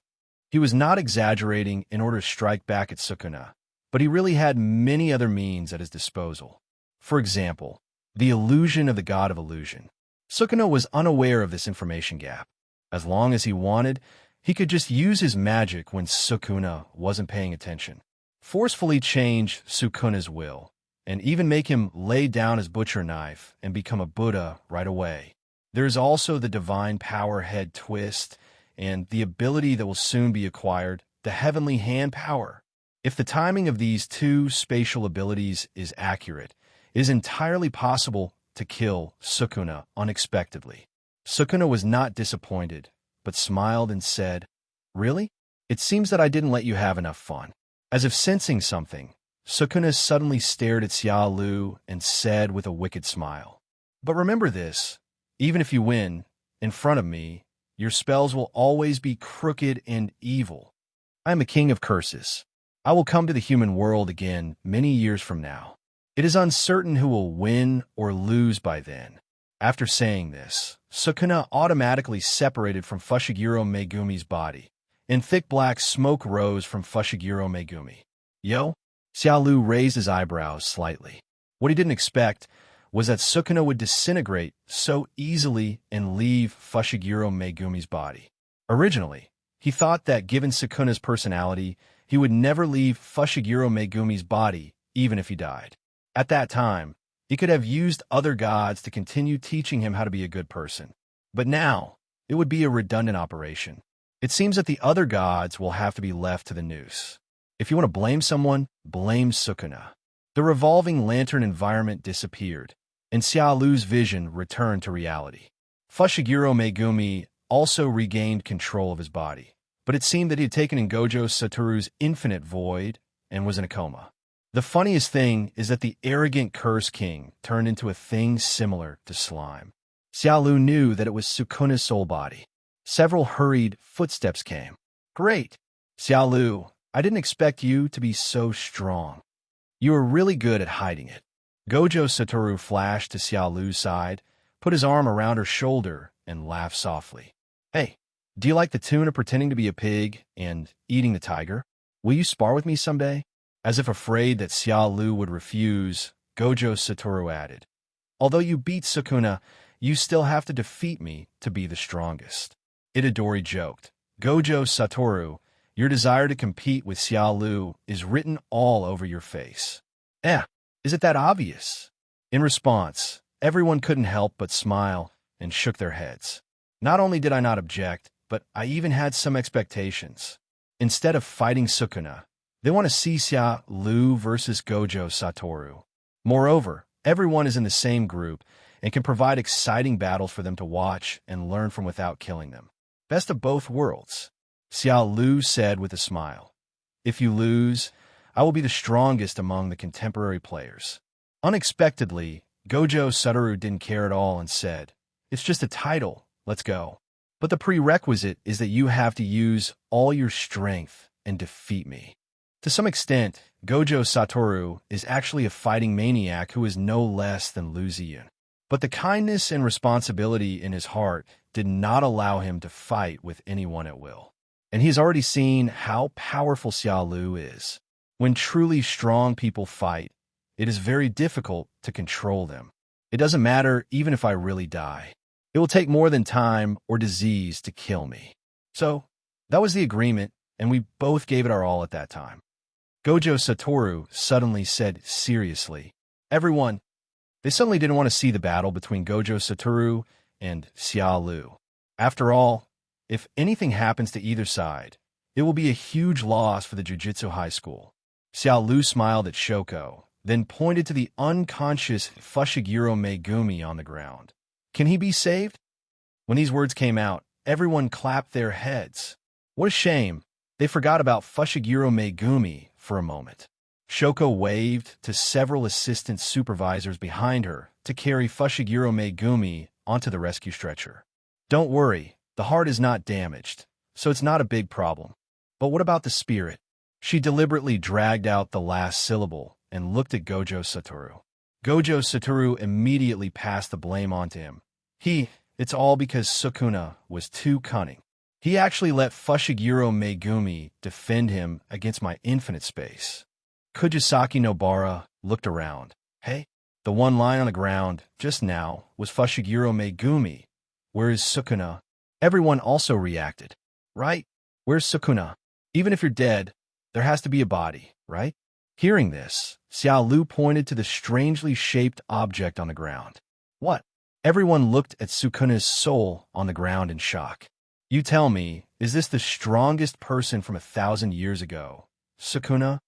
He was not exaggerating in order to strike back at Sukuna, but he really had many other means at his disposal. For example, the illusion of the god of illusion. Sukuna was unaware of this information gap. As long as he wanted, he could just use his magic when Sukuna wasn't paying attention, forcefully change Sukuna's will, and even make him lay down his butcher knife and become a Buddha right away. There's also the divine power head twist and the ability that will soon be acquired, the heavenly hand power. If the timing of these two spatial abilities is accurate, it is entirely possible to kill Sukuna unexpectedly. Sukuna was not disappointed, but smiled and said, "Really? It seems that I didn't let you have enough fun." As if sensing something, Sukuna suddenly stared at Xia Lu and said with a wicked smile, "But remember this, even if you win, in front of me, your spells will always be crooked and evil. I am a king of curses. I will come to the human world again many years from now. It is uncertain who will win or lose by then." After saying this, Sukuna automatically separated from Fushiguro Megumi's body, and thick black smoke rose from Fushiguro Megumi. "Yo?" Xiao Lu raised his eyebrows slightly. What he didn't expect was that Sukuna would disintegrate so easily and leave Fushiguro Megumi's body. Originally, he thought that given Sukuna's personality, he would never leave Fushiguro Megumi's body, even if he died. At that time, he could have used other gods to continue teaching him how to be a good person. But now, it would be a redundant operation. It seems that the other gods will have to be left to the noose. If you want to blame someone, blame Sukuna. The revolving lantern environment disappeared, and Xiao Lu's vision returned to reality. Fushiguro Megumi also regained control of his body, but it seemed that he had taken in Gojo Satoru's infinite void and was in a coma. The funniest thing is that the arrogant Curse King turned into a thing similar to slime. Xiao Lu knew that it was Sukuna's soul body. Several hurried footsteps came. "Great! Xiao Lu, I didn't expect you to be so strong. You are really good at hiding it." Gojo Satoru flashed to Xiao Lu's side, put his arm around her shoulder, and laughed softly. "Hey, do you like the tune of pretending to be a pig and eating the tiger? Will you spar with me someday?" As if afraid that Xiao Lu would refuse, Gojo Satoru added, "Although you beat Sukuna, you still have to defeat me to be the strongest." Itadori joked, "Gojo Satoru, your desire to compete with Xiao Lu is written all over your face." Is it that obvious?" In response, everyone couldn't help but smile and shook their heads. Not only did I not object, but I even had some expectations. Instead of fighting Sukuna, they want to see Xia Lu versus Gojo Satoru. Moreover, everyone is in the same group and can provide exciting battles for them to watch and learn from without killing them. Best of both worlds. Xiao Lu said with a smile. "If you lose, I will be the strongest among the contemporary players." Unexpectedly, Gojo Satoru didn't care at all and said, "It's just a title, let's go. But the prerequisite is that you have to use all your strength and defeat me." To some extent, Gojo Satoru is actually a fighting maniac who is no less than Lu Ziyun. But the kindness and responsibility in his heart did not allow him to fight with anyone at will. And he's already seen how powerful Xiao Lu is. When truly strong people fight, it is very difficult to control them. It doesn't matter even if I really die. It will take more than time or disease to kill me. So, that was the agreement, and we both gave it our all at that time. Gojo Satoru suddenly said seriously, "Everyone," they suddenly didn't want to see the battle between Gojo Satoru and Xiao Lu. After all, if anything happens to either side, it will be a huge loss for the Jiu-Jitsu high school. Xiao Lu smiled at Shoko, then pointed to the unconscious Fushiguro Megumi on the ground. "Can he be saved?" When these words came out, everyone clapped their heads. What a shame. They forgot about Fushiguro Megumi for a moment. Shoko waved to several assistant supervisors behind her to carry Fushiguro Megumi onto the rescue stretcher. "Don't worry, the heart is not damaged, so it's not a big problem. But what about the spirit?" She deliberately dragged out the last syllable and looked at Gojo Satoru. Gojo Satoru immediately passed the blame onto him. It's all because Sukuna was too cunning. He actually let Fushiguro Megumi defend him against my infinite space. Kujisaki Nobara looked around. Hey, the one lying on the ground just now was Fushiguro Megumi. Where is Sukuna? Everyone also reacted. Right? Where's Sukuna? Even if you're dead, there has to be a body, right? Hearing this, Xiao Lu pointed to the strangely shaped object on the ground. What? Everyone looked at Sukuna's soul on the ground in shock. You tell me, is this the strongest person from 1,000 years ago? Sukuna?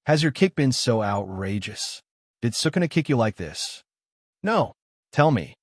Has your kick been so outrageous? Did Sukuna kick you like this? No. Tell me,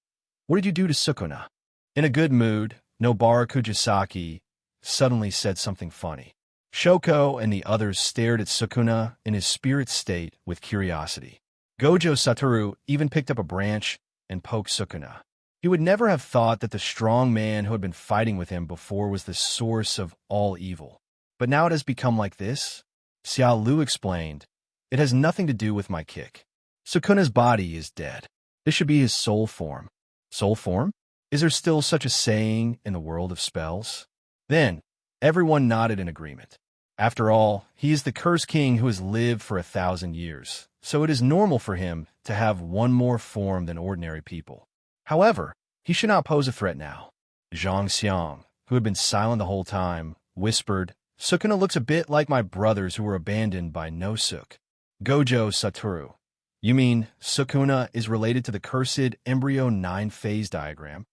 what did you do to Sukuna? In a good mood, Nobara Kujisaki suddenly said something funny. Shoko and the others stared at Sukuna in his spirit state with curiosity. Gojo Satoru even picked up a branch and poked Sukuna. He would never have thought that the strong man who had been fighting with him before was the source of all evil. But now it has become like this? Xiao Lu explained, "It has nothing to do with my kick. Sukuna's body is dead. This should be his soul form." Soul form? Is there still such a saying in the world of spells? Then, everyone nodded in agreement. After all, he is the Curse King who has lived for 1,000 years, so it is normal for him to have one more form than ordinary people. However, he should not pose a threat now. Zhang Xiang, who had been silent the whole time, whispered, "Sukuna looks a bit like my brothers who were abandoned by Nosuk." Gojo Satoru, you mean Sukuna is related to the cursed embryo 9-phase diagram?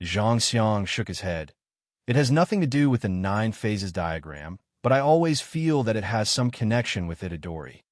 Zhang Xiang shook his head. It has nothing to do with the 9 phases diagram, but I always feel that it has some connection with Itadori.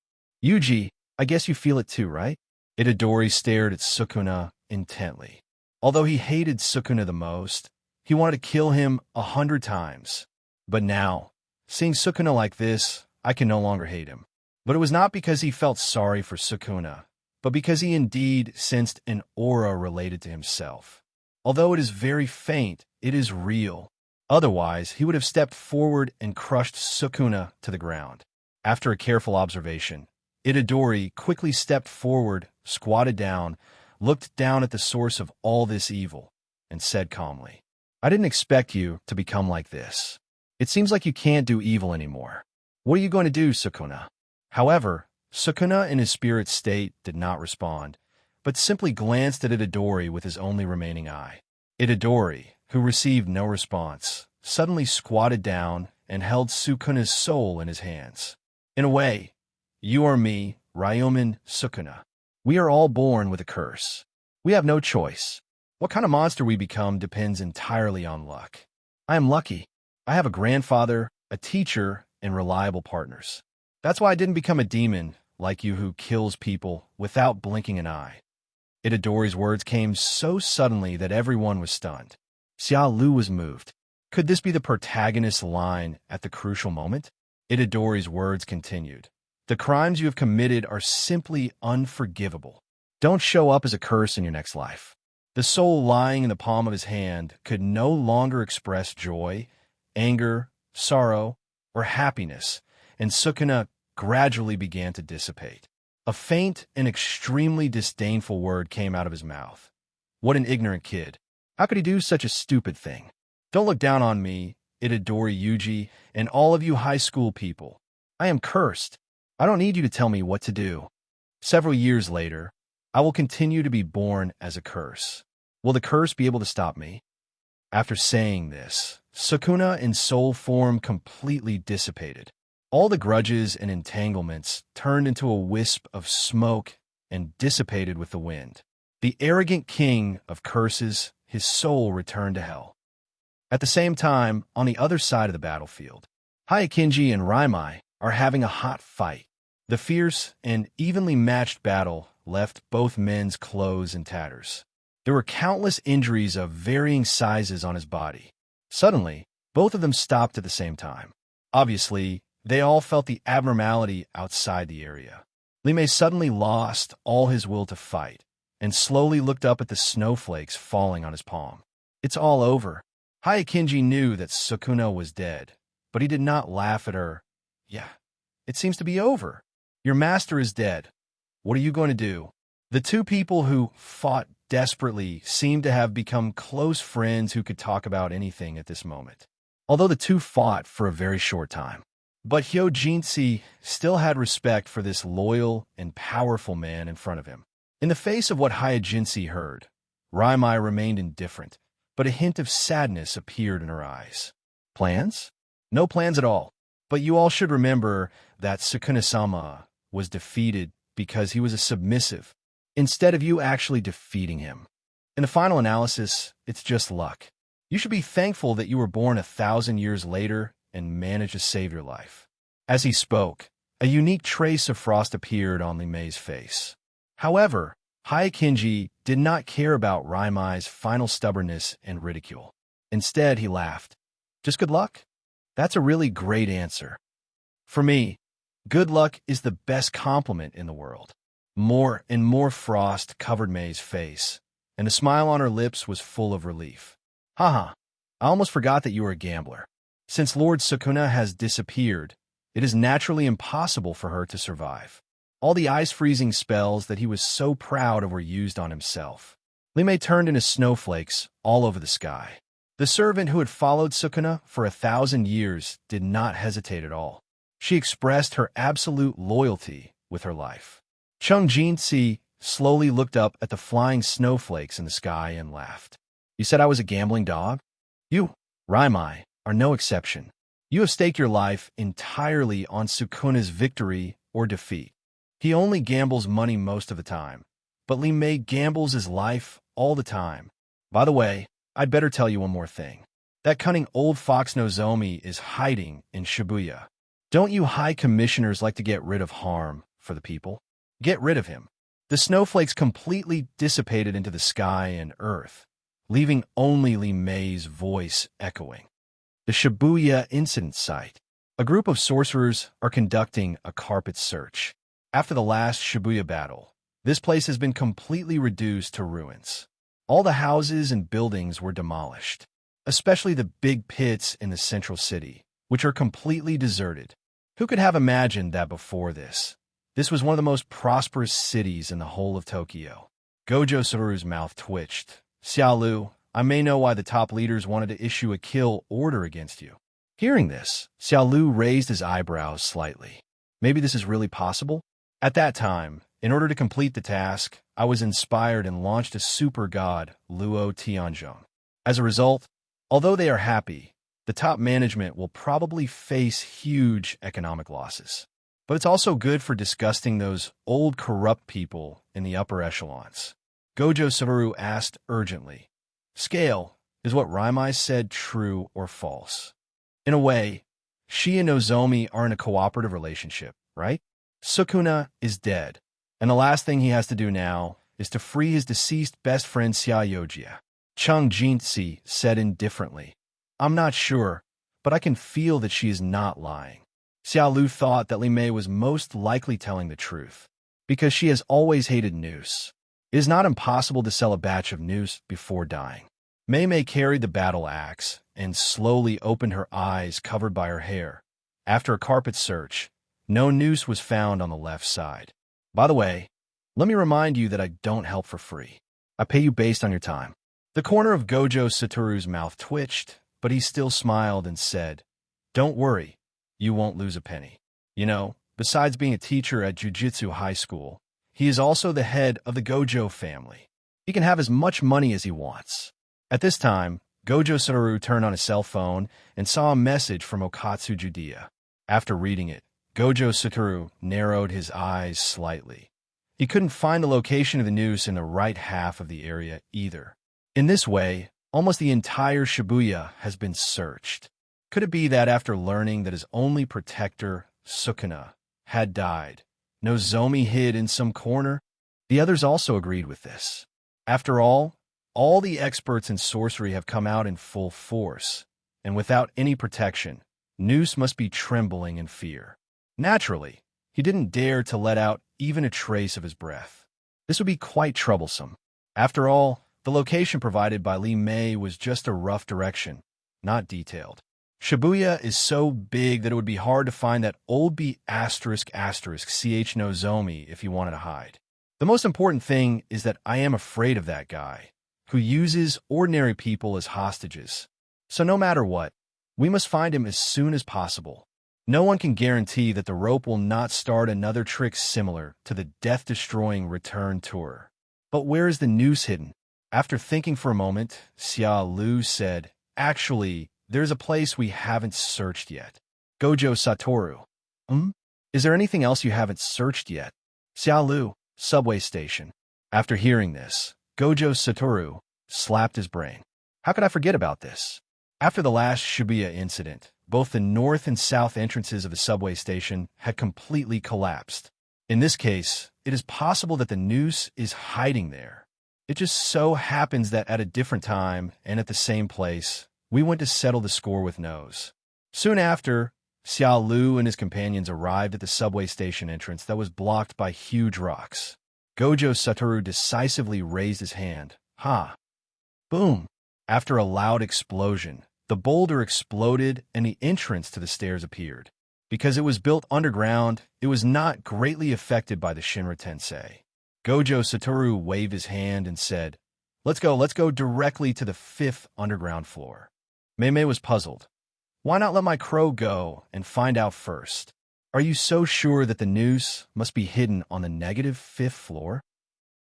Yuji, I guess you feel it too, right? Itadori stared at Sukuna intently. Although he hated Sukuna the most, he wanted to kill him 100 times. But now, seeing Sukuna like this, I can no longer hate him. But it was not because he felt sorry for Sukuna, but because he indeed sensed an aura related to himself. Although it is very faint, it is real. Otherwise, he would have stepped forward and crushed Sukuna to the ground. After a careful observation, Itadori quickly stepped forward, squatted down, looked down at the source of all this evil, and said calmly, "I didn't expect you to become like this. It seems like you can't do evil anymore. What are you going to do, Sukuna?" However, Sukuna in his spirit state did not respond, but simply glanced at Itadori with his only remaining eye. Itadori, who received no response, suddenly squatted down and held Sukuna's soul in his hands. In a way, you or me, Ryuman Sukuna, we are all born with a curse. We have no choice. What kind of monster we become depends entirely on luck. I am lucky. I have a grandfather, a teacher, and reliable partners. That's why I didn't become a demon like you who kills people without blinking an eye. Itadori's words came so suddenly that everyone was stunned. Xiao Lu was moved. Could this be the protagonist's line at the crucial moment? Itadori's words continued. The crimes you have committed are simply unforgivable. Don't show up as a curse in your next life. The soul lying in the palm of his hand could no longer express joy, anger, sorrow, or happiness, and Sukuna gradually began to dissipate. A faint and extremely disdainful word came out of his mouth. What an ignorant kid. How could he do such a stupid thing? Don't look down on me, Itadori Yuji, and all of you high school people. I am cursed. I don't need you to tell me what to do. Several years later, I will continue to be born as a curse. Will the curse be able to stop me? After saying this, Sukuna in soul form completely dissipated. All the grudges and entanglements turned into a wisp of smoke and dissipated with the wind. The arrogant king of curses, his soul returned to hell. At the same time, on the other side of the battlefield, Hyakinji and Raimai are having a hot fight. The fierce and evenly matched battle left both men's clothes in tatters. There were countless injuries of varying sizes on his body. Suddenly, both of them stopped at the same time. Obviously, they all felt the abnormality outside the area. Lime suddenly lost all his will to fight and slowly looked up at the snowflakes falling on his palm. It's all over. Hyakinji knew that Sukuna was dead, but he did not laugh at her. Yeah, it seems to be over. Your master is dead. What are you going to do? The two people who fought desperately seemed to have become close friends who could talk about anything at this moment. Although the two fought for a very short time. But Hyojinsi still had respect for this loyal and powerful man in front of him. In the face of what Hyojinsi heard, Raimai remained indifferent, but a hint of sadness appeared in her eyes. Plans? No plans at all. But you all should remember that Sukuna-sama was defeated because he was a submissive, instead of you actually defeating him. In the final analysis, it's just luck. You should be thankful that you were born 1,000 years later and managed to save your life. As he spoke, A unique trace of frost appeared on Limei's face. However, Hyakinji did not care about Raimai's final stubbornness and ridicule. Instead, he laughed. Just good luck? That's a really great answer. For me, good luck is the best compliment in the world. More and more frost covered Mei's face, and the smile on her lips was full of relief. Haha, I almost forgot that you were a gambler. Since Lord Sukuna has disappeared, it is naturally impossible for her to survive. All the ice-freezing spells that he was so proud of were used on himself. Limei turned into snowflakes all over the sky. The servant who had followed Sukuna for 1,000 years did not hesitate at all. She expressed her absolute loyalty with her life. Chung Jinzi slowly looked up at the flying snowflakes in the sky and laughed. You said I was a gambling dog? You, Raimai, are no exception. You have staked your life entirely on Sukuna's victory or defeat. He only gambles money most of the time, but Limei gambles his life all the time. By the way, I'd better tell you one more thing. That cunning old fox Nozomi is hiding in Shibuya. Don't you high commissioners like to get rid of harm for the people? Get rid of him. The snowflakes completely dissipated into the sky and earth, leaving only Limei's voice echoing. The Shibuya Incident Site. A group of sorcerers are conducting a carpet search. After the last Shibuya battle, this place has been completely reduced to ruins. All the houses and buildings were demolished, especially the big pits in the central city, which are completely deserted. Who could have imagined that before this? This was one of the most prosperous cities in the whole of Tokyo. Gojo Satoru's mouth twitched. Xiaolu, I may know why the top leaders wanted to issue a kill order against you. Hearing this, Xiaolu raised his eyebrows slightly. Maybe this is really possible? At that time, in order to complete the task, I was inspired and launched a super god, Luo Tianzhong. As a result, although they are happy, the top management will probably face huge economic losses. But it's also good for disgusting those old corrupt people in the upper echelons. Gojo Satoru asked urgently. Scale, is what Raimai said true or false? In a way, she and Nozomi are in a cooperative relationship, right? Sukuna is dead, and the last thing he has to do now is to free his deceased best friend Xiaoyojia. Chung Jinzi said indifferently. I'm not sure, but I can feel that she is not lying. Xiaolu thought that Limei was most likely telling the truth, because she has always hated noose. It is not impossible to sell a batch of noose before dying. Mei carried the battle axe and slowly opened her eyes covered by her hair. After a carpet search, no noose was found on the left side. By the way, let me remind you that I don't help for free. I pay you based on your time. The corner of Gojo Satoru's mouth twitched, but he still smiled and said, Don't worry, you won't lose a penny. You know, besides being a teacher at Jujutsu High School, he is also the head of the Gojo family. He can have as much money as he wants. At this time, Gojo Satoru turned on his cell phone and saw a message from Okatsu Judia. After reading it, Gojo Satoru narrowed his eyes slightly. He couldn't find the location of the noose in the right half of the area either. In this way, almost the entire Shibuya has been searched. Could it be that after learning that his only protector, Sukuna, had died, Nozomi hid in some corner? The others also agreed with this. After all the experts in sorcery have come out in full force, and without any protection, Noose must be trembling in fear. Naturally, he didn't dare to let out even a trace of his breath. This would be quite troublesome. After all, the location provided by Limei was just a rough direction, not detailed. Shibuya is so big that it would be hard to find that old B****** CH Nozomi if he wanted to hide. The most important thing is that I am afraid of that guy, who uses ordinary people as hostages. So no matter what, we must find him as soon as possible. No one can guarantee that the rope will not start another trick similar to the death-destroying return tour. But where is the noose hidden? After thinking for a moment, Xia Lu said, Actually, there's a place we haven't searched yet. Gojo Satoru. Is there anything else you haven't searched yet? Xia Lu, subway station. After hearing this, Gojo Satoru slapped his brain. How could I forget about this? After the last Shibuya incident, Both the north and south entrances of the subway station had completely collapsed. In this case, it is possible that the noose is hiding there. It just so happens that at a different time and at the same place, we went to settle the score with no's. Soon after, Xiao Lu and his companions arrived at the subway station entrance that was blocked by huge rocks. Gojo Satoru decisively raised his hand. Ha! Boom! After a loud explosion, the boulder exploded and the entrance to the stairs appeared. Because it was built underground, it was not greatly affected by the Shinra Tensei. Gojo Satoru waved his hand and said, let's go directly to the 5th underground floor. Meimei was puzzled. Why not let my crow go and find out first? Are you so sure that the noose must be hidden on the -5th floor?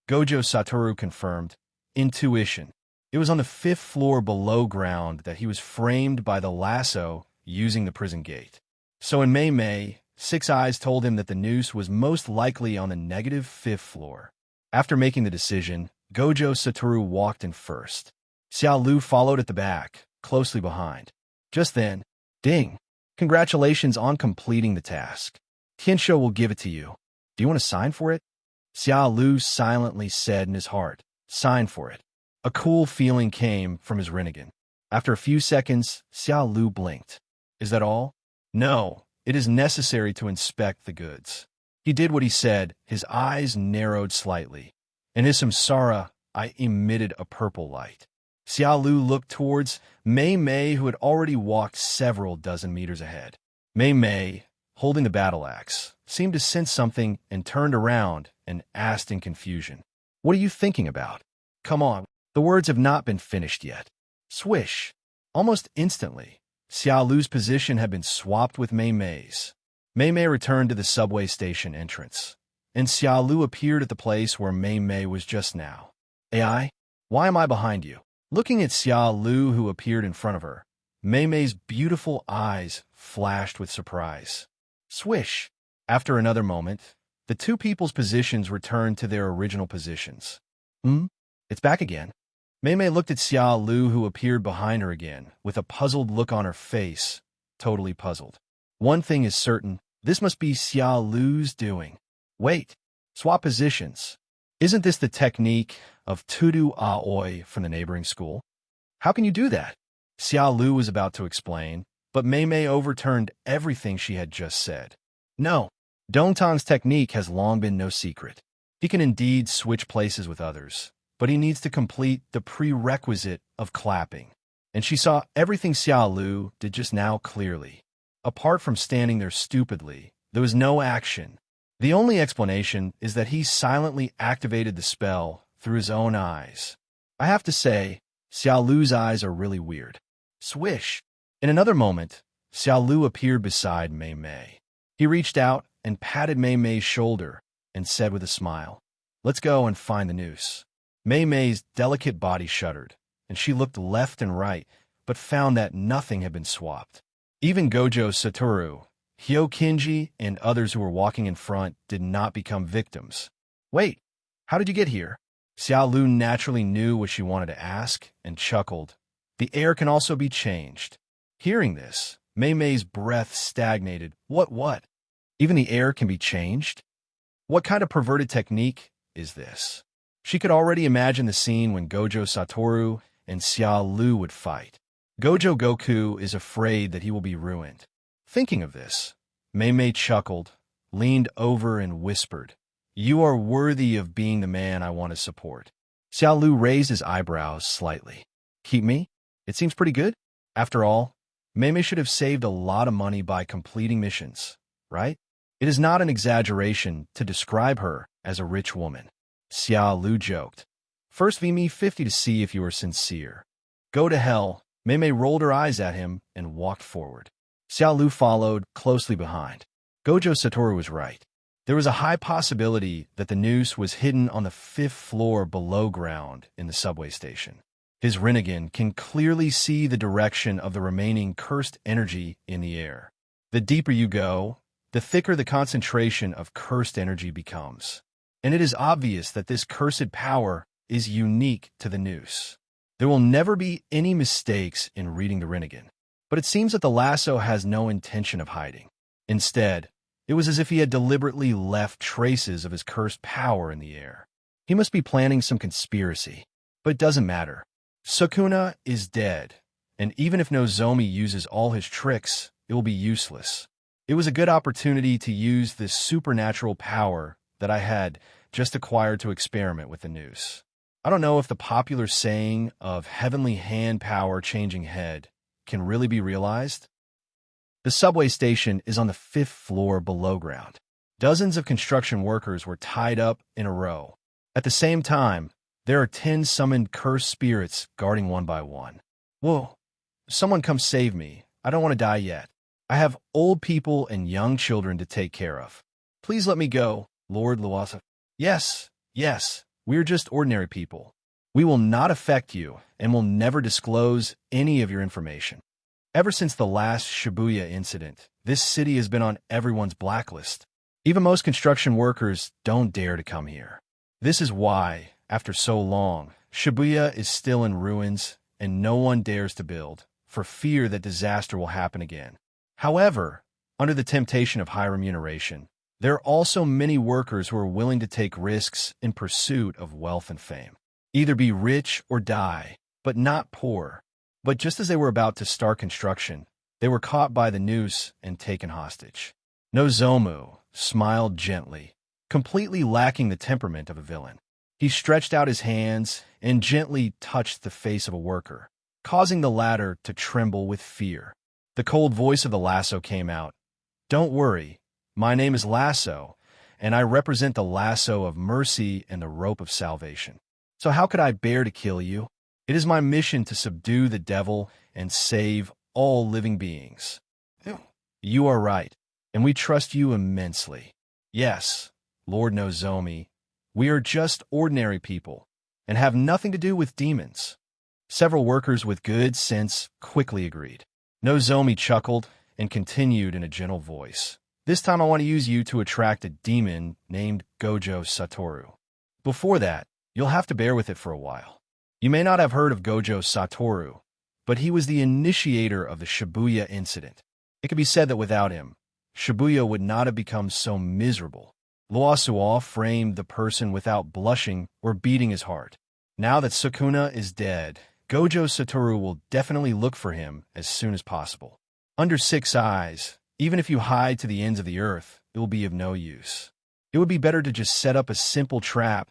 Gojo Satoru confirmed. Intuition. It was on the 5th floor below ground that he was framed by the lasso using the prison gate. So in Meimei, Six Eyes told him that the noose was most likely on the -5th floor. After making the decision, Gojo Satoru walked in first. Xiao Lu followed at the back, closely behind. Just then, ding! Congratulations on completing the task. Tianshou will give it to you. Do you want to sign for it? Xiao Lu silently said in his heart, sign for it. A cool feeling came from his Rinnegan. After a few seconds, Xiao Lu blinked. Is that all? No, it is necessary to inspect the goods. He did what he said, his eyes narrowed slightly. In his samsara, I emitted a purple light. Xiao Lu looked towards Meimei, who had already walked several dozen meters ahead. Meimei, holding the battle axe, seemed to sense something and turned around and asked in confusion, what are you thinking about? Come on, the words have not been finished yet. Swish! Almost instantly, Xiao Lu's position had been swapped with Meimei's. Meimei returned to the subway station entrance, and Xiao Lu appeared at the place where Meimei was just now. AI, why am I behind you? Looking at Xiao Lu, who appeared in front of her, Meimei's beautiful eyes flashed with surprise. Swish! After another moment, the two people's positions returned to their original positions. It's back again. Meimei looked at Xiao Lu, who appeared behind her again, with a puzzled look on her face, totally puzzled. One thing is certain, this must be Xiao Lu's doing. Wait, swap positions. Isn't this the technique of Tudu Aoi from the neighboring school? How can you do that? Xiao Lu was about to explain, but Meimei overturned everything she had just said. No, Dongtan's technique has long been no secret. He can indeed switch places with others, but he needs to complete the prerequisite of clapping. And she saw everything Xiao Lu did just now clearly. Apart from standing there stupidly, there was no action. The only explanation is that he silently activated the spell through his own eyes. I have to say, Xiao Lu's eyes are really weird. Swish! In another moment, Xiao Lu appeared beside Meimei. He reached out and patted Meimei's shoulder and said with a smile, let's go and find the noose. Meimei's delicate body shuddered, and she looked left and right, but found that nothing had been swapped. Even Gojo Satoru, Hyokinji, and others who were walking in front did not become victims. Wait, how did you get here? Xiao Lu naturally knew what she wanted to ask and chuckled. The air can also be changed. Hearing this, Meimei's breath stagnated. What? Even the air can be changed? What kind of perverted technique is this? She could already imagine the scene when Gojo Satoru and Xiao Lu would fight. Gojo Goku is afraid that he will be ruined. Thinking of this, Meimei chuckled, leaned over and whispered, you are worthy of being the man I want to support. Xiao Lu raised his eyebrows slightly. Keep me? It seems pretty good. After all, Meimei should have saved a lot of money by completing missions, right? It is not an exaggeration to describe her as a rich woman. Xiao Lu joked. First V me 50 to see if you are sincere. Go to hell. Meimei rolled her eyes at him and walked forward. Xiao Lu followed, closely behind. Gojo Satoru was right. There was a high possibility that the noose was hidden on the 5th floor below ground in the subway station. His Rinnegan can clearly see the direction of the remaining cursed energy in the air. The deeper you go, the thicker the concentration of cursed energy becomes. And it is obvious that this cursed power is unique to the noose. There will never be any mistakes in reading the Rinnegan. But it seems that the lasso has no intention of hiding. Instead, it was as if he had deliberately left traces of his cursed power in the air. He must be planning some conspiracy. But it doesn't matter. Sukuna is dead, and even if Nozomi uses all his tricks, it will be useless. It was a good opportunity to use this supernatural power that I had just acquired to experiment with the noose. I don't know if the popular saying of heavenly hand power changing head can really be realized. The subway station is on the 5th floor below ground. Dozens of construction workers were tied up in a row. At the same time, there are 10 summoned cursed spirits guarding one by one. Whoa, someone come save me. I don't want to die yet. I have old people and young children to take care of. Please let me go, Lord Luasa. Yes, we're just ordinary people. We will not affect you and will never disclose any of your information. Ever since the last Shibuya incident, this city has been on everyone's blacklist. Even most construction workers don't dare to come here. This is why, after so long, Shibuya is still in ruins and no one dares to build, for fear that disaster will happen again. However, under the temptation of high remuneration, there are also many workers who are willing to take risks in pursuit of wealth and fame. Either be rich or die, but not poor. But just as they were about to start construction, they were caught by the noose and taken hostage. Nozomu smiled gently, completely lacking the temperament of a villain. He stretched out his hands and gently touched the face of a worker, causing the latter to tremble with fear. The cold voice of the lasso came out. Don't worry, my name is Lasso, and I represent the lasso of mercy and the rope of salvation. So how could I bear to kill you? It is my mission to subdue the devil and save all living beings. You are right, and we trust you immensely. Yes, Lord Nozomi, we are just ordinary people, and have nothing to do with demons. Several workers with good sense quickly agreed. Nozomi chuckled and continued in a gentle voice. This time I want to use you to attract a demon named Gojo Satoru. Before that, you'll have to bear with it for a while. You may not have heard of Gojo Satoru, but he was the initiator of the Shibuya incident. It could be said that without him, Shibuya would not have become so miserable. Loasuo framed the person without blushing or beating his heart. Now that Sukuna is dead, Gojo Satoru will definitely look for him as soon as possible. Under 6 eyes, even if you hide to the ends of the earth, it will be of no use. It would be better to just set up a simple trap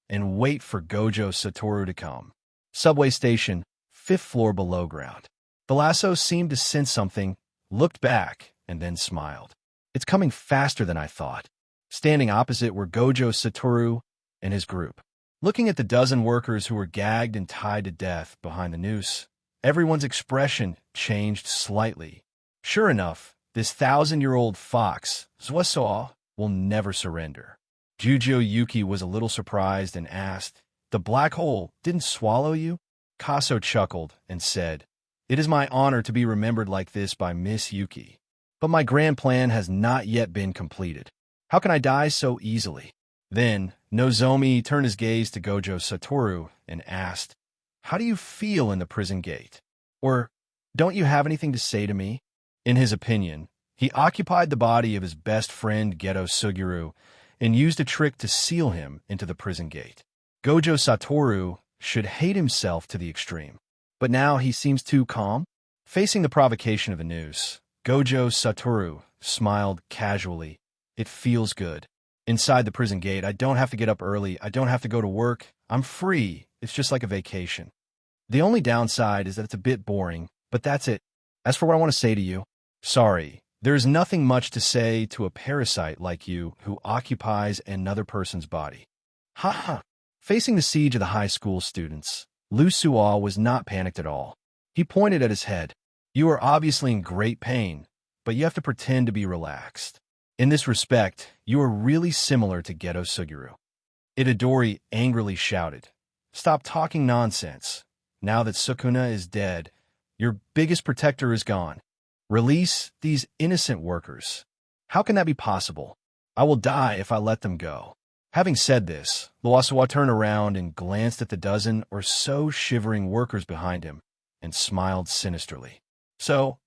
and wait for Gojo Satoru to come. Subway station, 5th floor below ground. The lasso seemed to sense something, looked back, and then smiled. It's coming faster than I thought. Standing opposite were Gojo Satoru and his group. Looking at the dozen workers who were gagged and tied to death behind the noose, everyone's expression changed slightly. Sure enough, this 1,000-year-old fox, Zuasoa, will never surrender. Jujo Yuki was a little surprised and asked, "The black hole didn't swallow you?" Kaso chuckled and said, "It is my honor to be remembered like this by Miss Yuki. But my grand plan has not yet been completed. How can I die so easily?" Then, Nozomi turned his gaze to Gojo Satoru and asked, "How do you feel in the prison gate? Or, don't you have anything to say to me?" In his opinion, he occupied the body of his best friend Geto Suguru and used a trick to seal him into the prison gate. Gojo Satoru should hate himself to the extreme. But now he seems too calm. Facing the provocation of the noose, Gojo Satoru smiled casually. "It feels good. Inside the prison gate, I don't have to get up early. I don't have to go to work. I'm free. It's just like a vacation. The only downside is that it's a bit boring, but that's it. As for what I want to say to you, sorry, there is nothing much to say to a parasite like you who occupies another person's body." Ha ha. Facing the siege of the high school students, Lu Suo was not panicked at all. He pointed at his head. "You are obviously in great pain, but you have to pretend to be relaxed. In this respect, you are really similar to Geto Suguru." Itadori angrily shouted, "Stop talking nonsense. Now that Sukuna is dead, your biggest protector is gone. Release these innocent workers. How can that be possible? I will die if I let them go." Having said this, Loasuo turned around and glanced at the dozen or so shivering workers behind him and smiled sinisterly. "So,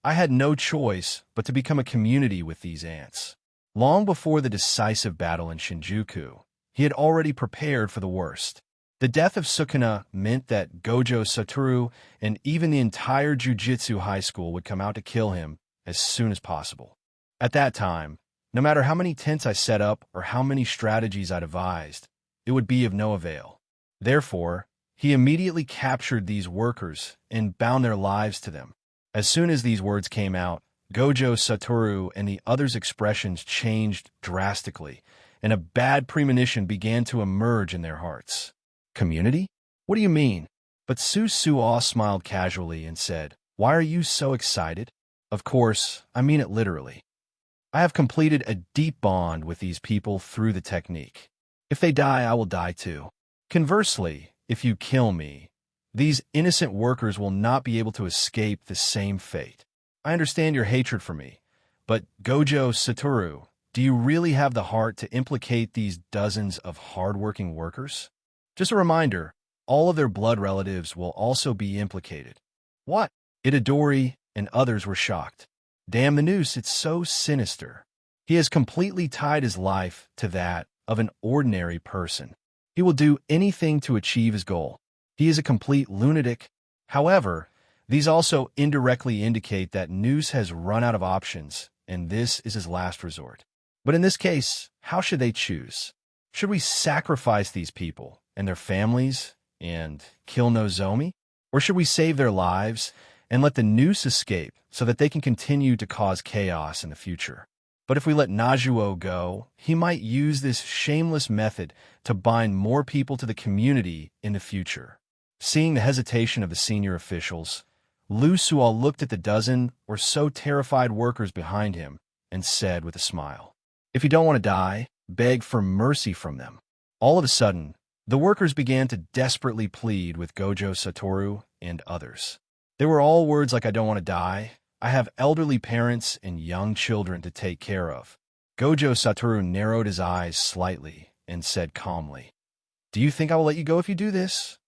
I had no choice but to become a community with these ants. Long before the decisive battle in Shinjuku, he had already prepared for the worst. The death of Sukuna meant that Gojo Satoru and even the entire Jujutsu high school would come out to kill him as soon as possible. At that time, no matter how many tents I set up or how many strategies I devised, it would be of no avail. Therefore, he immediately captured these workers and bound their lives to them. As soon as these words came out, Gojo Satoru and the others' expressions changed drastically, and a bad premonition began to emerge in their hearts. Community? What do you mean? But Susuo smiled casually and said, "Why are you so excited?" Of course, I mean it literally. I have completed a deep bond with these people through the technique. If they die, I will die too. Conversely, if you kill me, these innocent workers will not be able to escape the same fate. I understand your hatred for me, but Gojo Satoru, do you really have the heart to implicate these dozens of hard-working workers? Just a reminder, all of their blood relatives will also be implicated. What? Itadori and others were shocked. Damn the noose, it's so sinister. He has completely tied his life to that of an ordinary person. He will do anything to achieve his goal. He is a complete lunatic. However, these also indirectly indicate that Noose has run out of options, and this is his last resort. But in this case, how should they choose? Should we sacrifice these people and their families and kill Nozomi? Or should we save their lives and let the Noose escape so that they can continue to cause chaos in the future? But if we let Najuo go, he might use this shameless method to bind more people to the community in the future. Seeing the hesitation of the senior officials, Lu Suo looked at the dozen or so terrified workers behind him and said with a smile, "If you don't want to die, beg for mercy from them." All of a sudden, the workers began to desperately plead with Gojo Satoru and others. They were all words like, "I don't want to die. I have elderly parents and young children to take care of." Gojo Satoru narrowed his eyes slightly and said calmly, "Do you think I will let you go if you do this?"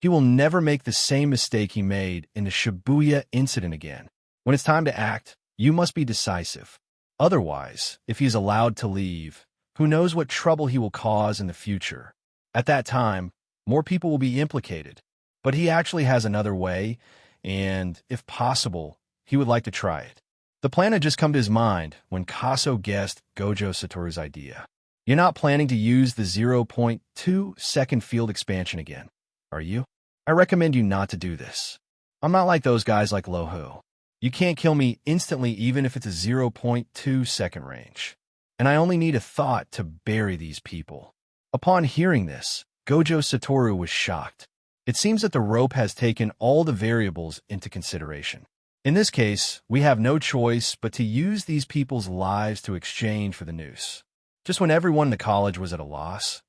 He will never make the same mistake he made in the Shibuya incident again. When it's time to act, you must be decisive. Otherwise, if he is allowed to leave, who knows what trouble he will cause in the future. At that time, more people will be implicated. But he actually has another way, and, if possible, he would like to try it. The plan had just come to his mind when Kaso guessed Gojo Satoru's idea. "You're not planning to use the 0.2-second field expansion again, are you? I recommend you not to do this. I'm not like those guys like Lohu. You can't kill me instantly even if it's a 0.2-second range. And I only need a thought to bury these people." Upon hearing this, Gojo Satoru was shocked. It seems that the rope has taken all the variables into consideration. In this case, we have no choice but to use these people's lives to exchange for the noose. Just when everyone in the college was at a loss,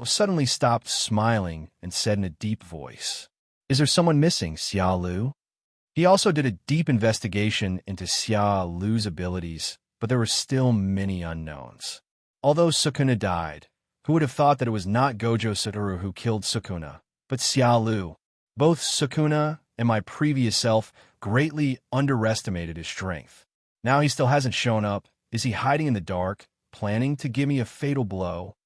suddenly stopped smiling and said in a deep voice, "Is there someone missing, Xia Lu?" He also did a deep investigation into Xia Lu's abilities, but there were still many unknowns. Although Sukuna died, who would have thought that it was not Gojo Satoru who killed Sukuna, but Xia Lu? Both Sukuna and my previous self greatly underestimated his strength. Now he still hasn't shown up. Is he hiding in the dark, planning to give me a fatal blow?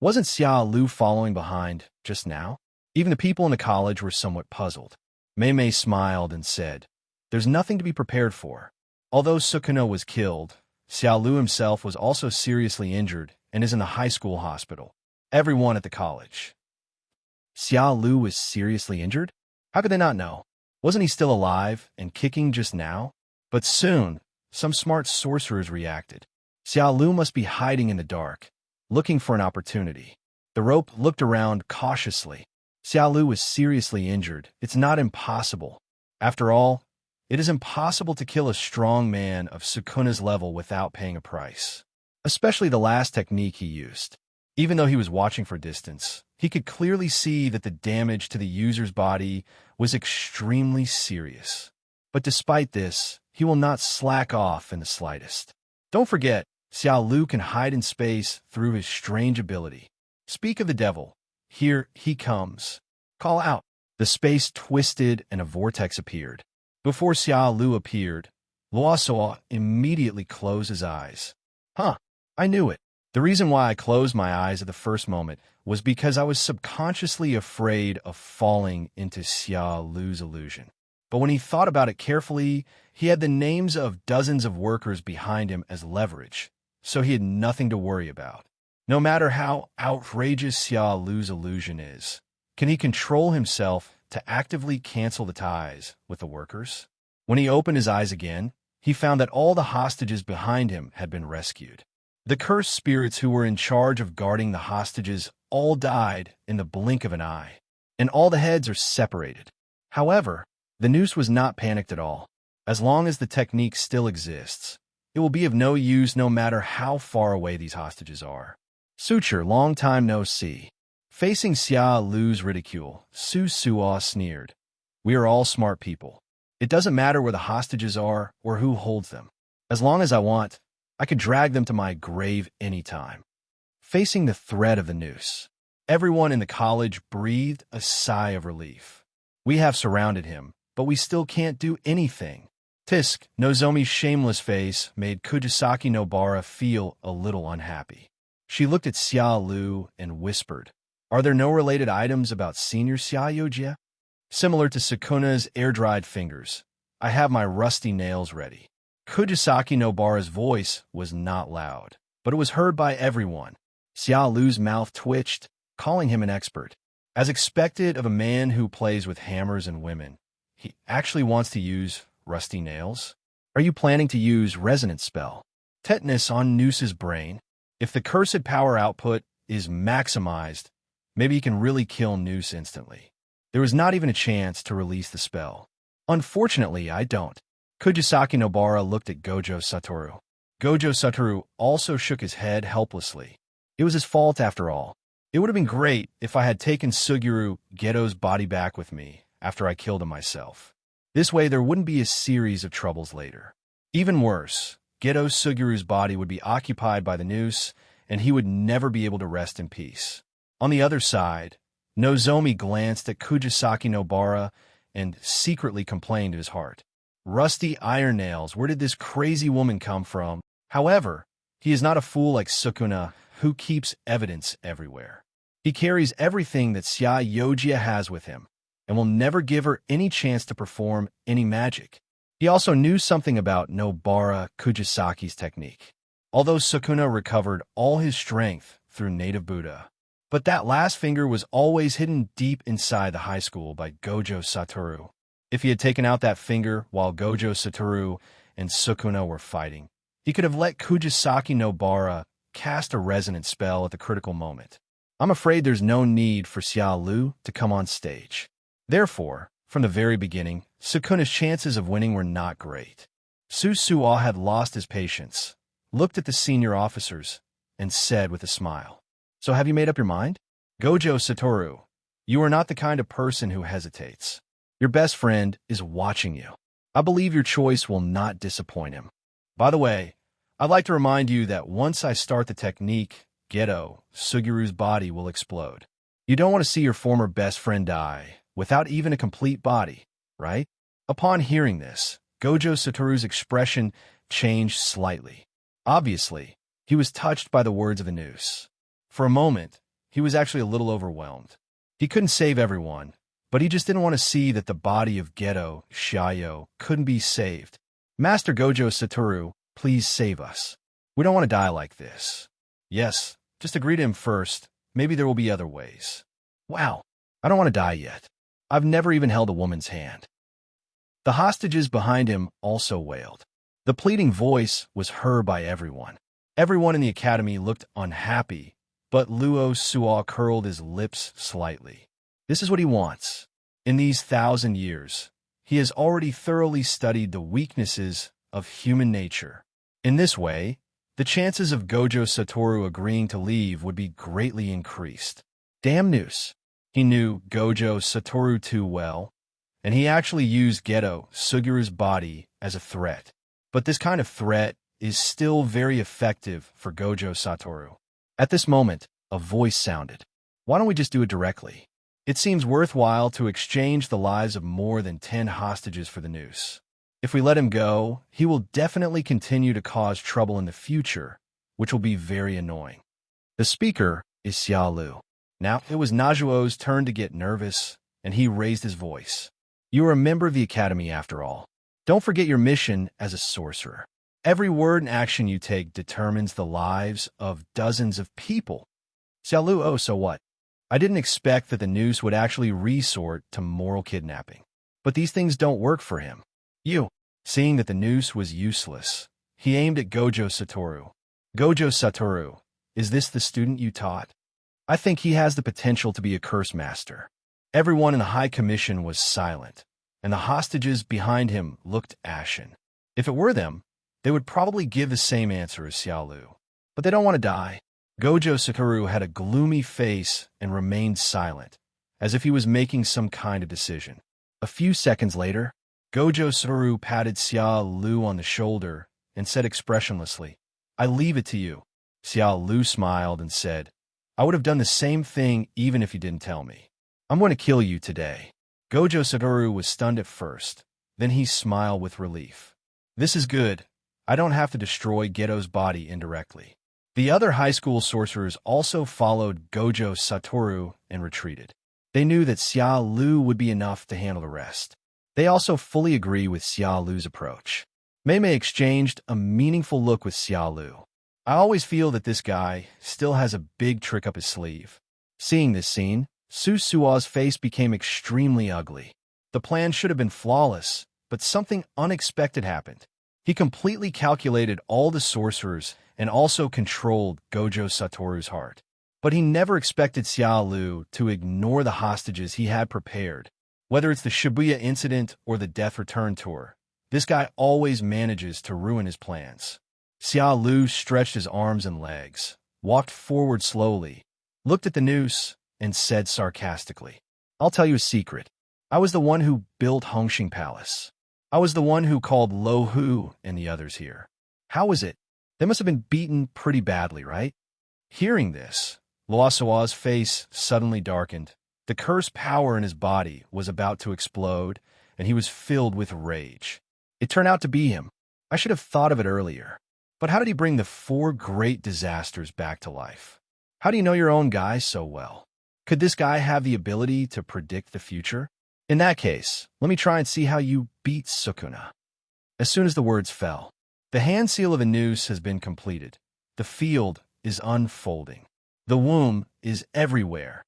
Wasn't Xia Lu following behind just now? Even the people in the college were somewhat puzzled. Mei Mei smiled and said, "There's nothing to be prepared for." Although Sukuna was killed, Xia Lu himself was also seriously injured and is in the high school hospital. Everyone at the college. Xia Lu was seriously injured? How could they not know? Wasn't he still alive and kicking just now? But soon, some smart sorcerers reacted. Xia Lu must be hiding in the dark, looking for an opportunity. The rope looked around cautiously. Xia Lu was seriously injured. It's not impossible. After all, it is impossible to kill a strong man of Sukuna's level without paying a price. Especially the last technique he used. Even though he was watching for distance, he could clearly see that the damage to the user's body was extremely serious. But despite this, he will not slack off in the slightest. Don't forget, Xia Lu can hide in space through his strange ability. Speak of the devil. Here he comes. Call out. The space twisted and a vortex appeared. Before Xia Lu appeared, Luo immediately closed his eyes. Huh, I knew it. The reason why I closed my eyes at the first moment was because I was subconsciously afraid of falling into Xia Lu's illusion. But when he thought about it carefully, he had the names of dozens of workers behind him as leverage, so he had nothing to worry about. No matter how outrageous Xia Lu's illusion is, can he control himself to actively cancel the ties with the workers? When he opened his eyes again, he found that all the hostages behind him had been rescued. The cursed spirits who were in charge of guarding the hostages all died in the blink of an eye, and all the heads are separated. However, the noose was not panicked at all. As long as the technique still exists, it will be of no use no matter how far away these hostages are. Suture, long time no see. Facing Xia Lu's ridicule, Su Suo sneered. We are all smart people. It doesn't matter where the hostages are or who holds them. As long as I want, I could drag them to my grave anytime. Facing the threat of the noose, everyone in the college breathed a sigh of relief. We have surrounded him, but we still can't do anything. Tisk, Nozomi's shameless face made Kujisaki Nobara feel a little unhappy. She looked at Xia Lu and whispered, Are there no related items about Senior Xia Yojia? Similar to Sukuna's air-dried fingers, I have my rusty nails ready. Kujisaki Nobara's voice was not loud, but it was heard by everyone. Xia Lu's mouth twitched, calling him an expert. As expected of a man who plays with hammers and women, he actually wants to use rusty nails? Are you planning to use resonance spell? Tetanus on Noose's brain? If the cursed power output is maximized, maybe he can really kill Noose instantly. There was not even a chance to release the spell. Unfortunately, I don't. Kujisaki Nobara looked at Gojo Satoru. Gojo Satoru also shook his head helplessly. It was his fault after all. It would have been great if I had taken Suguru Geto's body back with me after I killed him myself. This way there wouldn't be a series of troubles later. Even worse, Geto Suguru's body would be occupied by the noose, and he would never be able to rest in peace. On the other side, Nozomi glanced at Kujisaki Nobara and secretly complained in his heart. Rusty iron nails, where did this crazy woman come from? However, he is not a fool like Sukuna, who keeps evidence everywhere. He carries everything that Xia Yojia has with him, and will never give her any chance to perform any magic. He also knew something about Nobara Kujisaki's technique, although Sukuna recovered all his strength through native Buddha. But that last finger was always hidden deep inside the high school by Gojo Satoru. If he had taken out that finger while Gojo Satoru and Sukuna were fighting, he could have let Kujisaki Nobara cast a resonance spell at the critical moment. I'm afraid there's no need for Xia Lu to come on stage. Therefore, from the very beginning, Sukuna's chances of winning were not great. Su Suo had lost his patience, looked at the senior officers, and said with a smile, So have you made up your mind? Gojo Satoru, you are not the kind of person who hesitates. Your best friend is watching you. I believe your choice will not disappoint him. By the way, I'd like to remind you that once I start the technique, Geto Suguru's body will explode. You don't want to see your former best friend die without even a complete body, right? Upon hearing this, Gojo Satoru's expression changed slightly. Obviously, he was touched by the words of the noose. For a moment, he was actually a little overwhelmed. He couldn't save everyone, but he just didn't want to see that the body of Geto Shiyo couldn't be saved. Master Gojo Satoru, please save us. We don't want to die like this. Yes, just agree to him first. Maybe there will be other ways. Wow, I don't want to die yet. I've never even held a woman's hand. The hostages behind him also wailed. The pleading voice was heard by everyone. Everyone in the academy looked unhappy, but Luo Suo curled his lips slightly. This is what he wants. In these 1,000 years, he has already thoroughly studied the weaknesses of human nature. In this way, the chances of Gojo Satoru agreeing to leave would be greatly increased. Damn noose. He knew Gojo Satoru too well, and he actually used Geto Suguru's body as a threat. But this kind of threat is still very effective for Gojo Satoru. At this moment, a voice sounded. Why don't we just do it directly? It seems worthwhile to exchange the lives of more than 10 hostages for the noose. If we let him go, he will definitely continue to cause trouble in the future, which will be very annoying. The speaker is Xia Lu. Now, it was Najuo's turn to get nervous, and he raised his voice. You are a member of the Academy after all. Don't forget your mission as a sorcerer. Every word and action you take determines the lives of dozens of people. Xia Lu, oh, so what? I didn't expect that the noose would actually resort to moral kidnapping. But these things don't work for him. Seeing that the noose was useless, he aimed at Gojo Satoru. Gojo Satoru, is this the student you taught? I think he has the potential to be a curse master. Everyone in the High Commission was silent, and the hostages behind him looked ashen. If it were them, they would probably give the same answer as Xia Lu. But they don't want to die. Gojo Satoru had a gloomy face and remained silent, as if he was making some kind of decision. A few seconds later, Gojo Satoru patted Xia Lu on the shoulder and said expressionlessly, I leave it to you. Xia Lu smiled and said, I would have done the same thing even if you didn't tell me. I'm going to kill you today. Gojo Satoru was stunned at first, then he smiled with relief. This is good. I don't have to destroy Geto's body indirectly. The other high school sorcerers also followed Gojo Satoru and retreated. They knew that Xia Lu would be enough to handle the rest. They also fully agree with Xia Lu's approach. Mei Mei exchanged a meaningful look with Xia Lu. I always feel that this guy still has a big trick up his sleeve. Seeing this scene, Su Sua's face became extremely ugly. The plan should have been flawless, but something unexpected happened. He completely calculated all the sorcerers and also controlled Gojo Satoru's heart. But he never expected Xia Lu to ignore the hostages he had prepared. Whether it's the Shibuya incident or the Death Return tour, this guy always manages to ruin his plans. Xia Lu stretched his arms and legs, walked forward slowly, looked at the noose, and said sarcastically, I'll tell you a secret. I was the one who built Hongxing Palace. I was the one who called Lo Hu and the others here. How was it? They must have been beaten pretty badly, right? Hearing this, Luosua's face suddenly darkened. The curse power in his body was about to explode, and he was filled with rage. It turned out to be him. I should have thought of it earlier. But how did he bring the 4 great disasters back to life? How do you know your own guy so well? Could this guy have the ability to predict the future? In that case, let me try and see how you beat Sukuna. As soon as the words fell, the hand seal of a noose has been completed. The field is unfolding. The womb is everywhere.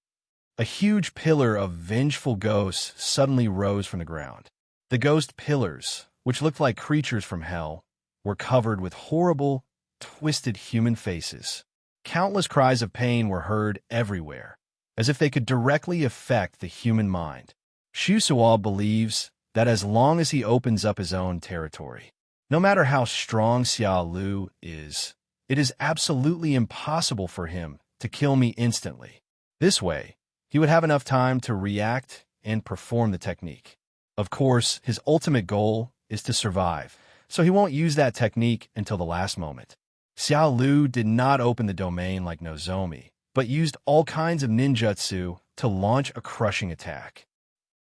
A huge pillar of vengeful ghosts suddenly rose from the ground. The ghost pillars, which looked like creatures from hell, were covered with horrible, twisted human faces. Countless cries of pain were heard everywhere, as if they could directly affect the human mind. Shusuo believes that as long as he opens up his own territory, no matter how strong Xia Lu is, it is absolutely impossible for him to kill me instantly. This way, he would have enough time to react and perform the technique. Of course, his ultimate goal is to survive, so he won't use that technique until the last moment. Xia Lu did not open the domain like Nozomi, but used all kinds of ninjutsu to launch a crushing attack.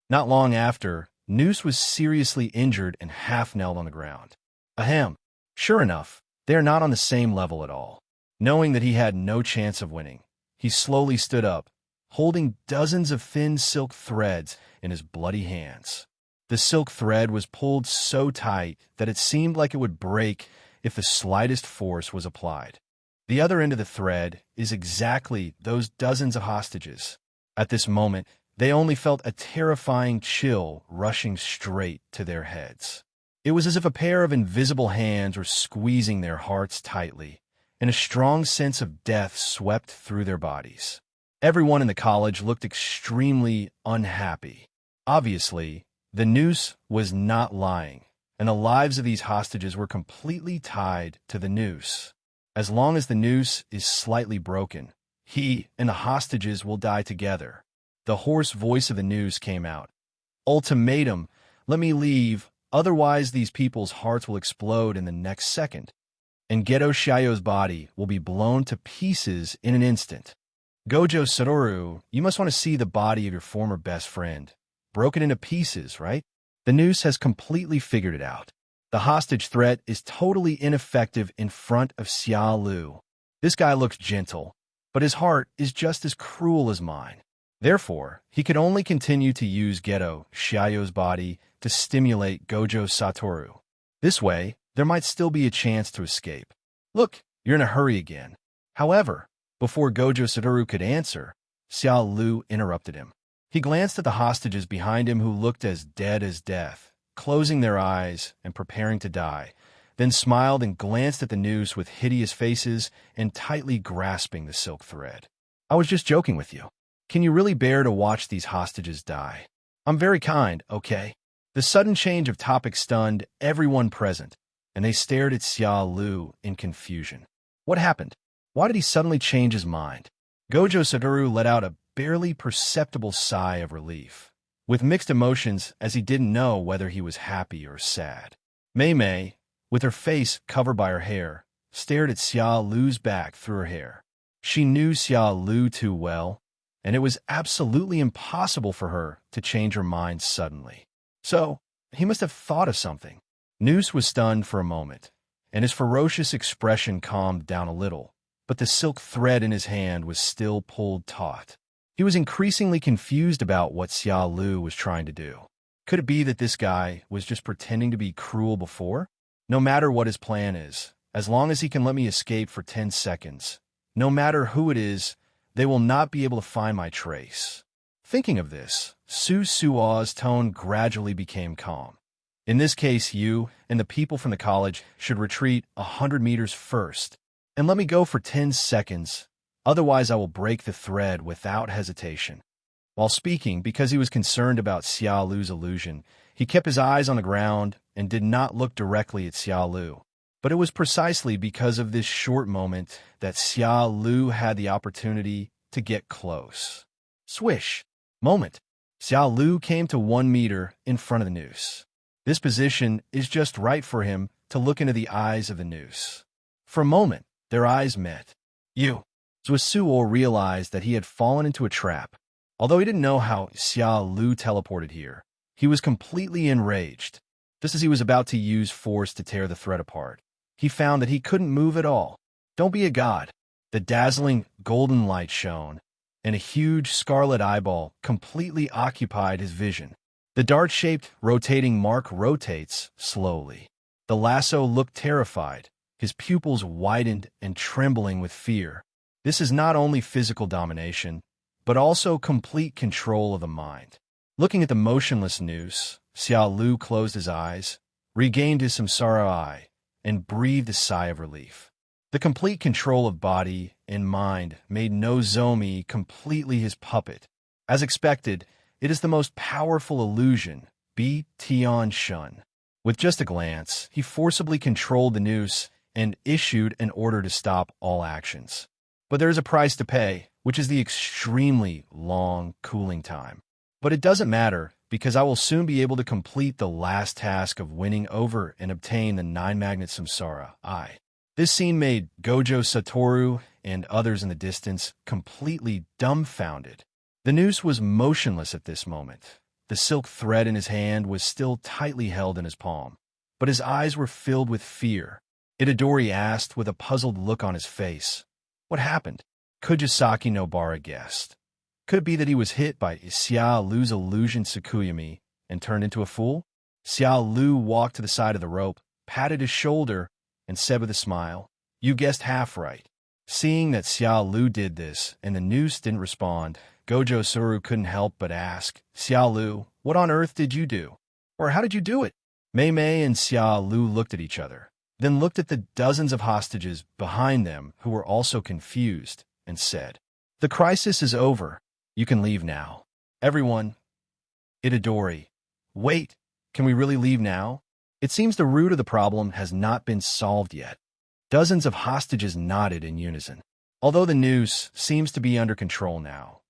Not long after, Noose was seriously injured and half-knelled on the ground. Ahem. Sure enough, they are not on the same level at all. Knowing that he had no chance of winning, he slowly stood up, holding dozens of thin silk threads in his bloody hands. The silk thread was pulled so tight that it seemed like it would break if the slightest force was applied. The other end of the thread is exactly those dozens of hostages. At this moment, they only felt a terrifying chill rushing straight to their heads. It was as if a pair of invisible hands were squeezing their hearts tightly, and a strong sense of death swept through their bodies. Everyone in the college looked extremely unhappy. Obviously, the noose was not lying, and the lives of these hostages were completely tied to the noose. As long as the noose is slightly broken, he and the hostages will die together. The hoarse voice of the noose came out. Ultimatum, let me leave, otherwise these people's hearts will explode in the next second, and Geto Shio's body will be blown to pieces in an instant. Gojo Satoru, you must want to see the body of your former best friend. Broken into pieces, right? The noose has completely figured it out. The hostage threat is totally ineffective in front of Xia Lu. This guy looks gentle, but his heart is just as cruel as mine. Therefore, he could only continue to use Geto Xiao's body to stimulate Gojo Satoru. This way, there might still be a chance to escape. Look, you're in a hurry again. However, before Gojo Satoru could answer, Xiao Lu interrupted him. He glanced at the hostages behind him who looked as dead as death, closing their eyes and preparing to die, then smiled and glanced at the noose with hideous faces and tightly grasping the silk thread. I was just joking with you. Can you really bear to watch these hostages die? I'm very kind, okay? The sudden change of topic stunned everyone present, and they stared at Xia Lu in confusion. What happened? Why did he suddenly change his mind? Gojo Satoru let out a barely perceptible sigh of relief, with mixed emotions as he didn't know whether he was happy or sad. Mei Mei, with her face covered by her hair, stared at Xia Lu's back through her hair. She knew Xia Lu too well, and it was absolutely impossible for her to change her mind suddenly. So, he must have thought of something. Noose was stunned for a moment, and his ferocious expression calmed down a little, but the silk thread in his hand was still pulled taut. He was increasingly confused about what Xia Lu was trying to do. Could it be that this guy was just pretending to be cruel before? No matter what his plan is, as long as he can let me escape for 10 seconds, no matter who it is, they will not be able to find my trace. Thinking of this, Su Sua's tone gradually became calm. In this case, you and the people from the college should retreat 100 meters first, and let me go for 10 seconds. Otherwise, I will break the thread without hesitation. While speaking, because he was concerned about Xia Lu's illusion, he kept his eyes on the ground and did not look directly at Xia Lu. But it was precisely because of this short moment that Xia Lu had the opportunity to get close. Swish! Moment. Xia Lu came to 1 meter in front of the noose. This position is just right for him to look into the eyes of the noose. For a moment, their eyes met. You. Suo realized that he had fallen into a trap. Although he didn't know how Xia Lu teleported here, he was completely enraged. Just as he was about to use force to tear the thread apart, he found that he couldn't move at all. Don't be a god. The dazzling golden light shone, and a huge scarlet eyeball completely occupied his vision. The dart-shaped rotating mark rotates slowly. The lasso looked terrified, his pupils widened and trembling with fear. This is not only physical domination, but also complete control of the mind. Looking at the motionless noose, Xia Lu closed his eyes, regained his samsara eye, and breathed a sigh of relief. The complete control of body and mind made Nozomi completely his puppet. As expected, it is the most powerful illusion, Bi Tian Shun. With just a glance, he forcibly controlled the noose and issued an order to stop all actions. But there is a price to pay, which is the extremely long cooling time. But it doesn't matter, because I will soon be able to complete the last task of winning over and obtain the 9-magnet samsara eye. This scene made Gojo Satoru and others in the distance completely dumbfounded. The noose was motionless at this moment. The silk thread in his hand was still tightly held in his palm, but his eyes were filled with fear. Itadori asked with a puzzled look on his face, "What happened?" Kujisaki Nobara guessed. Could it be that he was hit by Xia Lu's illusion Tsukuyami and turned into a fool? Xia Lu walked to the side of the rope, patted his shoulder, and said with a smile, "You guessed half right." Seeing that Xia Lu did this and the noose didn't respond, Gojo Satoru couldn't help but ask, "Xia Lu, what on earth did you do? Or how did you do it?" Mei Mei and Xia Lu looked at each other, then looked at the dozens of hostages behind them who were also confused, and said, "The crisis is over. You can leave now." Everyone. Itadori. Wait, can we really leave now? It seems the root of the problem has not been solved yet. Dozens of hostages nodded in unison. Although the noose seems to be under control now,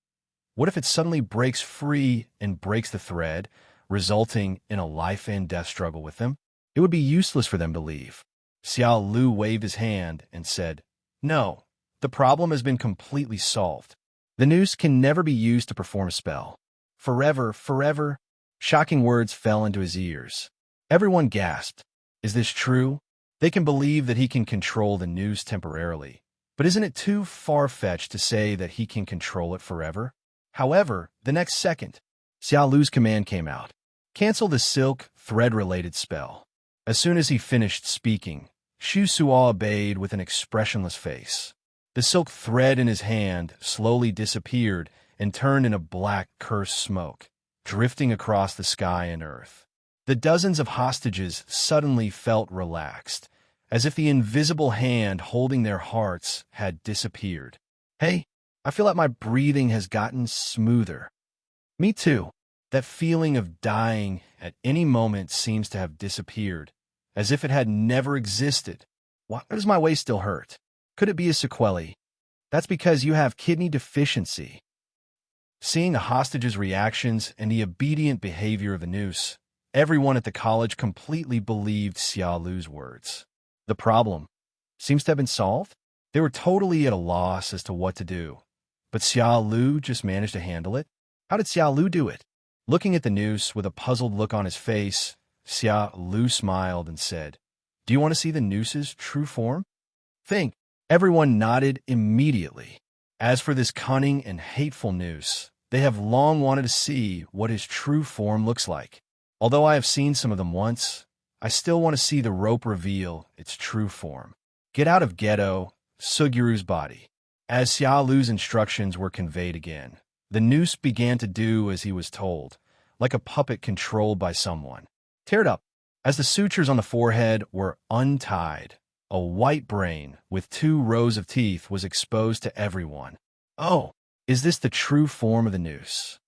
what if it suddenly breaks free and breaks the thread, resulting in a life and death struggle with them? It would be useless for them to leave. Xiao Lu waved his hand and said, "No, the problem has been completely solved. The noose can never be used to perform a spell. Forever, forever. Shocking words fell into his ears. Everyone gasped. Is this true? They can believe that he can control the noose temporarily. But isn't it too far-fetched to say that he can control it forever? However, the next second, Xiao Lu's command came out. Cancel the silk, thread-related spell. As soon as he finished speaking, Shu Suo obeyed with an expressionless face. The silk thread in his hand slowly disappeared and turned into black cursed smoke, drifting across the sky and earth. The dozens of hostages suddenly felt relaxed, as if the invisible hand holding their hearts had disappeared. Hey, I feel like my breathing has gotten smoother. Me too. That feeling of dying at any moment seems to have disappeared, as if it had never existed. Why does my waist still hurt? Could it be a sequelae? That's because you have kidney deficiency. Seeing the hostages' reactions and the obedient behavior of the noose, everyone at the college completely believed Xiao Lu's words. The problem seems to have been solved. They were totally at a loss as to what to do. But Xiao Lu just managed to handle it. How did Xiao Lu do it? Looking at the noose with a puzzled look on his face, Xiao Lu smiled and said, "Do you want to see the noose's true form?" Think. Everyone nodded immediately. As for this cunning and hateful noose, they have long wanted to see what his true form looks like. Although I have seen some of them once, I still want to see the rope reveal its true form. Get out of Ghetto, Sugiru's body. As Xiao Lu's instructions were conveyed again, the noose began to do as he was told, like a puppet controlled by someone. Tear it up. As the sutures on the forehead were untied, a white brain with 2 rows of teeth was exposed to everyone. Oh, is this the true form of the noose?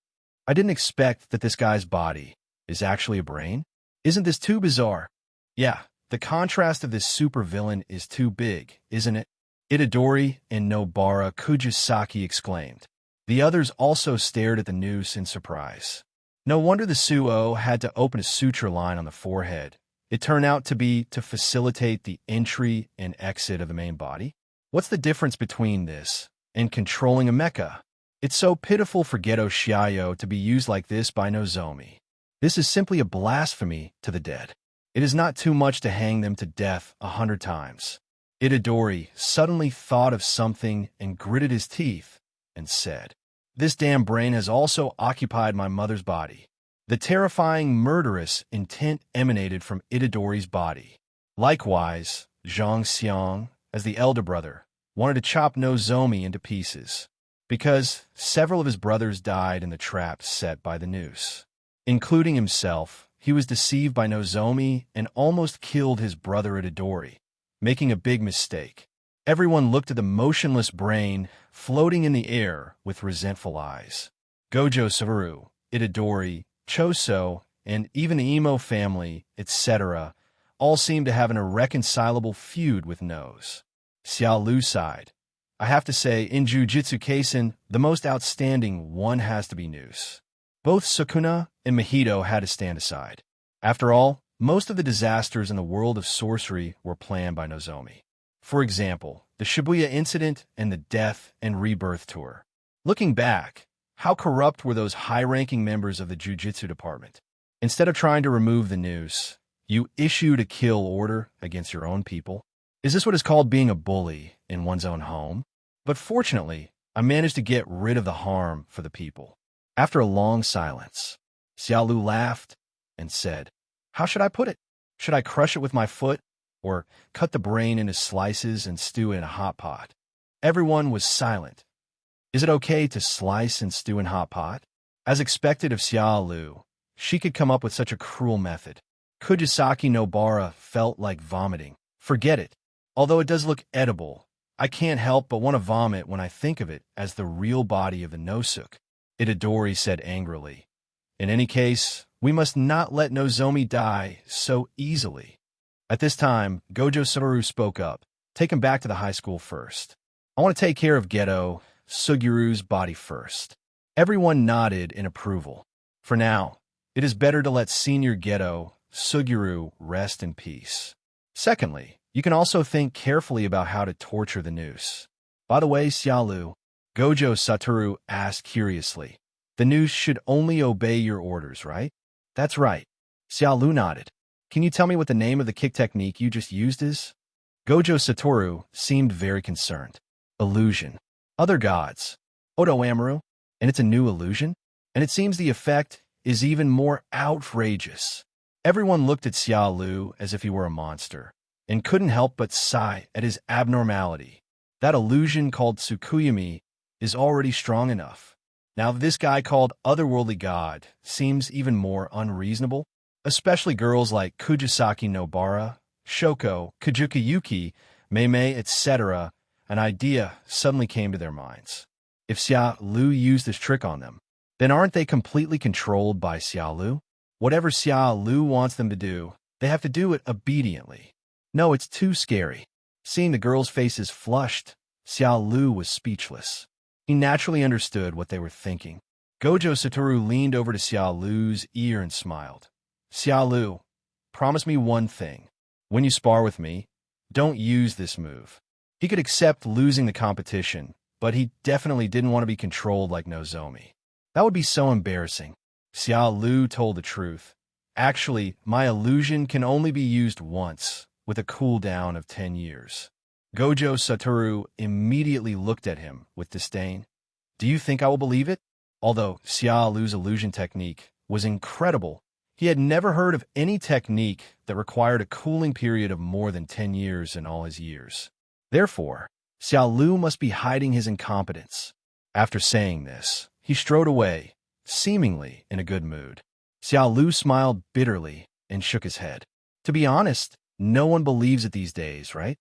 I didn't expect that this guy's body is actually a brain. Isn't this too bizarre? Yeah, the contrast of this supervillain is too big, isn't it? Itadori and Nobara Kujisaki exclaimed. The others also stared at the noose in surprise. No wonder the Suo had to open a suture line on the forehead. It turned out to be to facilitate the entry and exit of the main body. What's the difference between this and controlling a mecha? It's so pitiful for Geto Shiayo to be used like this by Nozomi. This is simply a blasphemy to the dead. It is not too much to hang them to death 100 times. Itadori suddenly thought of something and gritted his teeth and said, "This damn brain has also occupied my mother's body." The terrifying, murderous intent emanated from Itadori's body. Likewise, Zhang Xiang, as the elder brother, wanted to chop Nozomi into pieces, because several of his brothers died in the trap set by the noose. Including himself, he was deceived by Nozomi and almost killed his brother Itadori, making a big mistake. Everyone looked at the motionless brain floating in the air with resentful eyes. Gojo Savaru, Itadori, Choso, and even the Emo family, etc., all seemed to have an irreconcilable feud with Nose. Xiao Lu sighed. I have to say, in Jujutsu Kaisen, the most outstanding one has to be Noose. Both Sukuna and Mahito had to stand aside. After all, most of the disasters in the world of sorcery were planned by Nozomi. For example, the Shibuya incident and the Death and Rebirth tour. Looking back, how corrupt were those high-ranking members of the Jujutsu department? Instead of trying to remove the noose, you issued a kill order against your own people. Is this what is called being a bully in one's own home? But fortunately, I managed to get rid of the harm for the people. After a long silence, Xiao Lu laughed and said, "How should I put it? Should I crush it with my foot, or cut the brain into slices and stew it in a hot pot?" Everyone was silent. Is it okay to slice and stew in hot pot? As expected of Xiao Lu, she could come up with such a cruel method. Kujisaki Nobara felt like vomiting. Forget it. Although it does look edible, I can't help but want to vomit when I think of it as the real body of the Nosuke, Itadori said angrily. In any case, we must not let Nozomi die so easily. At this time, Gojo Satoru spoke up. Take him back to the high school first. I want to take care of Geto Sugiru's body first. Everyone nodded in approval. For now, it is better to let Senior Geto Sugiru rest in peace. Secondly, you can also think carefully about how to torture the noose. By the way, Xiao Lu, Gojo Satoru asked curiously. The news should only obey your orders, right? That's right. Xiao Lu nodded. Can you tell me what the name of the kick technique you just used is? Gojo Satoru seemed very concerned. Illusion. Other gods. Odo Amaru. And it's a new illusion? And it seems the effect is even more outrageous. Everyone looked at Xiao Lu as if he were a monster, and couldn't help but sigh at his abnormality. That illusion called Tsukuyami is already strong enough. Now this guy called Otherworldly God seems even more unreasonable, especially girls like Kujisaki Nobara, Shoko, Kajuka Yuki, Meimei, etc. An idea suddenly came to their minds. If Xiao Lu used this trick on them, then aren't they completely controlled by Xiao Lu? Whatever Xiao Lu wants them to do, they have to do it obediently. No, it's too scary. Seeing the girls' faces flushed, Xiao Lu was speechless. He naturally understood what they were thinking. Gojo Satoru leaned over to Xiao Lu's ear and smiled. Xiao Lu, promise me one thing. When you spar with me, don't use this move. He could accept losing the competition, but he definitely didn't want to be controlled like Nozomi. That would be so embarrassing. Xiao Lu told the truth. Actually, my illusion can only be used once, with a cooldown of 10 years. Gojo Satoru immediately looked at him with disdain. Do you think I will believe it? Although Xiao Lu's illusion technique was incredible, he had never heard of any technique that required a cooling period of more than 10 years in all his years. Therefore, Xiao Lu must be hiding his incompetence. After saying this, he strode away, seemingly in a good mood. Xiao Lu smiled bitterly and shook his head. To be honest, no one believes it these days, right?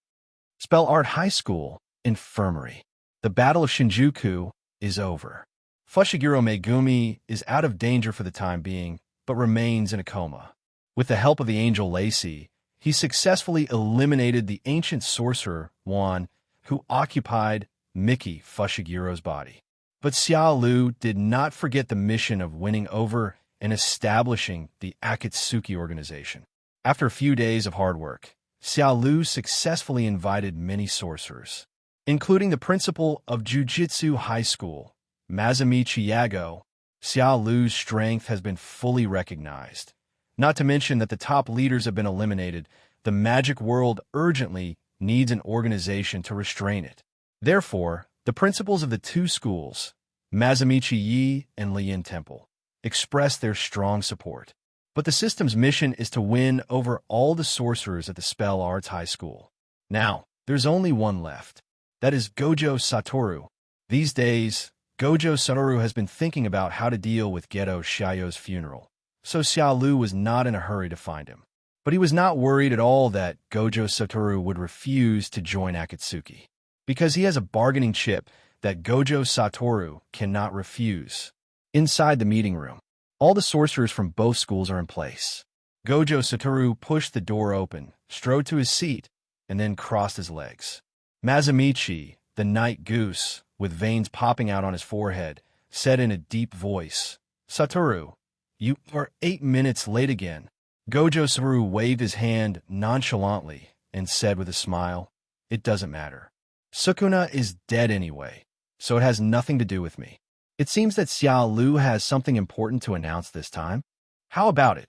Spell Art High School, Infirmary. The Battle of Shinjuku is over. Fushiguro Megumi is out of danger for the time being, but remains in a coma. With the help of the angel Lacey, he successfully eliminated the ancient sorcerer, Wan, who occupied Miki Fushigiro's body. But Xiao Lu did not forget the mission of winning over and establishing the Akatsuki organization. After a few days of hard work, Xiao Lu successfully invited many sorcerers, including the principal of Jujutsu High School, Masamichi Yago. Xiao Lu's strength has been fully recognized. Not to mention that the top leaders have been eliminated, the magic world urgently needs an organization to restrain it. Therefore, the principals of the two schools, Masamichi Yi and Lian Temple, expressed their strong support. But the system's mission is to win over all the sorcerers at the Spell Arts High School. Now, there's only one left. That is Gojo Satoru. These days, Gojo Satoru has been thinking about how to deal with Geto Shiao's funeral, so Xiao Lu was not in a hurry to find him. But he was not worried at all that Gojo Satoru would refuse to join Akatsuki, because he has a bargaining chip that Gojo Satoru cannot refuse. Inside the meeting room, all the sorcerers from both schools are in place. Gojo Satoru pushed the door open, strode to his seat, and then crossed his legs. Masamichi, the night goose, with veins popping out on his forehead, said in a deep voice, Satoru, you are 8 minutes late again. Gojo Satoru waved his hand nonchalantly and said with a smile, it doesn't matter. Sukuna is dead anyway, so it has nothing to do with me. It seems that Xiao Lu has something important to announce this time. How about it?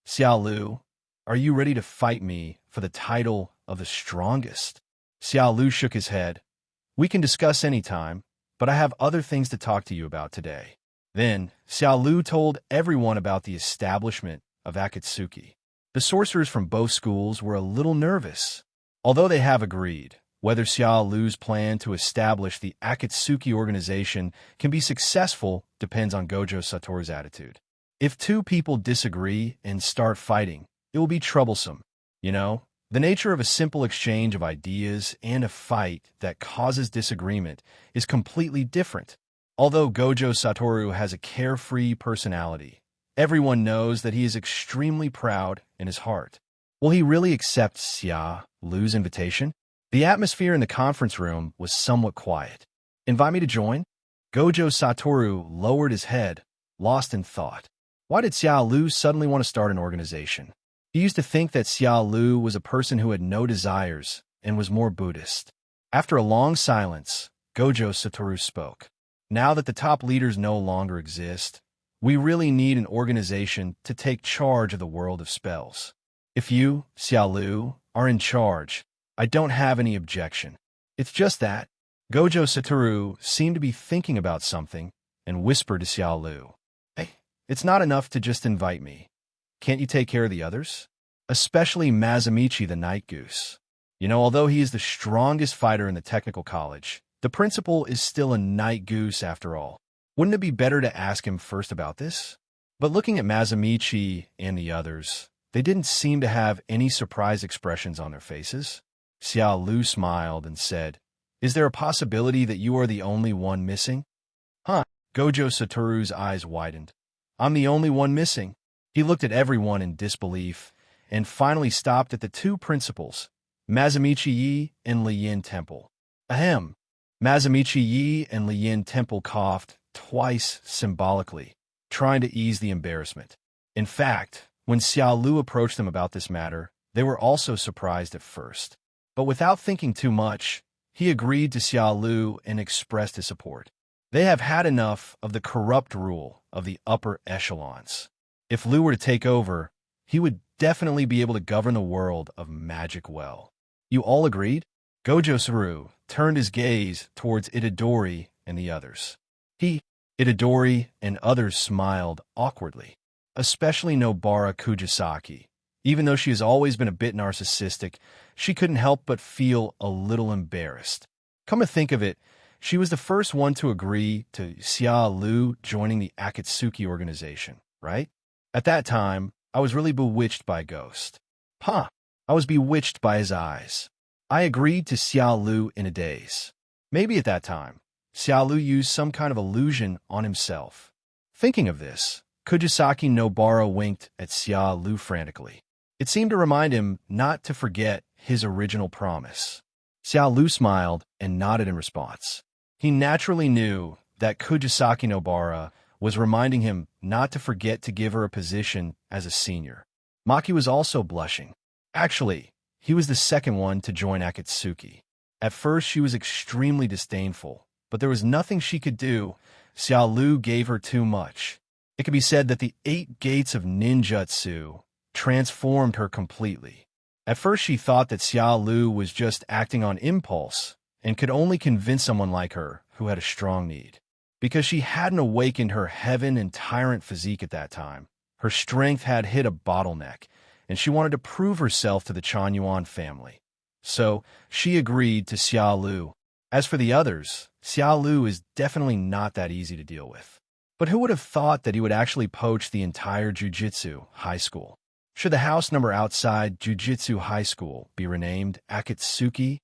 Xiao Lu, are you ready to fight me for the title of the strongest? Xiao Lu shook his head. We can discuss any time, but I have other things to talk to you about today. Then, Xiao Lu told everyone about the establishment of Akatsuki. The sorcerers from both schools were a little nervous, although they have agreed. Whether Xiao Lu's plan to establish the Akatsuki organization can be successful depends on Gojo Satoru's attitude. If two people disagree and start fighting, it will be troublesome. You know, the nature of a simple exchange of ideas and a fight that causes disagreement is completely different. Although Gojo Satoru has a carefree personality, everyone knows that he is extremely proud in his heart. Will he really accept Xiao Lu's invitation? The atmosphere in the conference room was somewhat quiet. Invite me to join? Gojo Satoru lowered his head, lost in thought. Why did Xiao Lu suddenly want to start an organization? He used to think that Xiao Lu was a person who had no desires and was more Buddhist. After a long silence, Gojo Satoru spoke. Now that the top leaders no longer exist, we really need an organization to take charge of the world of spells. If you, Xiaolu, are in charge, I don't have any objection. It's just that Gojo Satoru seemed to be thinking about something and whispered to Xiaolu, "Hey, it's not enough to just invite me. Can't you take care of the others? Especially Mazamichi the Night Goose. Although he is the strongest fighter in the technical college, the principal is still a night goose after all. Wouldn't it be better to ask him first about this?" But looking at Mazamichi and the others, they didn't seem to have any surprised expressions on their faces. Xiaolu smiled and said, "Is there a possibility that you are the only one missing?" Huh? Gojo Satoru's eyes widened. "I'm the only one missing." He looked at everyone in disbelief and finally stopped at the two principals, Mazamichi Yi and Liyin Temple. Ahem. Mazamichi Yi and Liyin Temple coughed twice symbolically, trying to ease the embarrassment. In fact, when Xiaolu approached them about this matter, they were also surprised at first. But without thinking too much, he agreed to Xiaolu and expressed his support. They have had enough of the corrupt rule of the upper echelons. If Lu were to take over, he would definitely be able to govern the world of magic well. You all agreed? Gojo Satoru turned his gaze towards Itadori and the others. Itadori and others smiled awkwardly, especially Nobara Kujisaki. Even though she has always been a bit narcissistic, she couldn't help but feel a little embarrassed. Come to think of it, she was the first one to agree to Xiaolu joining the Akatsuki organization, right? At that time, I was really bewitched by Ghost. I was bewitched by his eyes. I agreed to Xiaolu in a daze. Maybe at that time, Xiaolu used some kind of illusion on himself. Thinking of this, Kujisaki Nobara winked at Xiaolu frantically. It seemed to remind him not to forget his original promise. Xiaolu smiled and nodded in response. He naturally knew that Kujisaki Nobara was reminding him not to forget to give her a position as a senior. Maki was also blushing. Actually, he was the second one to join Akatsuki. At first, she was extremely disdainful, but there was nothing she could do. Xiaolu gave her too much. It could be said that the 8 gates of ninjutsu transformed her completely. At first, she thought that Xiaolu was just acting on impulse and could only convince someone like her who had a strong need. Because she hadn't awakened her heaven and tyrant physique at that time, her strength had hit a bottleneck, and she wanted to prove herself to the Chanyuan family. So, she agreed to Xiaolu. As for the others, Xiaolu is definitely not that easy to deal with. But who would have thought that he would actually poach the entire Jujutsu High School? Should the house number outside Jujutsu High School be renamed Akatsuki?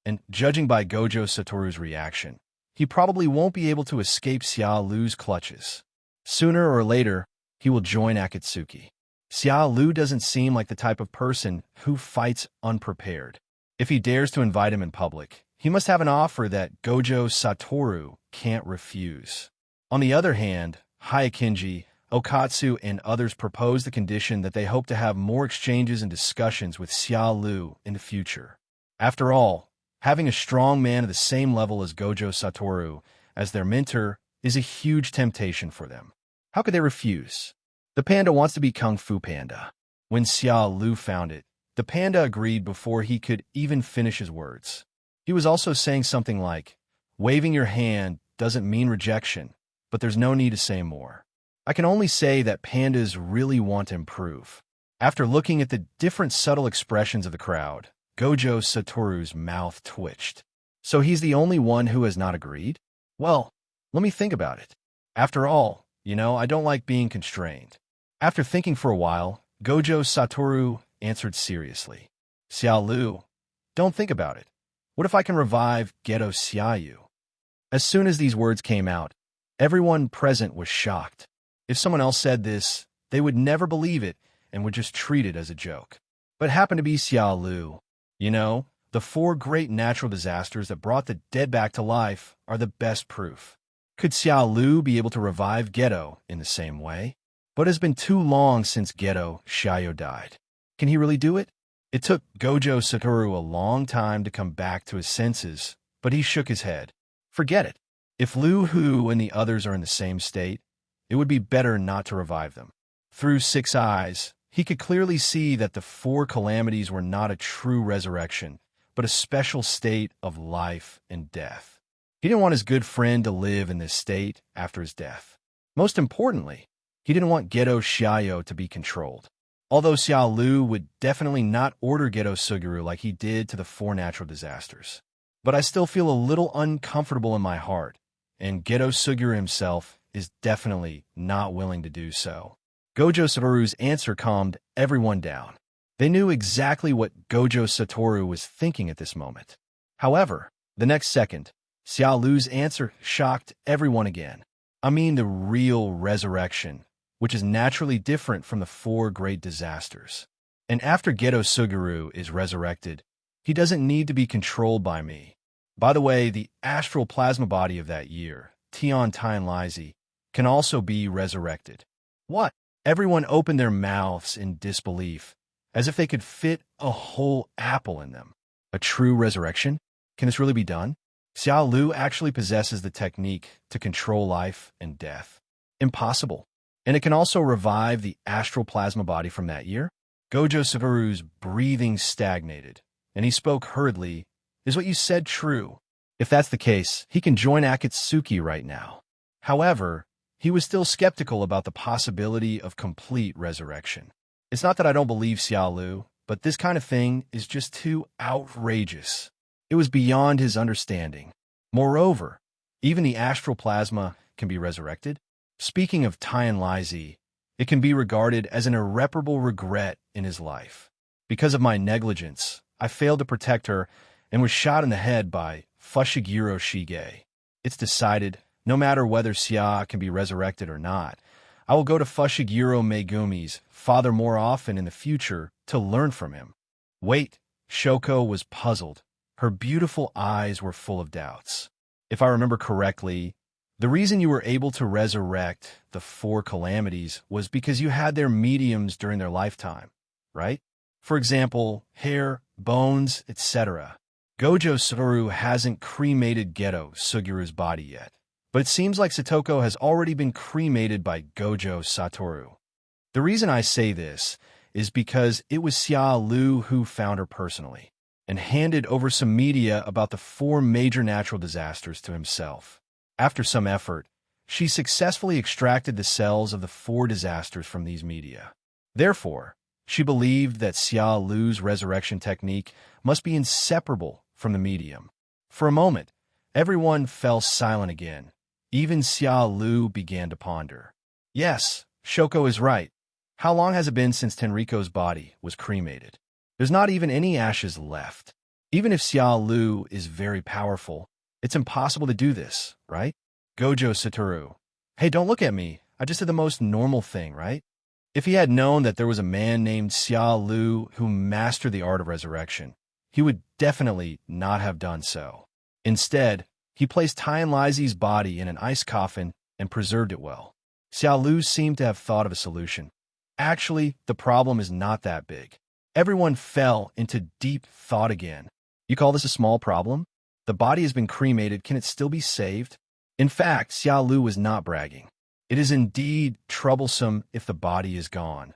And judging by Gojo Satoru's reaction, he probably won't be able to escape Xiaolu's clutches. Sooner or later, he will join Akatsuki. Xiaolu doesn't seem like the type of person who fights unprepared. If he dares to invite him in public, he must have an offer that Gojo Satoru can't refuse. On the other hand, Hyakinji, Okatsu, and others propose the condition that they hope to have more exchanges and discussions with Xiaolu in the future. After all, having a strong man of the same level as Gojo Satoru as their mentor is a huge temptation for them. How could they refuse? The panda wants to be Kung Fu Panda. When Xiaolu found it, the panda agreed before he could even finish his words. He was also saying something like, "Waving your hand doesn't mean rejection, but there's no need to say more." I can only say that pandas really want to improve. After looking at the different subtle expressions of the crowd, Gojo Satoru's mouth twitched. So he's the only one who has not agreed? Well, let me think about it. After all, I don't like being constrained. After thinking for a while, Gojo Satoru answered seriously. Xiaolu, don't think about it. What if I can revive Geto Xiaoyu? As soon as these words came out, everyone present was shocked. If someone else said this, they would never believe it and would just treat it as a joke. But it happened to be Xiaolu. The 4 great natural disasters that brought the dead back to life are the best proof. Could Xiaolu be able to revive Geto in the same way? But it has been too long since Geto Xiaoyu died. Can he really do it? It took Gojo Satoru a long time to come back to his senses, but he shook his head. Forget it. If Lu Hu and the others are in the same state, it would be better not to revive them. Through 6 eyes, he could clearly see that the 4 calamities were not a true resurrection, but a special state of life and death. He didn't want his good friend to live in this state after his death. Most importantly, he didn't want Gedo Xiaoyu to be controlled. Although Xiao Lu would definitely not order Gedo Suguru like he did to the 4 natural disasters. But I still feel a little uncomfortable in my heart, and Gedo Suguru himself is definitely not willing to do so. Gojo Satoru's answer calmed everyone down. They knew exactly what Gojo Satoru was thinking at this moment. However, the next second, Xiao Lu's answer shocked everyone again. I mean the real resurrection, which is naturally different from the 4 great disasters. And after Gedo Suguru is resurrected, he doesn't need to be controlled by me. By the way, the astral plasma body of that year, Tian Lizi, can also be resurrected. What? Everyone opened their mouths in disbelief, as if they could fit a whole apple in them. A true resurrection? Can this really be done? Xiao Lu actually possesses the technique to control life and death. Impossible. And it can also revive the astral plasma body from that year? Gojo Satoru's breathing stagnated, and he spoke hurriedly. Is what you said true? If that's the case, he can join Akatsuki right now. However, he was still skeptical about the possibility of complete resurrection. It's not that I don't believe Xiao Lu, but this kind of thing is just too outrageous. It was beyond his understanding. Moreover, even the astral plasma can be resurrected. Speaking of Tian Lizi, it can be regarded as an irreparable regret in his life. Because of my negligence, I failed to protect her and was shot in the head by Fushiguro Shige. It's decided, no matter whether Xia can be resurrected or not, I will go to Fushiguro Megumi's father more often in the future to learn from him. Wait, Shoko was puzzled. Her beautiful eyes were full of doubts. If I remember correctly, the reason you were able to resurrect the 4 calamities was because you had their mediums during their lifetime, right? For example, hair, bones, etc. Gojo Satoru hasn't cremated Gedo Suguru's body yet, but it seems like Satoko has already been cremated by Gojo Satoru. The reason I say this is because it was Xiao Lu who found her personally and handed over some media about the 4 major natural disasters to himself. After some effort, she successfully extracted the cells of the 4 disasters from these media. Therefore, she believed that Xiao Lu's resurrection technique must be inseparable from the medium. For a moment, everyone fell silent again. Even Xiao Lu began to ponder. Yes, Shoko is right. How long has it been since Tenriko's body was cremated? There's not even any ashes left. Even if Xiao Lu is very powerful, it's impossible to do this, right? Gojo Satoru. Hey, don't look at me. I just did the most normal thing, right? If he had known that there was a man named Xiao Lu who mastered the art of resurrection, he would definitely not have done so. Instead, he placed Tian Lizi's body in an ice coffin and preserved it well. Xiao Lu seemed to have thought of a solution. Actually, the problem is not that big. Everyone fell into deep thought again. You call this a small problem? The body has been cremated. Can it still be saved? In fact, Xiao Lu was not bragging. It is indeed troublesome if the body is gone.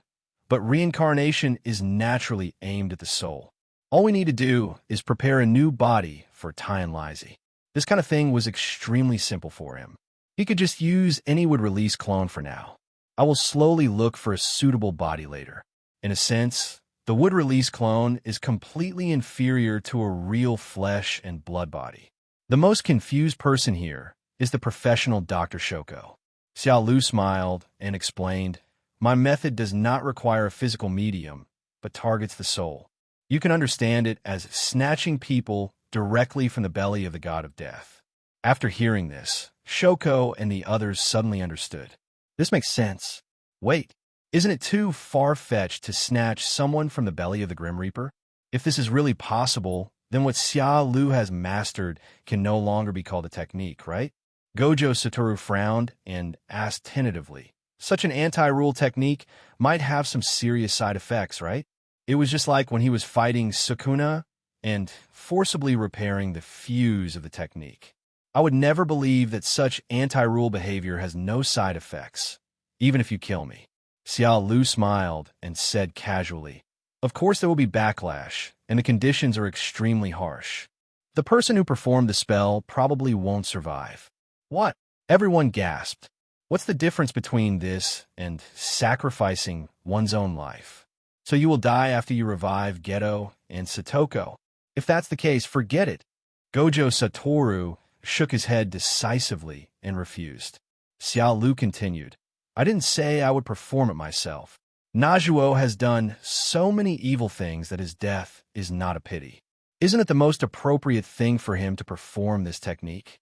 But reincarnation is naturally aimed at the soul. All we need to do is prepare a new body for Tian Lizi. This kind of thing was extremely simple for him. He could just use any would-release clone for now. I will slowly look for a suitable body later. In a sense, the would-release clone is completely inferior to a real flesh and blood body. The most confused person here is the professional Dr. Shoko. Xiao Lu smiled and explained, "My method does not require a physical medium, but targets the soul. You can understand it as snatching people directly from the belly of the god of death." After hearing this, Shoko and the others suddenly understood. This makes sense. Wait, isn't it too far-fetched to snatch someone from the belly of the Grim Reaper? If this is really possible, then what Xiao Lu has mastered can no longer be called a technique, right? Gojo Satoru frowned and asked tentatively, "Such an anti-rule technique might have some serious side effects, right?" It was just like when he was fighting Sukuna and forcibly repairing the fuse of the technique. I would never believe that such anti-rule behavior has no side effects, even if you kill me. Xiao Lu smiled and said casually, "Of course there will be backlash, and the conditions are extremely harsh. The person who performed the spell probably won't survive." What? Everyone gasped. What's the difference between this and sacrificing one's own life? So you will die after you revive Geto and Satoko? If that's the case, forget it. Gojo Satoru shook his head decisively and refused. Xiao Lu continued, "I didn't say I would perform it myself. Najuo has done so many evil things that his death is not a pity. Isn't it the most appropriate thing for him to perform this technique?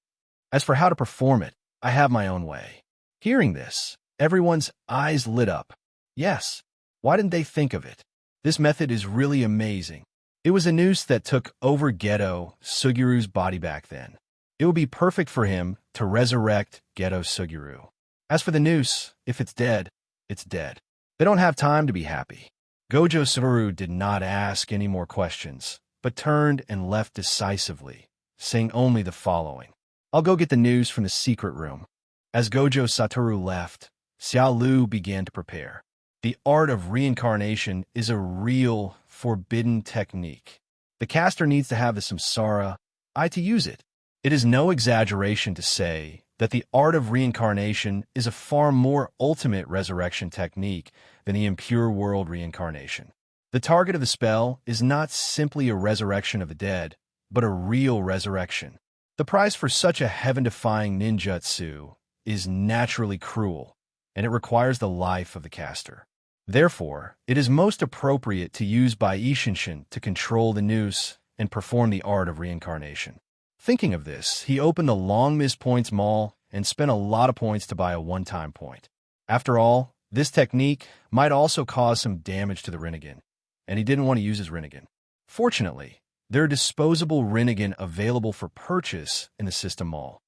As for how to perform it, I have my own way." Hearing this, everyone's eyes lit up. Yes, why didn't they think of it? This method is really amazing. It was a noose that took over Geto Sugiru's body back then. It would be perfect for him to resurrect Geto Suguru. As for the noose, if it's dead, it's dead. They don't have time to be happy. Gojo Satoru did not ask any more questions, but turned and left decisively, saying only the following: "I'll go get the news from the secret room." As Gojo Satoru left, Xiao Lu began to prepare. The art of reincarnation is a real, forbidden technique. The caster needs to have the samsara eye to use it. It is no exaggeration to say that the art of reincarnation is a far more ultimate resurrection technique than the impure world reincarnation. The target of the spell is not simply a resurrection of the dead, but a real resurrection. The price for such a heaven-defying ninjutsu is naturally cruel, and it requires the life of the caster. Therefore, it is most appropriate to use Bai Ishinshin to control the noose and perform the art of reincarnation. Thinking of this, he opened the Long Miss Points Mall and spent a lot of points to buy a one-time point. After all, this technique might also cause some damage to the Rinnegan, and he didn't want to use his Rinnegan. Fortunately, there are disposable Rinnegan available for purchase in the System Mall.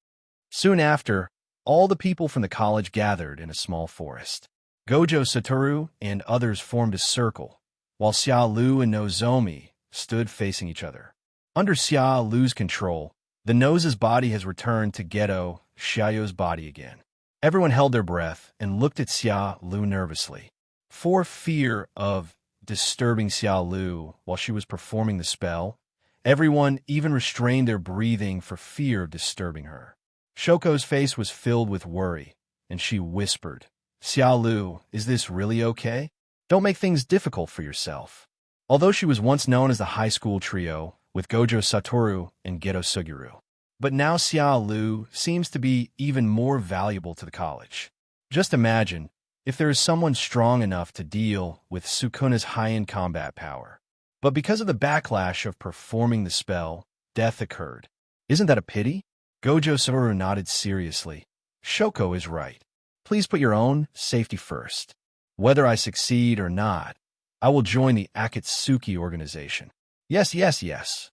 Soon after, all the people from the college gathered in a small forest. Gojo Satoru and others formed a circle, while Xiao Lu and Nozomi stood facing each other. Under Xiao Lu's control, the nose's body has returned to Geto Xiao's body again. Everyone held their breath and looked at Xiao Lu nervously. For fear of disturbing Xiao Lu while she was performing the spell, everyone even restrained their breathing for fear of disturbing her. Shoko's face was filled with worry, and she whispered, "Xiao Lu, is this really okay? Don't make things difficult for yourself." Although she was once known as the high school trio with Gojo Satoru and Geto Suguru, but now Xiao Lu seems to be even more valuable to the college. Just imagine if there is someone strong enough to deal with Sukuna's high-end combat power. But because of the backlash of performing the spell, death occurred. Isn't that a pity? Gojo Satoru nodded seriously. Shoko is right. Please put your own safety first. Whether I succeed or not, I will join the Akatsuki organization. Yes, yes, yes.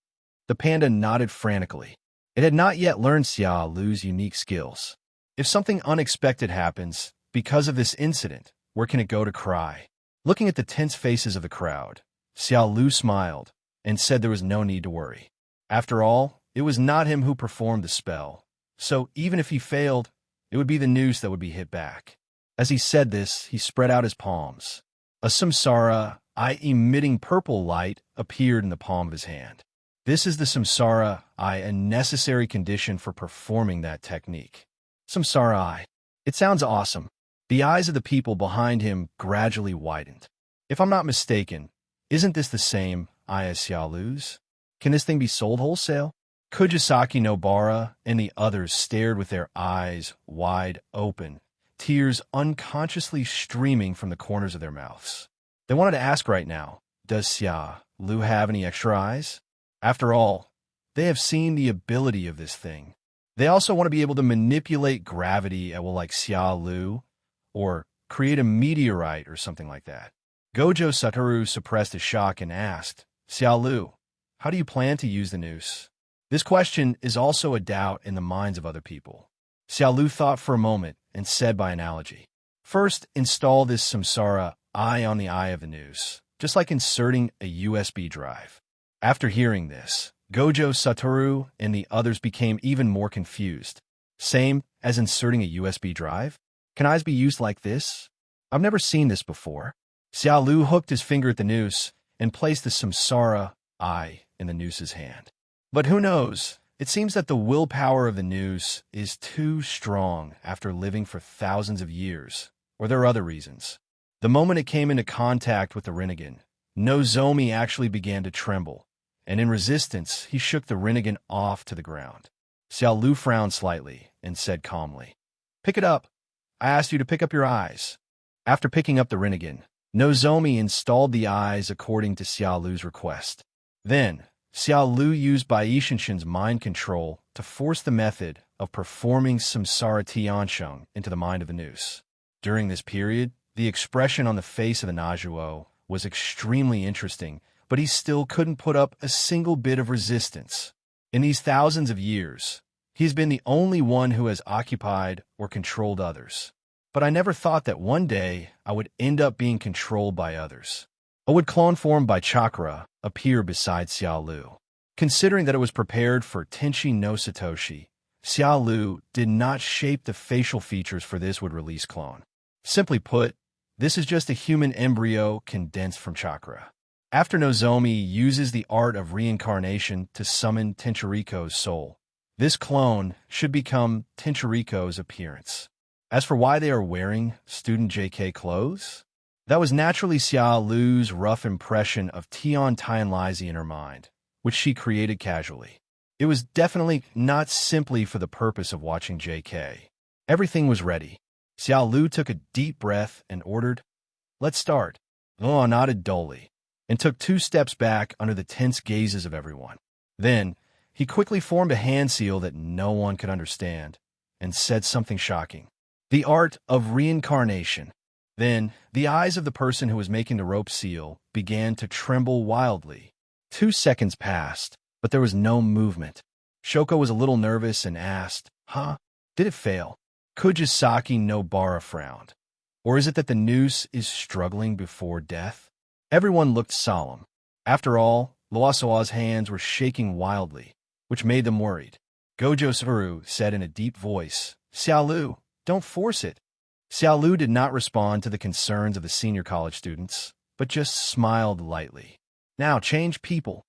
The panda nodded frantically. It had not yet learned Xiao Lu's unique skills. If something unexpected happens because of this incident, where can it go to cry? Looking at the tense faces of the crowd, Xiao Lu smiled and said there was no need to worry. After all, it was not him who performed the spell, so even if he failed, it would be the noose that would be hit back. As he said this, he spread out his palms. A samsara eye emitting purple light appeared in the palm of his hand. This is the samsara eye, a necessary condition for performing that technique. Samsara eye. It sounds awesome. The eyes of the people behind him gradually widened. If I'm not mistaken, isn't this the same eye as Xiao Lu's? Can this thing be sold wholesale? Kujisaki Nobara and the others stared with their eyes wide open, tears unconsciously streaming from the corners of their mouths. They wanted to ask right now, does Xiao Lu have any extra eyes? After all, they have seen the ability of this thing. They also want to be able to manipulate gravity at will like Xiao Lu, or create a meteorite or something like that. Gojo Satoru suppressed his shock and asked, "Xiao Lu, how do you plan to use the noose?" This question is also a doubt in the minds of other people. Xiao Lu thought for a moment and said by analogy, "First, install this samsara eye on the eye of the noose, just like inserting a USB drive." After hearing this, Gojo Satoru and the others became even more confused. Same as inserting a USB drive? Can eyes be used like this? I've never seen this before. Xiao Lu hooked his finger at the noose and placed the samsara eye in the noose's hand. But who knows? It seems that the willpower of the noose is too strong after living for thousands of years, or there are other reasons. The moment it came into contact with the Rinnegan, Nozomi actually began to tremble, and in resistance, he shook the Rinnegan off to the ground. Xiao Lu frowned slightly and said calmly, "Pick it up. I asked you to pick up your eyes." After picking up the Rinnegan, Nozomi installed the eyes according to Xiao Lu's request. Then, Xiao Lu used Baishinshin's mind control to force the method of performing samsara tiansheng into the mind of the noose. During this period, the expression on the face of the Najuo was extremely interesting, but he still couldn't put up a single bit of resistance. In these thousands of years, he's been the only one who has occupied or controlled others. But I never thought that one day I would end up being controlled by others. A wood clone formed by chakra appeared beside Xiao Lu. Considering that it was prepared for Tenshi no Satoshi, Xiao Lu did not shape the facial features for this wood-release clone. Simply put, this is just a human embryo condensed from chakra. After Nozomi uses the art of reincarnation to summon Tenchiriko's soul, this clone should become Tenchiriko's appearance. As for why they are wearing student JK clothes, that was naturally Xiao Lu's rough impression of Tian Tianlaizi in her mind, which she created casually. It was definitely not simply for the purpose of watching JK. Everything was ready. Xiao Lu took a deep breath and ordered, "Let's start." Luo nodded dully and took 2 steps back under the tense gazes of everyone. Then, he quickly formed a hand seal that no one could understand and said something shocking. "The art of reincarnation." Then, the eyes of the person who was making the rope seal began to tremble wildly. 2 seconds passed, but there was no movement. Shoko was a little nervous and asked, "Huh? Did it fail?" Kujisaki no Bara frowned. "Or is it that the noose is struggling before death?" Everyone looked solemn. After all, Luosua's hands were shaking wildly, which made them worried. Gojo Satoru said in a deep voice, "Xiao Lu, don't force it." Xiao Lu did not respond to the concerns of the senior college students, but just smiled lightly. "Now change people."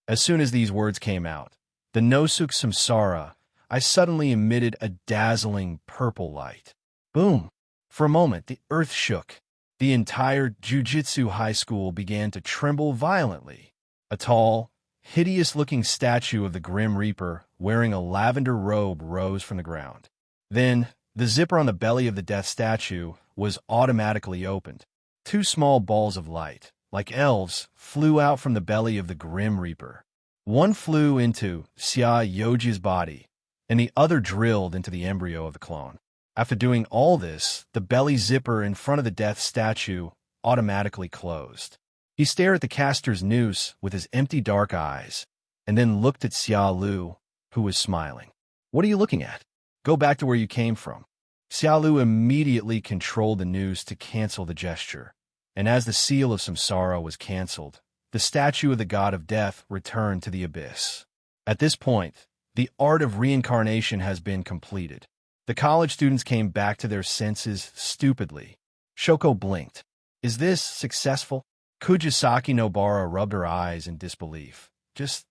As soon as these words came out, the Nosuk Samsara, I suddenly emitted a dazzling purple light. Boom! For a moment, the earth shook. The entire Jujitsu high school began to tremble violently. A tall, hideous-looking statue of the Grim Reaper wearing a lavender robe rose from the ground. Then, the zipper on the belly of the death statue was automatically opened. 2 small balls of light, like elves, flew out from the belly of the Grim Reaper. One flew into Xia Yoji's body, and the other drilled into the embryo of the clone. After doing all this, the belly zipper in front of the death statue automatically closed. He stared at the caster's noose with his empty dark eyes, and then looked at Xiao Lu, who was smiling. "What are you looking at? Go back to where you came from." Xiao Lu immediately controlled the noose to cancel the gesture, and as the seal of samsara was canceled, the statue of the god of death returned to the abyss. At this point, the art of reincarnation has been completed. The college students came back to their senses stupidly. Shoko blinked. "Is this successful?" Kujisaki no Bara rubbed her eyes in disbelief. Just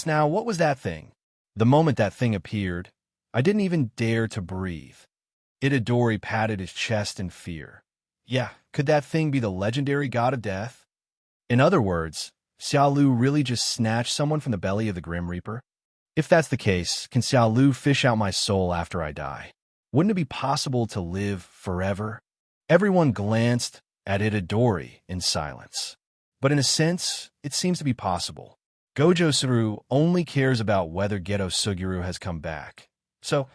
now, what was that thing?" The moment that thing appeared, I didn't even dare to breathe. Itadori patted his chest in fear. "Yeah, could that thing be the legendary god of death?" In other words, Xiao Lu really just snatched someone from the belly of the Grim Reaper? If that's the case, can Xiao Lu fish out my soul after I die? Wouldn't it be possible to live forever? Everyone glanced at Itadori in silence. But in a sense, it seems to be possible. Gojo Satoru only cares about whether Geto Suguru has come back. So,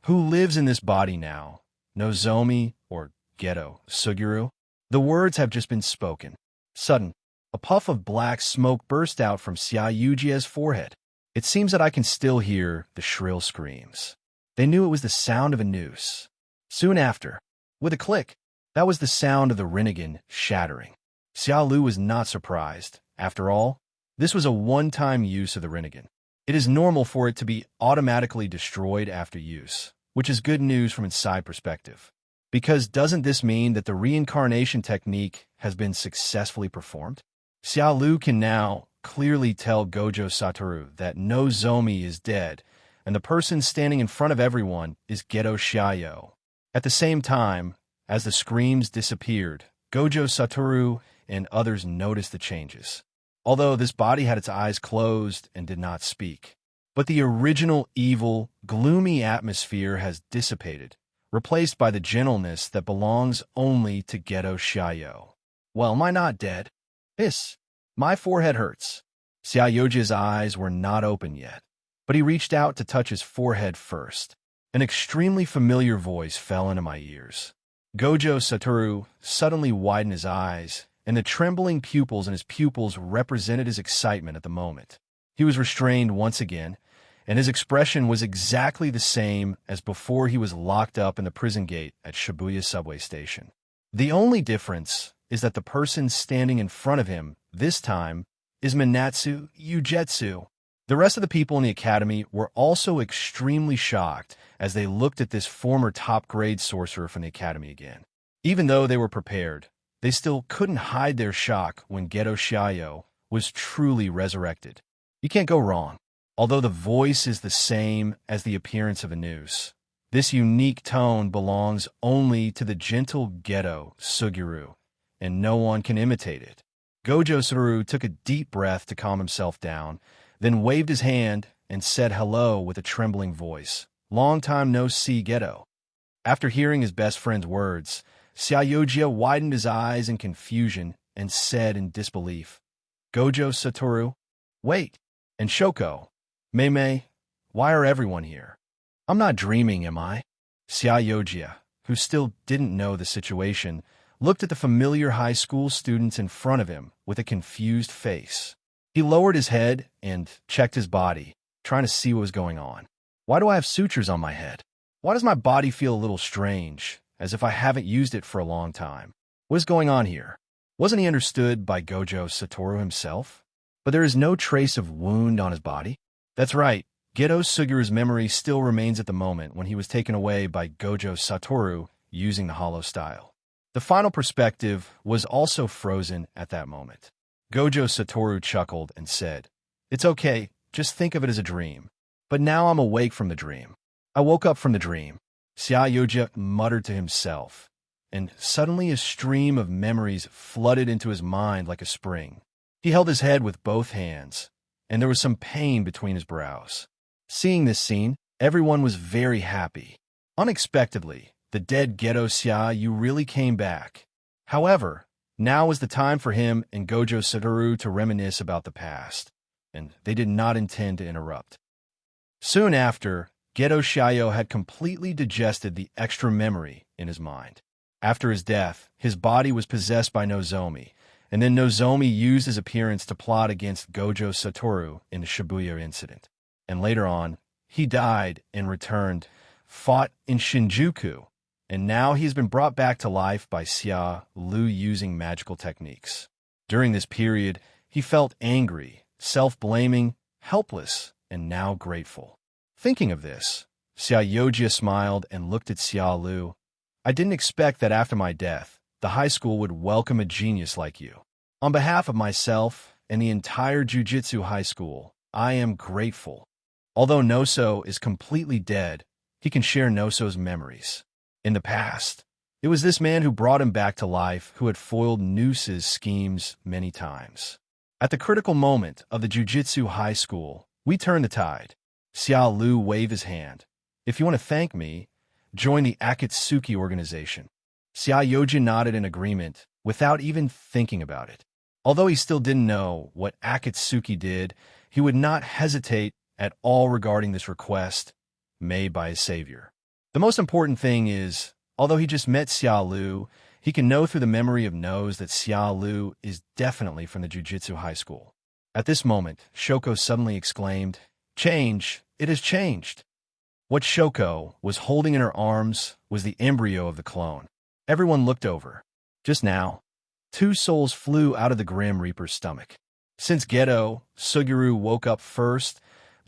who lives in this body now? Nozomi or Geto Suguru? The words have just been spoken. Sudden, a puff of black smoke burst out from Xia Yujia's forehead. It seems that I can still hear the shrill screams. They knew it was the sound of a noose. Soon after, with a click, that was the sound of the Rinnegan shattering. Xiao Lu was not surprised. After all, this was a one-time use of the Rinnegan. It is normal for it to be automatically destroyed after use, which is good news from its side perspective. Because doesn't this mean that the reincarnation technique has been successfully performed? Xiao Lu can now clearly tell Gojo Satoru that Nozomi is dead, and the person standing in front of everyone is Geto Xiaoyu. At the same time, as the screams disappeared, Gojo Satoru and others noticed the changes. Although this body had its eyes closed and did not speak. But the original evil, gloomy atmosphere has dissipated, replaced by the gentleness that belongs only to Geto Xiaoyu. Well, am I not dead? My forehead hurts. Xiaoju's eyes were not open yet, but he reached out to touch his forehead first. An extremely familiar voice fell into my ears. Gojo Satoru suddenly widened his eyes, and the trembling pupils in his pupils represented his excitement at the moment. He was restrained once again, and his expression was exactly the same as before he was locked up in the prison gate at Shibuya subway station. The only difference is that the person standing in front of him, this time, is Minatsu Ugetsu. The rest of the people in the academy were also extremely shocked as they looked at this former top-grade sorcerer from the academy again. Even though they were prepared, they still couldn't hide their shock when Geto Xiaoyu was truly resurrected. You can't go wrong. Although the voice is the same as the appearance of a noose, this unique tone belongs only to the gentle Geto Suguru, and no one can imitate it. Gojo Satoru took a deep breath to calm himself down, then waved his hand and said hello with a trembling voice. Long time no see, Geto. After hearing his best friend's words, Xiaoyu widened his eyes in confusion and said in disbelief, Gojo Satoru? Wait, and Shoko, Mei, why are everyone here? I'm not dreaming, am I? Xiaoyu, who still didn't know the situation, looked at the familiar high school students in front of him with a confused face. He lowered his head and checked his body, trying to see what was going on. Why do I have sutures on my head? Why does my body feel a little strange, as if I haven't used it for a long time? What is going on here? Wasn't he understood by Gojo Satoru himself? But there is no trace of wound on his body? That's right, Geto Suguru's memory still remains at the moment when he was taken away by Gojo Satoru using the hollow style. The final perspective was also frozen at that moment. Gojo Satoru chuckled and said, It's okay, just think of it as a dream. But now I'm awake from the dream. I woke up from the dream. Xiaoyu muttered to himself, and suddenly a stream of memories flooded into his mind like a spring. He held his head with both hands, and there was some pain between his brows. Seeing this scene, everyone was very happy. Unexpectedly, the dead Geto Xiaoyu really came back. However, now was the time for him and Gojo Satoru to reminisce about the past, and they did not intend to interrupt. Soon after, Geto Xiaoyu had completely digested the extra memory in his mind. After his death, his body was possessed by Nozomi, and then Nozomi used his appearance to plot against Gojo Satoru in the Shibuya incident. And later on, he died and returned, fought in Shinjuku, and now he has been brought back to life by Xia Lu using magical techniques. During this period, he felt angry, self-blaming, helpless, and now grateful. Thinking of this, Xiaoyu smiled and looked at Xia Lu. I didn't expect that after my death, the high school would welcome a genius like you. On behalf of myself and the entire Jujutsu High School, I am grateful. Although Noso is completely dead, he can share Noso's memories. In the past, it was this man who brought him back to life who had foiled Noose's schemes many times. At the critical moment of the Jujutsu High School, we turned the tide. Xia Lu waved his hand. If you want to thank me, join the Akatsuki organization. Xiaoyu nodded in agreement without even thinking about it. Although he still didn't know what Akatsuki did, he would not hesitate at all regarding this request made by his savior. The most important thing is, although he just met Xia Lu, he can know through the memory of Nose that Xia Lu is definitely from the Jujutsu High School. At this moment, Shoko suddenly exclaimed, Change! It has changed! What Shoko was holding in her arms was the embryo of the clone. Everyone looked over. Just now, two souls flew out of the Grim Reaper's stomach. Since Geto Suguru woke up first,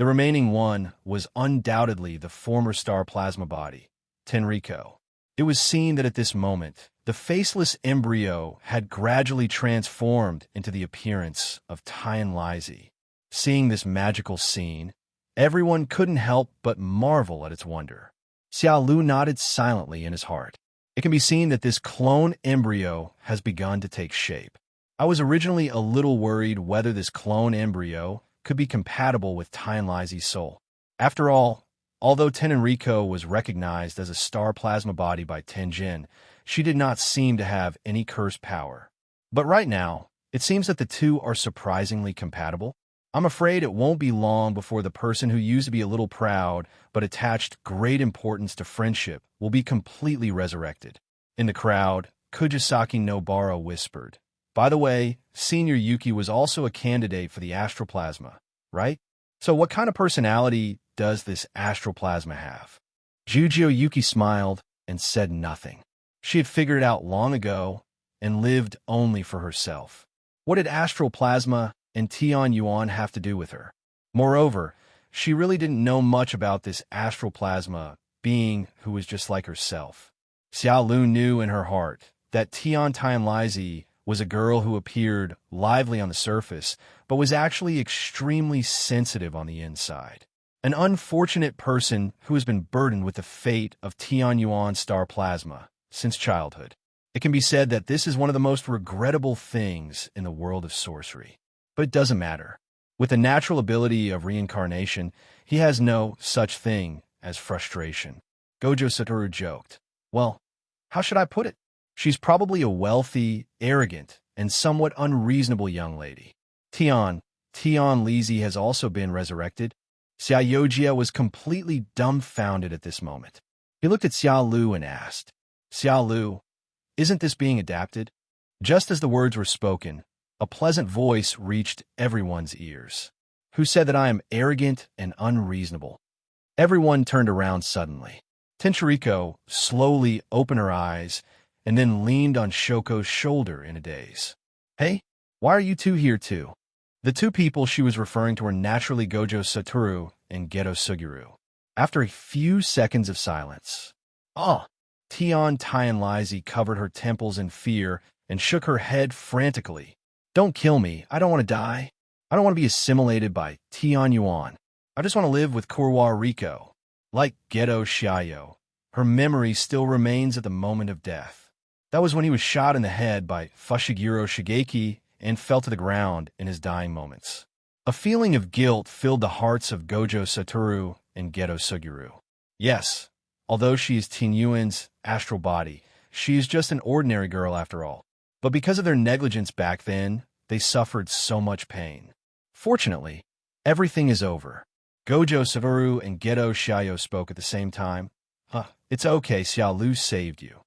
The remaining one was undoubtedly the former star plasma body, Tenriko. It was seen that at this moment, the faceless embryo had gradually transformed into the appearance of Tianlaizi. Seeing this magical scene, everyone couldn't help but marvel at its wonder. Xiao Lu nodded silently in his heart. It can be seen that this clone embryo has begun to take shape. I was originally a little worried whether this clone embryo could be compatible with Tianlaizi's soul. After all, although Tenriko was recognized as a star plasma body by Tenjin, she did not seem to have any curse power. But right now, it seems that the two are surprisingly compatible. I'm afraid it won't be long before the person who used to be a little proud but attached great importance to friendship will be completely resurrected. In the crowd, Kujisaki Nobara whispered, "By the way, Senior Yuki was also a candidate for the astral plasma, right? So what kind of personality does this astral plasma have?" Jujio Yuki smiled and said nothing. She had figured it out long ago and lived only for herself. What did astral plasma and Tian Yuan have to do with her? Moreover, she really didn't know much about this astral plasma being who was just like herself. Xiao Lu knew in her heart that Tian Tianlaizi was a girl who appeared lively on the surface, but was actually extremely sensitive on the inside. An unfortunate person who has been burdened with the fate of Tian Yuan star plasma since childhood. It can be said that this is one of the most regrettable things in the world of sorcery. But it doesn't matter. With the natural ability of reincarnation, he has no such thing as frustration. Gojo Satoru joked. Well, how should I put it? She's probably a wealthy, arrogant, and somewhat unreasonable young lady. Tianlaizi has also been resurrected. Xiaoyojia was completely dumbfounded at this moment. He looked at Xiao Lu and asked, "Xiao Lu, isn't this being adapted?" Just as the words were spoken, a pleasant voice reached everyone's ears. "Who said that I am arrogant and unreasonable?" Everyone turned around suddenly. Tenchiriko slowly opened her eyes and then leaned on Shoko's shoulder in a daze. "Hey, why are you two here too?" The two people she was referring to were naturally Gojo Satoru and Geto Suguru. After a few seconds of silence, Tian Tianlaizi covered her temples in fear and shook her head frantically. "Don't kill me. I don't want to die. I don't want to be assimilated by Tian Yuan. I just want to live with Kurwa Riko." Like Geto Shiayo, her memory still remains at the moment of death. That was when he was shot in the head by Fushiguro Shigeki and fell to the ground in his dying moments. A feeling of guilt filled the hearts of Gojo Satoru and Geto Suguru. Yes, although she is Tinyuan's astral body, she is just an ordinary girl after all. But because of their negligence back then, they suffered so much pain. Fortunately, everything is over. Gojo Satoru and Geto Shiayo spoke at the same time. It's okay, Xiao Lu saved you."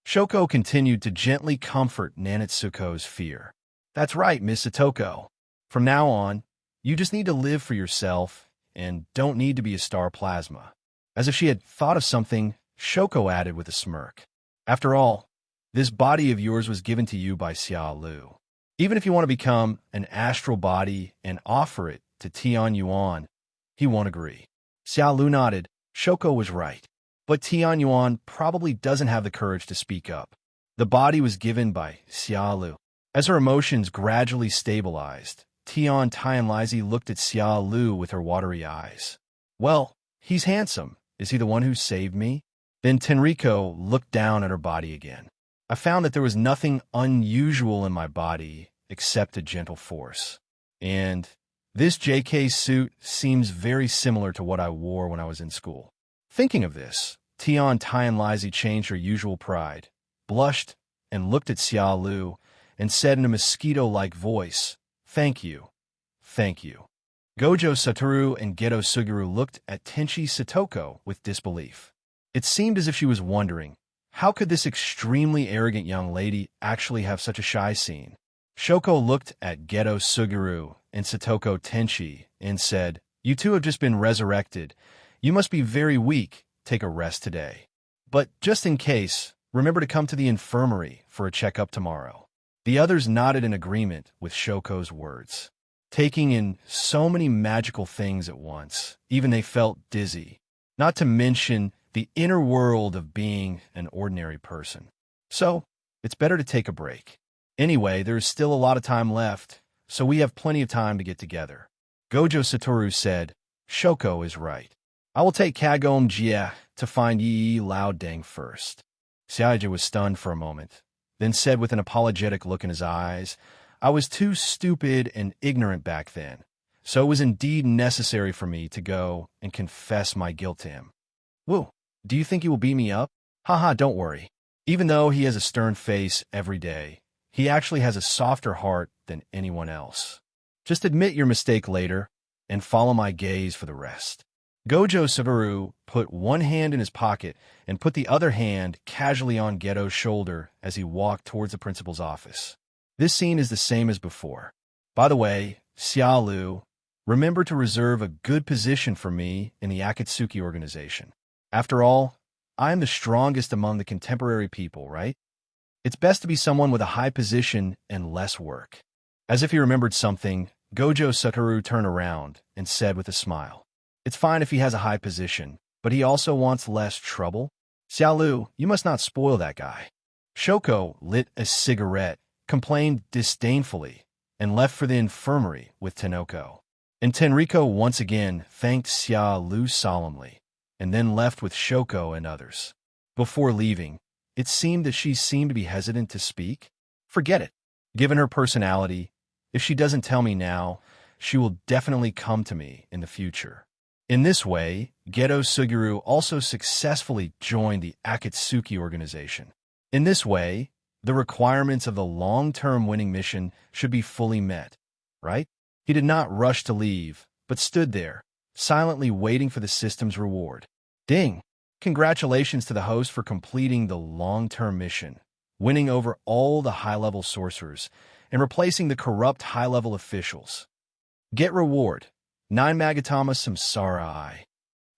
Shoko continued to gently comfort Nanatsuko's fear. "That's right, Miss Satoko. From now on, you just need to live for yourself and don't need to be a star plasma." As if she had thought of something, Shoko added with a smirk, "After all, this body of yours was given to you by Xiao Lu. Even if you want to become an astral body and offer it to Tian Yuan, he won't agree." Xiao Lu nodded. Shoko was right. But Tian Yuan probably doesn't have the courage to speak up. The body was given by Xiao Lu. As her emotions gradually stabilized, Tian Tianlaizi looked at Xiao Lu with her watery eyes. "Well, he's handsome. Is he the one who saved me?" Then Tenriko looked down at her body again. "I found that there was nothing unusual in my body except a gentle force. And this JK suit seems very similar to what I wore when I was in school." Thinking of this, Tian Tianlaizi changed her usual pride, blushed, and looked at Xiao Lu, and said in a mosquito-like voice, "Thank you. Thank you." Gojo Satoru and Geto Suguru looked at Tenchi Satoko with disbelief. It seemed as if she was wondering, how could this extremely arrogant young lady actually have such a shy scene? Shoko looked at Geto Suguru and Satoko Tenchi and said, "You two have just been resurrected. You must be very weak. Take a rest today. But just in case, remember to come to the infirmary for a checkup tomorrow." The others nodded in agreement with Shoko's words. taking in so many magical things at once. Even they felt dizzy, not to mention the inner world of being an ordinary person. So, it's better to take a break. Anyway, there's still a lot of time left, so we have plenty of time to get together. Gojo Satoru said, Shoko is right. I will take Kagome Jie to find Yi Lao Deng first. Xiaoji was stunned for a moment, then said with an apologetic look in his eyes, I was too stupid and ignorant back then, so it was indeed necessary for me to go and confess my guilt to him. Woo, do you think he will beat me up? Haha, don't worry. Even though he has a stern face every day, he actually has a softer heart than anyone else. Just admit your mistake later and follow my gaze for the rest. Gojo Satoru put one hand in his pocket and put the other hand casually on Geto's shoulder as he walked towards the principal's office. This scene is the same as before. By the way, Xiaolu, remember to reserve a good position for me in the Akatsuki organization. After all, I am the strongest among the contemporary people, right? It's best to be someone with a high position and less work. As if he remembered something, Gojo Satoru turned around and said with a smile, It's fine if he has a high position, but he also wants less trouble. Xiaolu, you must not spoil that guy. Shoko lit a cigarette, complained disdainfully, and left for the infirmary with Tenoko. And Tenriko once again thanked Xiaolu solemnly, and then left with Shoko and others. Before leaving, it seemed that she seemed to be hesitant to speak. Forget it. Given her personality, if she doesn't tell me now, she will definitely come to me in the future. In this way, Geto Suguru also successfully joined the Akatsuki organization. In this way, the requirements of the long-term winning mission should be fully met, right? He did not rush to leave, but stood there, silently waiting for the system's reward. Ding! Congratulations to the host for completing the long-term mission, winning over all the high-level sorcerers, and replacing the corrupt high-level officials. Get reward. 9 Magatama Samsara I.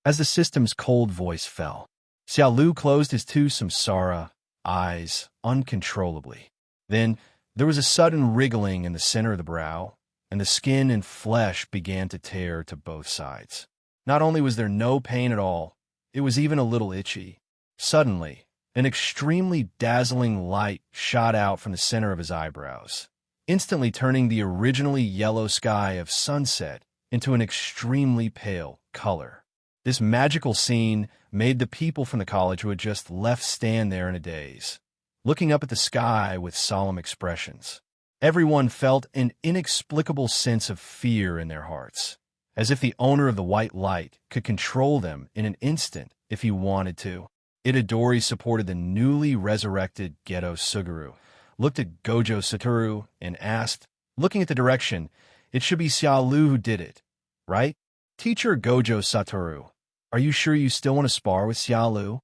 As the system's cold voice fell, Xiaolu closed his 2 Samsara eyes uncontrollably. Then, there was a sudden wriggling in the center of the brow, and the skin and flesh began to tear to both sides. Not only was there no pain at all, it was even a little itchy. Suddenly, an extremely dazzling light shot out from the center of his eyebrows, instantly turning the originally yellow sky of sunset into an extremely pale color. This magical scene made the people from the college who had just left stand there in a daze, looking up at the sky with solemn expressions. Everyone felt an inexplicable sense of fear in their hearts, as if the owner of the white light could control them in an instant if he wanted to. Itadori supported the newly resurrected Geto Suguru, looked at Gojo Satoru, and asked, looking at the direction, it should be Xiaolu who did it, right? Teacher Gojo Satoru, are you sure you still want to spar with Xiaolu?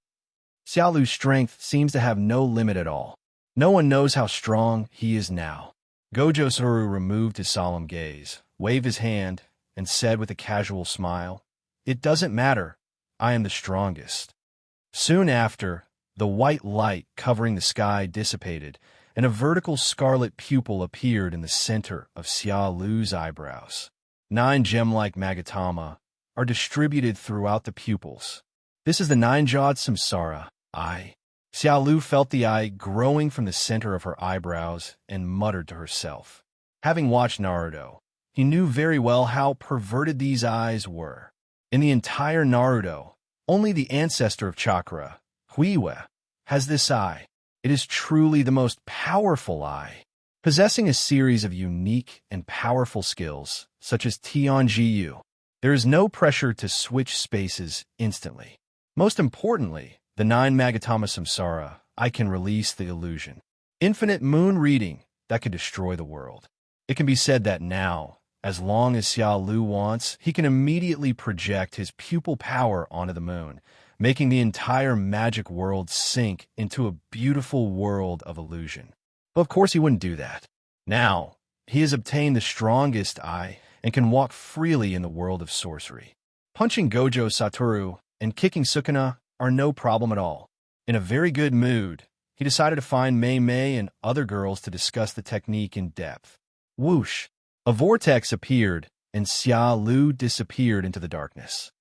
Xiaolu's strength seems to have no limit at all. No one knows how strong he is now. Gojo Satoru removed his solemn gaze, waved his hand, and said with a casual smile, It doesn't matter. I am the strongest. Soon after, the white light covering the sky dissipated, and a vertical scarlet pupil appeared in the center of Xiaolu's eyebrows. 9 gem-like Magatama are distributed throughout the pupils. This is the 9-jawed Samsara eye. Xiaolu felt the eye growing from the center of her eyebrows and muttered to herself. Having watched Naruto, he knew very well how perverted these eyes were. In the entire Naruto, only the ancestor of chakra, Huiwe, has this eye. It is truly the most powerful eye, possessing a series of unique and powerful skills, such as Tianjiyu. There is no pressure to switch spaces instantly. Most importantly, the 9 Magatama Samsara, I can release the illusion. Infinite moon reading that could destroy the world. It can be said that now, as long as Xiaolu wants, he can immediately project his pupil power onto the moon, making the entire magic world sink into a beautiful world of illusion. But of course he wouldn't do that. Now, he has obtained the strongest eye and can walk freely in the world of sorcery. Punching Gojo Satoru and kicking Sukuna are no problem at all. In a very good mood, he decided to find Mei Mei and other girls to discuss the technique in depth. Whoosh! A vortex appeared, and Xia Lu disappeared into the darkness.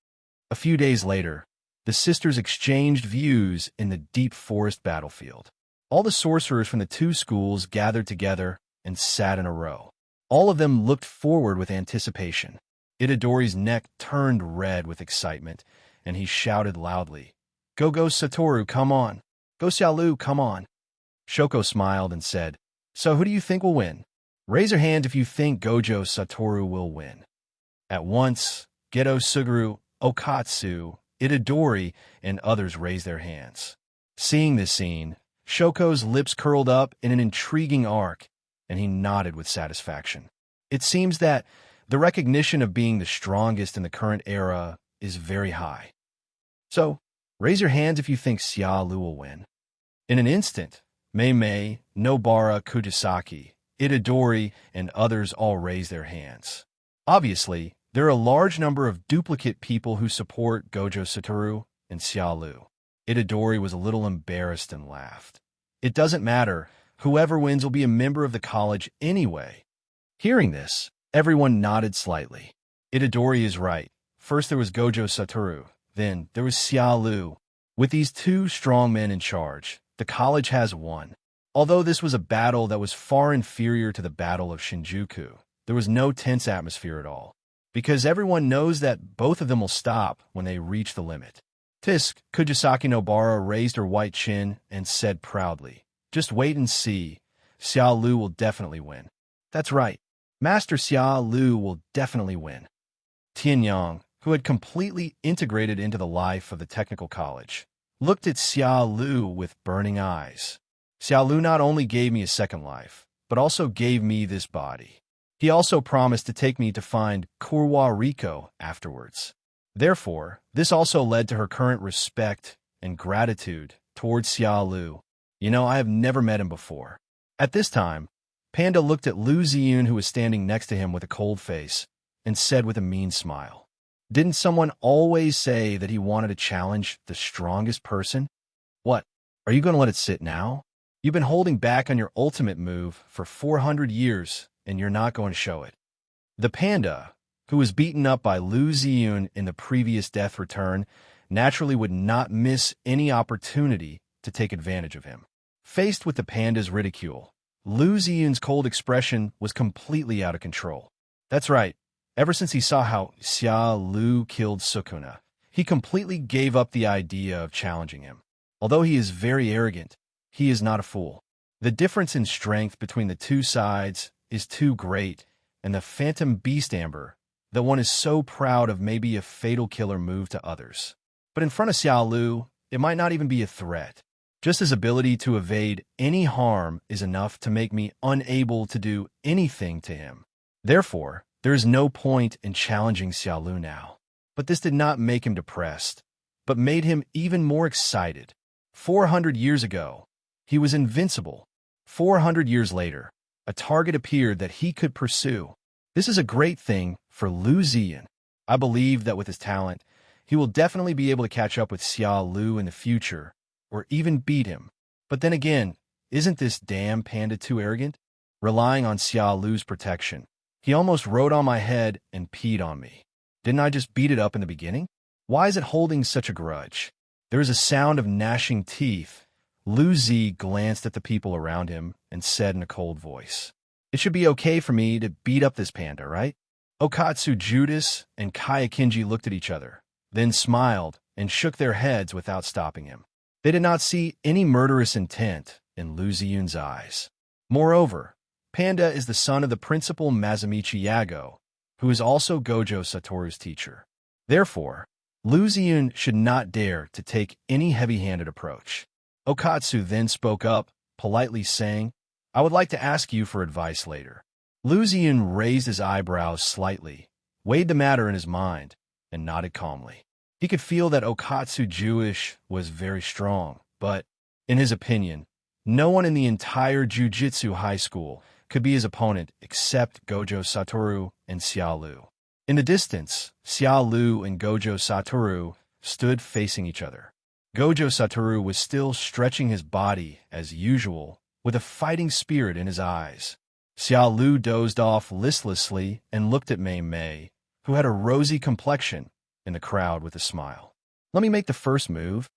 A few days later, the sisters exchanged views in the deep forest battlefield. All the sorcerers from the two schools gathered together and sat in a row. All of them looked forward with anticipation. Itadori's neck turned red with excitement, and he shouted loudly, "Go Satoru, come on! Go Xiaolu, come on!" Shoko smiled and said, "So who do you think will win? Raise your hand if you think Gojo Satoru will win." At once, Geto Suguru, Okatsu, Itadori, and others raised their hands. Seeing this scene, Shoko's lips curled up in an intriguing arc, and he nodded with satisfaction. It seems that the recognition of being the strongest in the current era is very high. So, raise your hands if you think Xia Lu will win. In an instant, Mei, Nobara, Kujisaki, Itadori, and others all raised their hands. Obviously, there are a large number of duplicate people who support Gojo Satoru and Xia Lu. Itadori was a little embarrassed and laughed. "It doesn't matter. Whoever wins will be a member of the college anyway." Hearing this, everyone nodded slightly. Itadori is right. First there was Gojo Satoru, then there was Xia Lu. With these two strong men in charge, the college has won. Although this was a battle that was far inferior to the Battle of Shinjuku, there was no tense atmosphere at all, because everyone knows that both of them will stop when they reach the limit. Tisk, Kujisaki Nobara raised her white chin and said proudly, "Just wait and see. Xia Lu will definitely win." "That's right. Master Xia Lu will definitely win." Tianyang, who had completely integrated into the life of the technical college, looked at Xia Lu with burning eyes. "Xia Lu not only gave me a second life, but also gave me this body. He also promised to take me to find Kurwa Riko afterwards. Therefore, this also led to her current respect and gratitude towards Xia Lu. I have never met him before." At this time, Panda looked at Lu Ziyun, who was standing next to him with a cold face, and said with a mean smile, "Didn't someone always say that he wanted to challenge the strongest person? What, are you going to let it sit now? You've been holding back on your ultimate move for 400 years, and you're not going to show it." The panda, who was beaten up by Lu Ziyun in the previous death return, naturally would not miss any opportunity to take advantage of him. Faced with the panda's ridicule, Lu Ziyun's cold expression was completely out of control. That's right. Ever since he saw how Xia Lu killed Sukuna, he completely gave up the idea of challenging him. Although he is very arrogant, he is not a fool. The difference in strength between the two sides is too great, and the Phantom Beast Amber, that one is so proud of, may be a fatal killer move to others. But in front of Xia Lu, it might not even be a threat. Just his ability to evade any harm is enough to make me unable to do anything to him. Therefore, there is no point in challenging Xia Lu now. But this did not make him depressed, but made him even more excited. 400 years ago, he was invincible. 400 years later, a target appeared that he could pursue. This is a great thing for Lu Ziyun. I believe that with his talent, he will definitely be able to catch up with Xia Lu in the future, or even beat him. But then again, isn't this damn panda too arrogant? Relying on Xia Lu's protection, he almost rode on my head and peed on me. Didn't I just beat it up in the beginning? Why is it holding such a grudge? There is a sound of gnashing teeth. Lu Zi glanced at the people around him and said in a cold voice, "It should be okay for me to beat up this panda, right?" Okatsu Judas and Kayakinji looked at each other, then smiled and shook their heads without stopping him. They did not see any murderous intent in Lu Ziyun's eyes. Moreover, Panda is the son of the principal Mazamichi Yago, who is also Gojo Satoru's teacher. Therefore, Lu Ziyun should not dare to take any heavy-handed approach. Okatsu then spoke up, politely saying, "I would like to ask you for advice later." Lu Ziyun raised his eyebrows slightly, weighed the matter in his mind, and nodded calmly. He could feel that Okatsu Jewish was very strong, but, in his opinion, no one in the entire Jujutsu high school could be his opponent except Gojo Satoru and Xia Lu. In the distance, Xia Lu and Gojo Satoru stood facing each other. Gojo Satoru was still stretching his body as usual, with a fighting spirit in his eyes. Xiao Lu dozed off listlessly and looked at Mei Mei, who had a rosy complexion, in the crowd with a smile. Let me make the first move.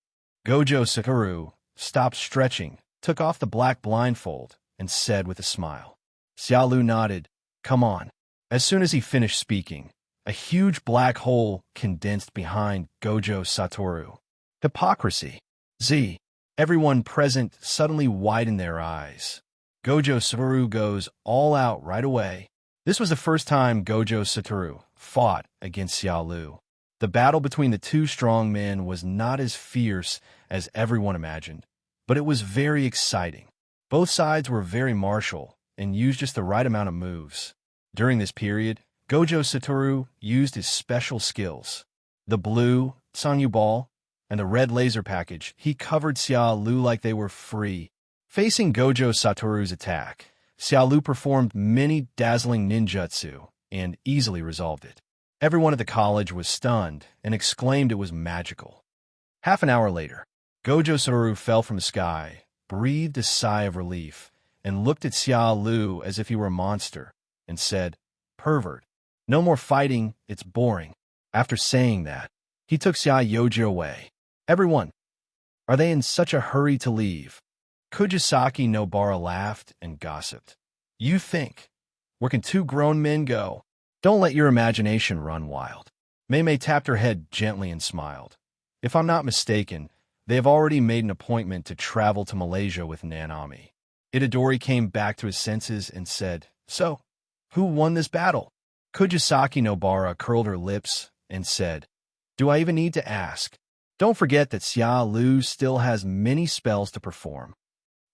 Gojo Satoru stopped stretching, took off the black blindfold, and said with a smile. Xiao Lu nodded. Come on. As soon as he finished speaking, a huge black hole condensed behind Gojo Satoru. Hypocrisy. Z. Everyone present suddenly widened their eyes. Gojo Satoru goes all out right away. This was the first time Gojo Satoru fought against Xiao Lu. The battle between the two strong men was not as fierce as everyone imagined, but it was very exciting. Both sides were very martial and used just the right amount of moves. During this period, Gojo Satoru used his special skills. The blue Sangyu ball and the red laser package, he covered Xiao Lu like they were free. Facing Gojo Satoru's attack, Xiao Lu performed many dazzling ninjutsu and easily resolved it. Everyone at the college was stunned and exclaimed it was magical. Half an hour later, Gojo Satoru fell from the sky, breathed a sigh of relief, and looked at Xiao Lu as if he were a monster, and said, Pervert. No more fighting, it's boring. After saying that, he took Xiao Yoji away. Everyone, are they in such a hurry to leave? Kujisaki Nobara laughed and gossiped. You think, where can two grown men go? Don't let your imagination run wild. Mei Mei tapped her head gently and smiled. If I'm not mistaken, they have already made an appointment to travel to Malaysia with Nanami. Itadori came back to his senses and said, So, who won this battle? Kujisaki Nobara curled her lips and said, Do I even need to ask? Don't forget that Xiao Lu still has many spells to perform.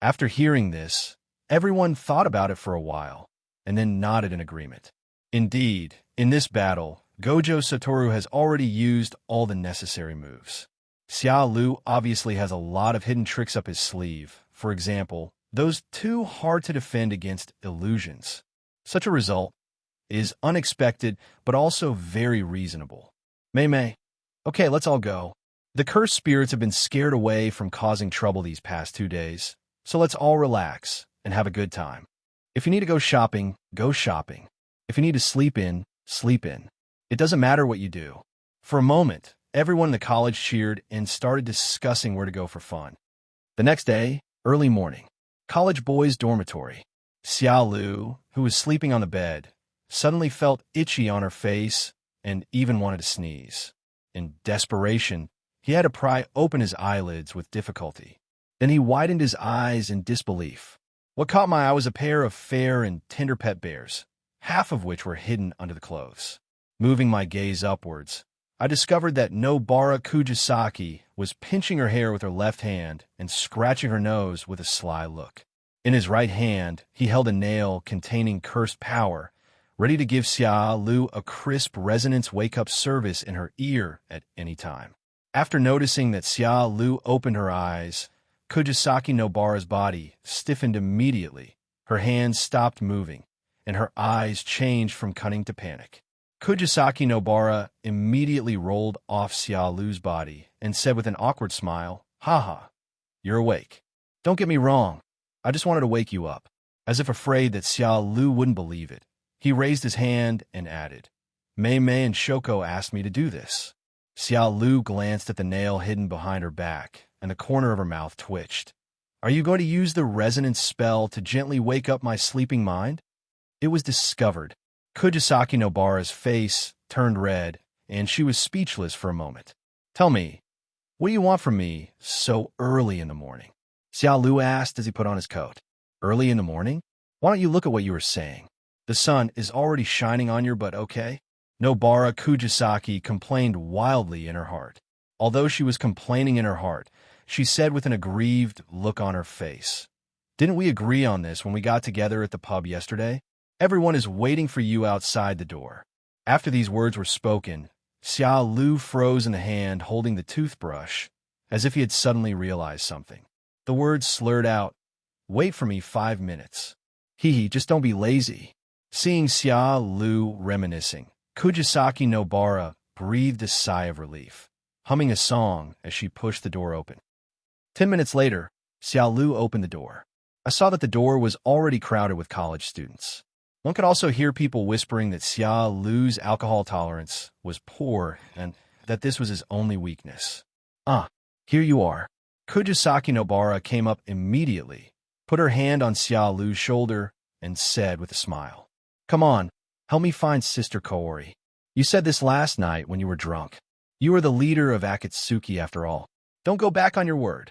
After hearing this, everyone thought about it for a while, and then nodded in agreement. Indeed, in this battle, Gojo Satoru has already used all the necessary moves. Xiao Lu obviously has a lot of hidden tricks up his sleeve, for example, those too hard to defend against illusions. Such a result is unexpected, but also very reasonable. Mei Mei, okay, let's all go. The cursed spirits have been scared away from causing trouble these past 2 days, so let's all relax and have a good time. If you need to go shopping, go shopping. If you need to sleep in, sleep in. It doesn't matter what you do. For a moment, everyone in the college cheered and started discussing where to go for fun. The next day, early morning, college boys' dormitory. Xiao Lu, who was sleeping on the bed, suddenly felt itchy on her face and even wanted to sneeze. In desperation, he had to pry open his eyelids with difficulty. Then he widened his eyes in disbelief. What caught my eye was a pair of fair and tender pet bears, half of which were hidden under the clothes. Moving my gaze upwards, I discovered that Nobara Kujisaki was pinching her hair with her left hand and scratching her nose with a sly look. In his right hand, he held a nail containing cursed power, ready to give Xiao Lu a crisp resonance wake-up service in her ear at any time. After noticing that Xiao Lu opened her eyes, Kujisaki Nobara's body stiffened immediately. Her hands stopped moving, and her eyes changed from cunning to panic. Kujisaki Nobara immediately rolled off Xiao Lu's body and said with an awkward smile, Haha, you're awake. Don't get me wrong, I just wanted to wake you up. As if afraid that Xiao Lu wouldn't believe it, he raised his hand and added, Mei Mei and Shoko asked me to do this. Xiao Lu glanced at the nail hidden behind her back, and the corner of her mouth twitched. Are you going to use the resonance spell to gently wake up my sleeping mind? It was discovered. Kujisaki Nobara's face turned red, and she was speechless for a moment. Tell me, what do you want from me so early in the morning? Xiao Lu asked as he put on his coat. Early in the morning? Why don't you look at what you were saying? The sun is already shining on your butt, okay? Nobara Kujisaki complained wildly in her heart. Although she was complaining in her heart, she said with an aggrieved look on her face, Didn't we agree on this when we got together at the pub yesterday? Everyone is waiting for you outside the door. After these words were spoken, Xiao Lu froze in the hand holding the toothbrush, as if he had suddenly realized something. The words slurred out, Wait for me 5 minutes. Hee, just don't be lazy. Seeing Xiao Lu reminiscing, Kujisaki Nobara breathed a sigh of relief, humming a song as she pushed the door open. 10 minutes later, Xiao Lu opened the door. I saw that the door was already crowded with college students. One could also hear people whispering that Xia Lu's alcohol tolerance was poor and that this was his only weakness. Ah, here you are. Kujisaki Nobara came up immediately, put her hand on Xia Lu's shoulder, and said with a smile, "Come on, help me find Sister Kaori. You said this last night when you were drunk. You are the leader of Akatsuki after all. Don't go back on your word."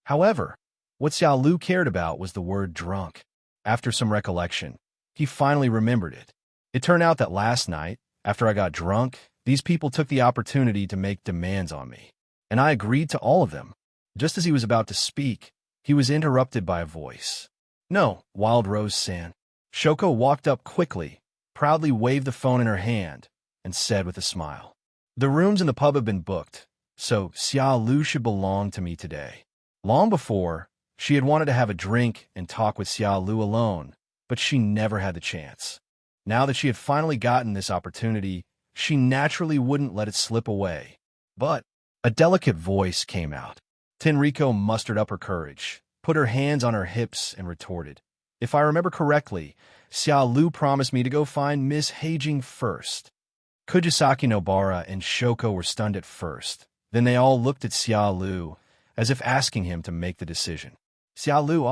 However, what Xia Lu cared about was the word drunk. After some recollection, he finally remembered it. It turned out that last night, after I got drunk, these people took the opportunity to make demands on me, and I agreed to all of them. Just as he was about to speak, he was interrupted by a voice. "No, Wild Rose-san." Shoko walked up quickly, proudly waved the phone in her hand, and said with a smile, "The rooms in the pub have been booked, so Xia Lu should belong to me today." Long before, she had wanted to have a drink and talk with Xia Lu alone, but she never had the chance. Now that she had finally gotten this opportunity, she naturally wouldn't let it slip away. But a delicate voice came out. Tenriko mustered up her courage, put her hands on her hips, and retorted, "If I remember correctly, Xia Lu promised me to go find Miss Heijing first." Kujisaki Nobara and Shoko were stunned at first. Then they all looked at Xia Lu, as if asking him to make the decision. "Xia Lu,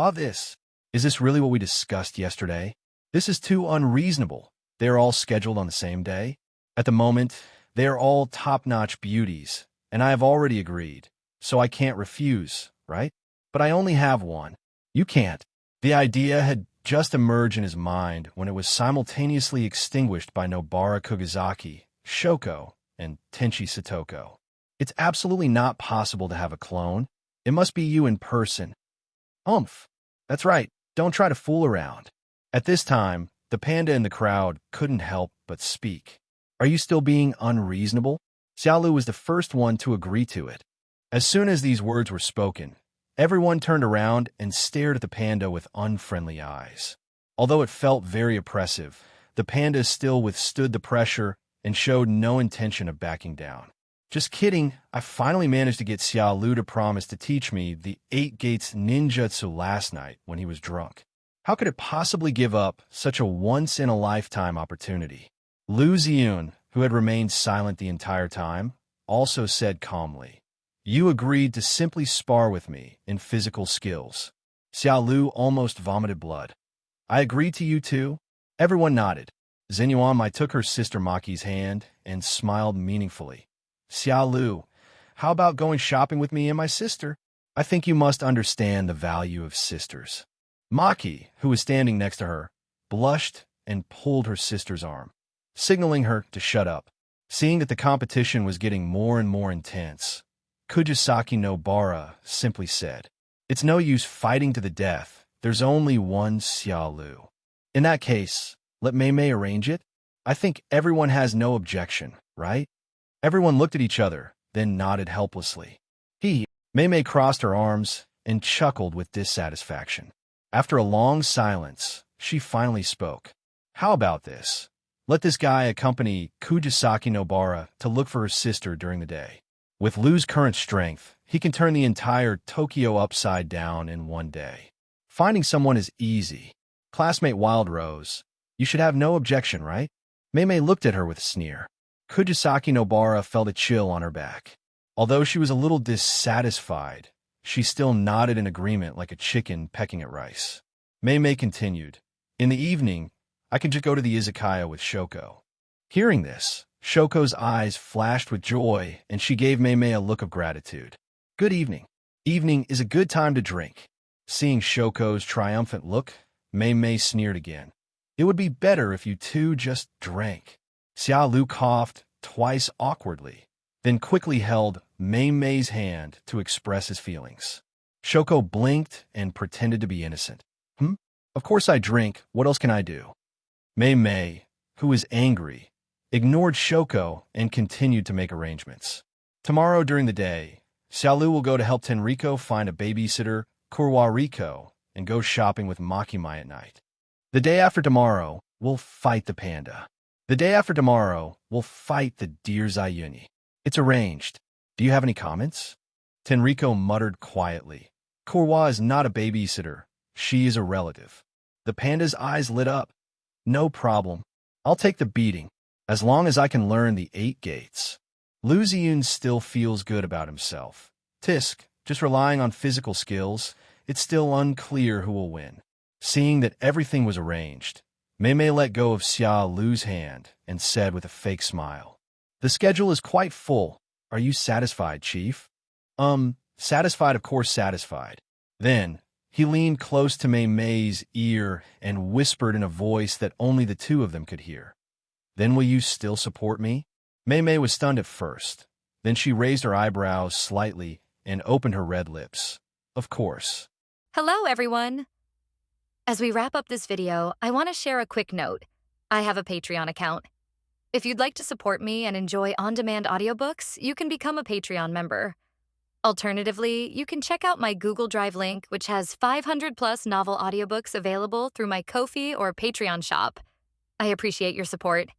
is this really what we discussed yesterday? This is too unreasonable. They are all scheduled on the same day. At the moment, they are all top-notch beauties, and I have already agreed, so I can't refuse, right? But I only have one. You can't." The idea had just emerged in his mind when it was simultaneously extinguished by Nobara Kugazaki, Shoko, and Tenchi Satoko. "It's absolutely not possible to have a clone. It must be you in person." That's right. Don't try to fool around." At this time, the panda in the crowd couldn't help but speak. "Are you still being unreasonable?" Xia Lu was the first one to agree to it. As soon as these words were spoken, everyone turned around and stared at the panda with unfriendly eyes. Although it felt very oppressive, the panda still withstood the pressure and showed no intention of backing down. "Just kidding, I finally managed to get Xia Lu to promise to teach me the 8 Gates ninjutsu last night when he was drunk. How could it possibly give up such a once-in-a-lifetime opportunity?" Lu Ziyun, who had remained silent the entire time, also said calmly, "You agreed to simply spar with me in physical skills." Xia Lu almost vomited blood. "I agreed to you too?" Everyone nodded. Xinyuan Mai took her sister Maki's hand and smiled meaningfully. "Xia Lu, how about going shopping with me and my sister? I think you must understand the value of sisters." Maki, who was standing next to her, blushed and pulled her sister's arm, signaling her to shut up. Seeing that the competition was getting more and more intense, Kujisaki Nobara simply said, "It's no use fighting to the death. There's only one Xia Lu. In that case, let Mei arrange it. I think everyone has no objection, right?" Everyone looked at each other, then nodded helplessly. Mei crossed her arms and chuckled with dissatisfaction. After a long silence, she finally spoke. "How about this? Let this guy accompany Kujisaki Nobara to look for her sister during the day. With Lu's current strength, he can turn the entire Tokyo upside down in one day. Finding someone is easy. Classmate Wild Rose, you should have no objection, right?" Mei looked at her with a sneer. Kujisaki Nobara felt a chill on her back. Although she was a little dissatisfied, she still nodded in agreement like a chicken pecking at rice. Mei continued, "In the evening, I can just go to the izakaya with Shoko." Hearing this, Shoko's eyes flashed with joy, and she gave Mei a look of gratitude. "Good evening. Evening is a good time to drink." Seeing Shoko's triumphant look, Mei sneered again. "It would be better if you two just drank." Xia Lu coughed twice awkwardly, then quickly held Mei's hand to express his feelings. Shoko blinked and pretended to be innocent. Of course I drink. What else can I do?" Mei, who was angry, ignored Shoko and continued to make arrangements. Tomorrow during the day, Xia Lu will go to help Tenriko find a babysitter, Kurwariko, and go shopping with Makimai at night. The day after tomorrow, we'll fight the panda. The day after tomorrow, we'll fight the deer Zayuni. It's arranged. Do you have any comments?" Tenriko muttered quietly. "Kurwa is not a babysitter. She is a relative. The panda's eyes lit up. No problem. I'll take the beating, as long as I can learn the 8 gates. Lu Ziyun still feels good about himself. Tisk, just relying on physical skills, it's still unclear who will win. Seeing that everything was arranged, Mei Mei let go of Xia Lu's hand and said with a fake smile, "The schedule is quite full. Are you satisfied, Chief?" Satisfied, of course satisfied. Then, he leaned close to Mei Mei's ear and whispered in a voice that only the two of them could hear. "Then will you still support me?" Mei Mei was stunned at first. Then she raised her eyebrows slightly and opened her red lips. "Of course." Hello, everyone. As we wrap up this video, I want to share a quick note. I have a Patreon account. If you'd like to support me and enjoy on-demand audiobooks, you can become a Patreon member. Alternatively, you can check out my Google Drive link, which has 500+ novel audiobooks available through my Ko-fi or Patreon shop. I appreciate your support.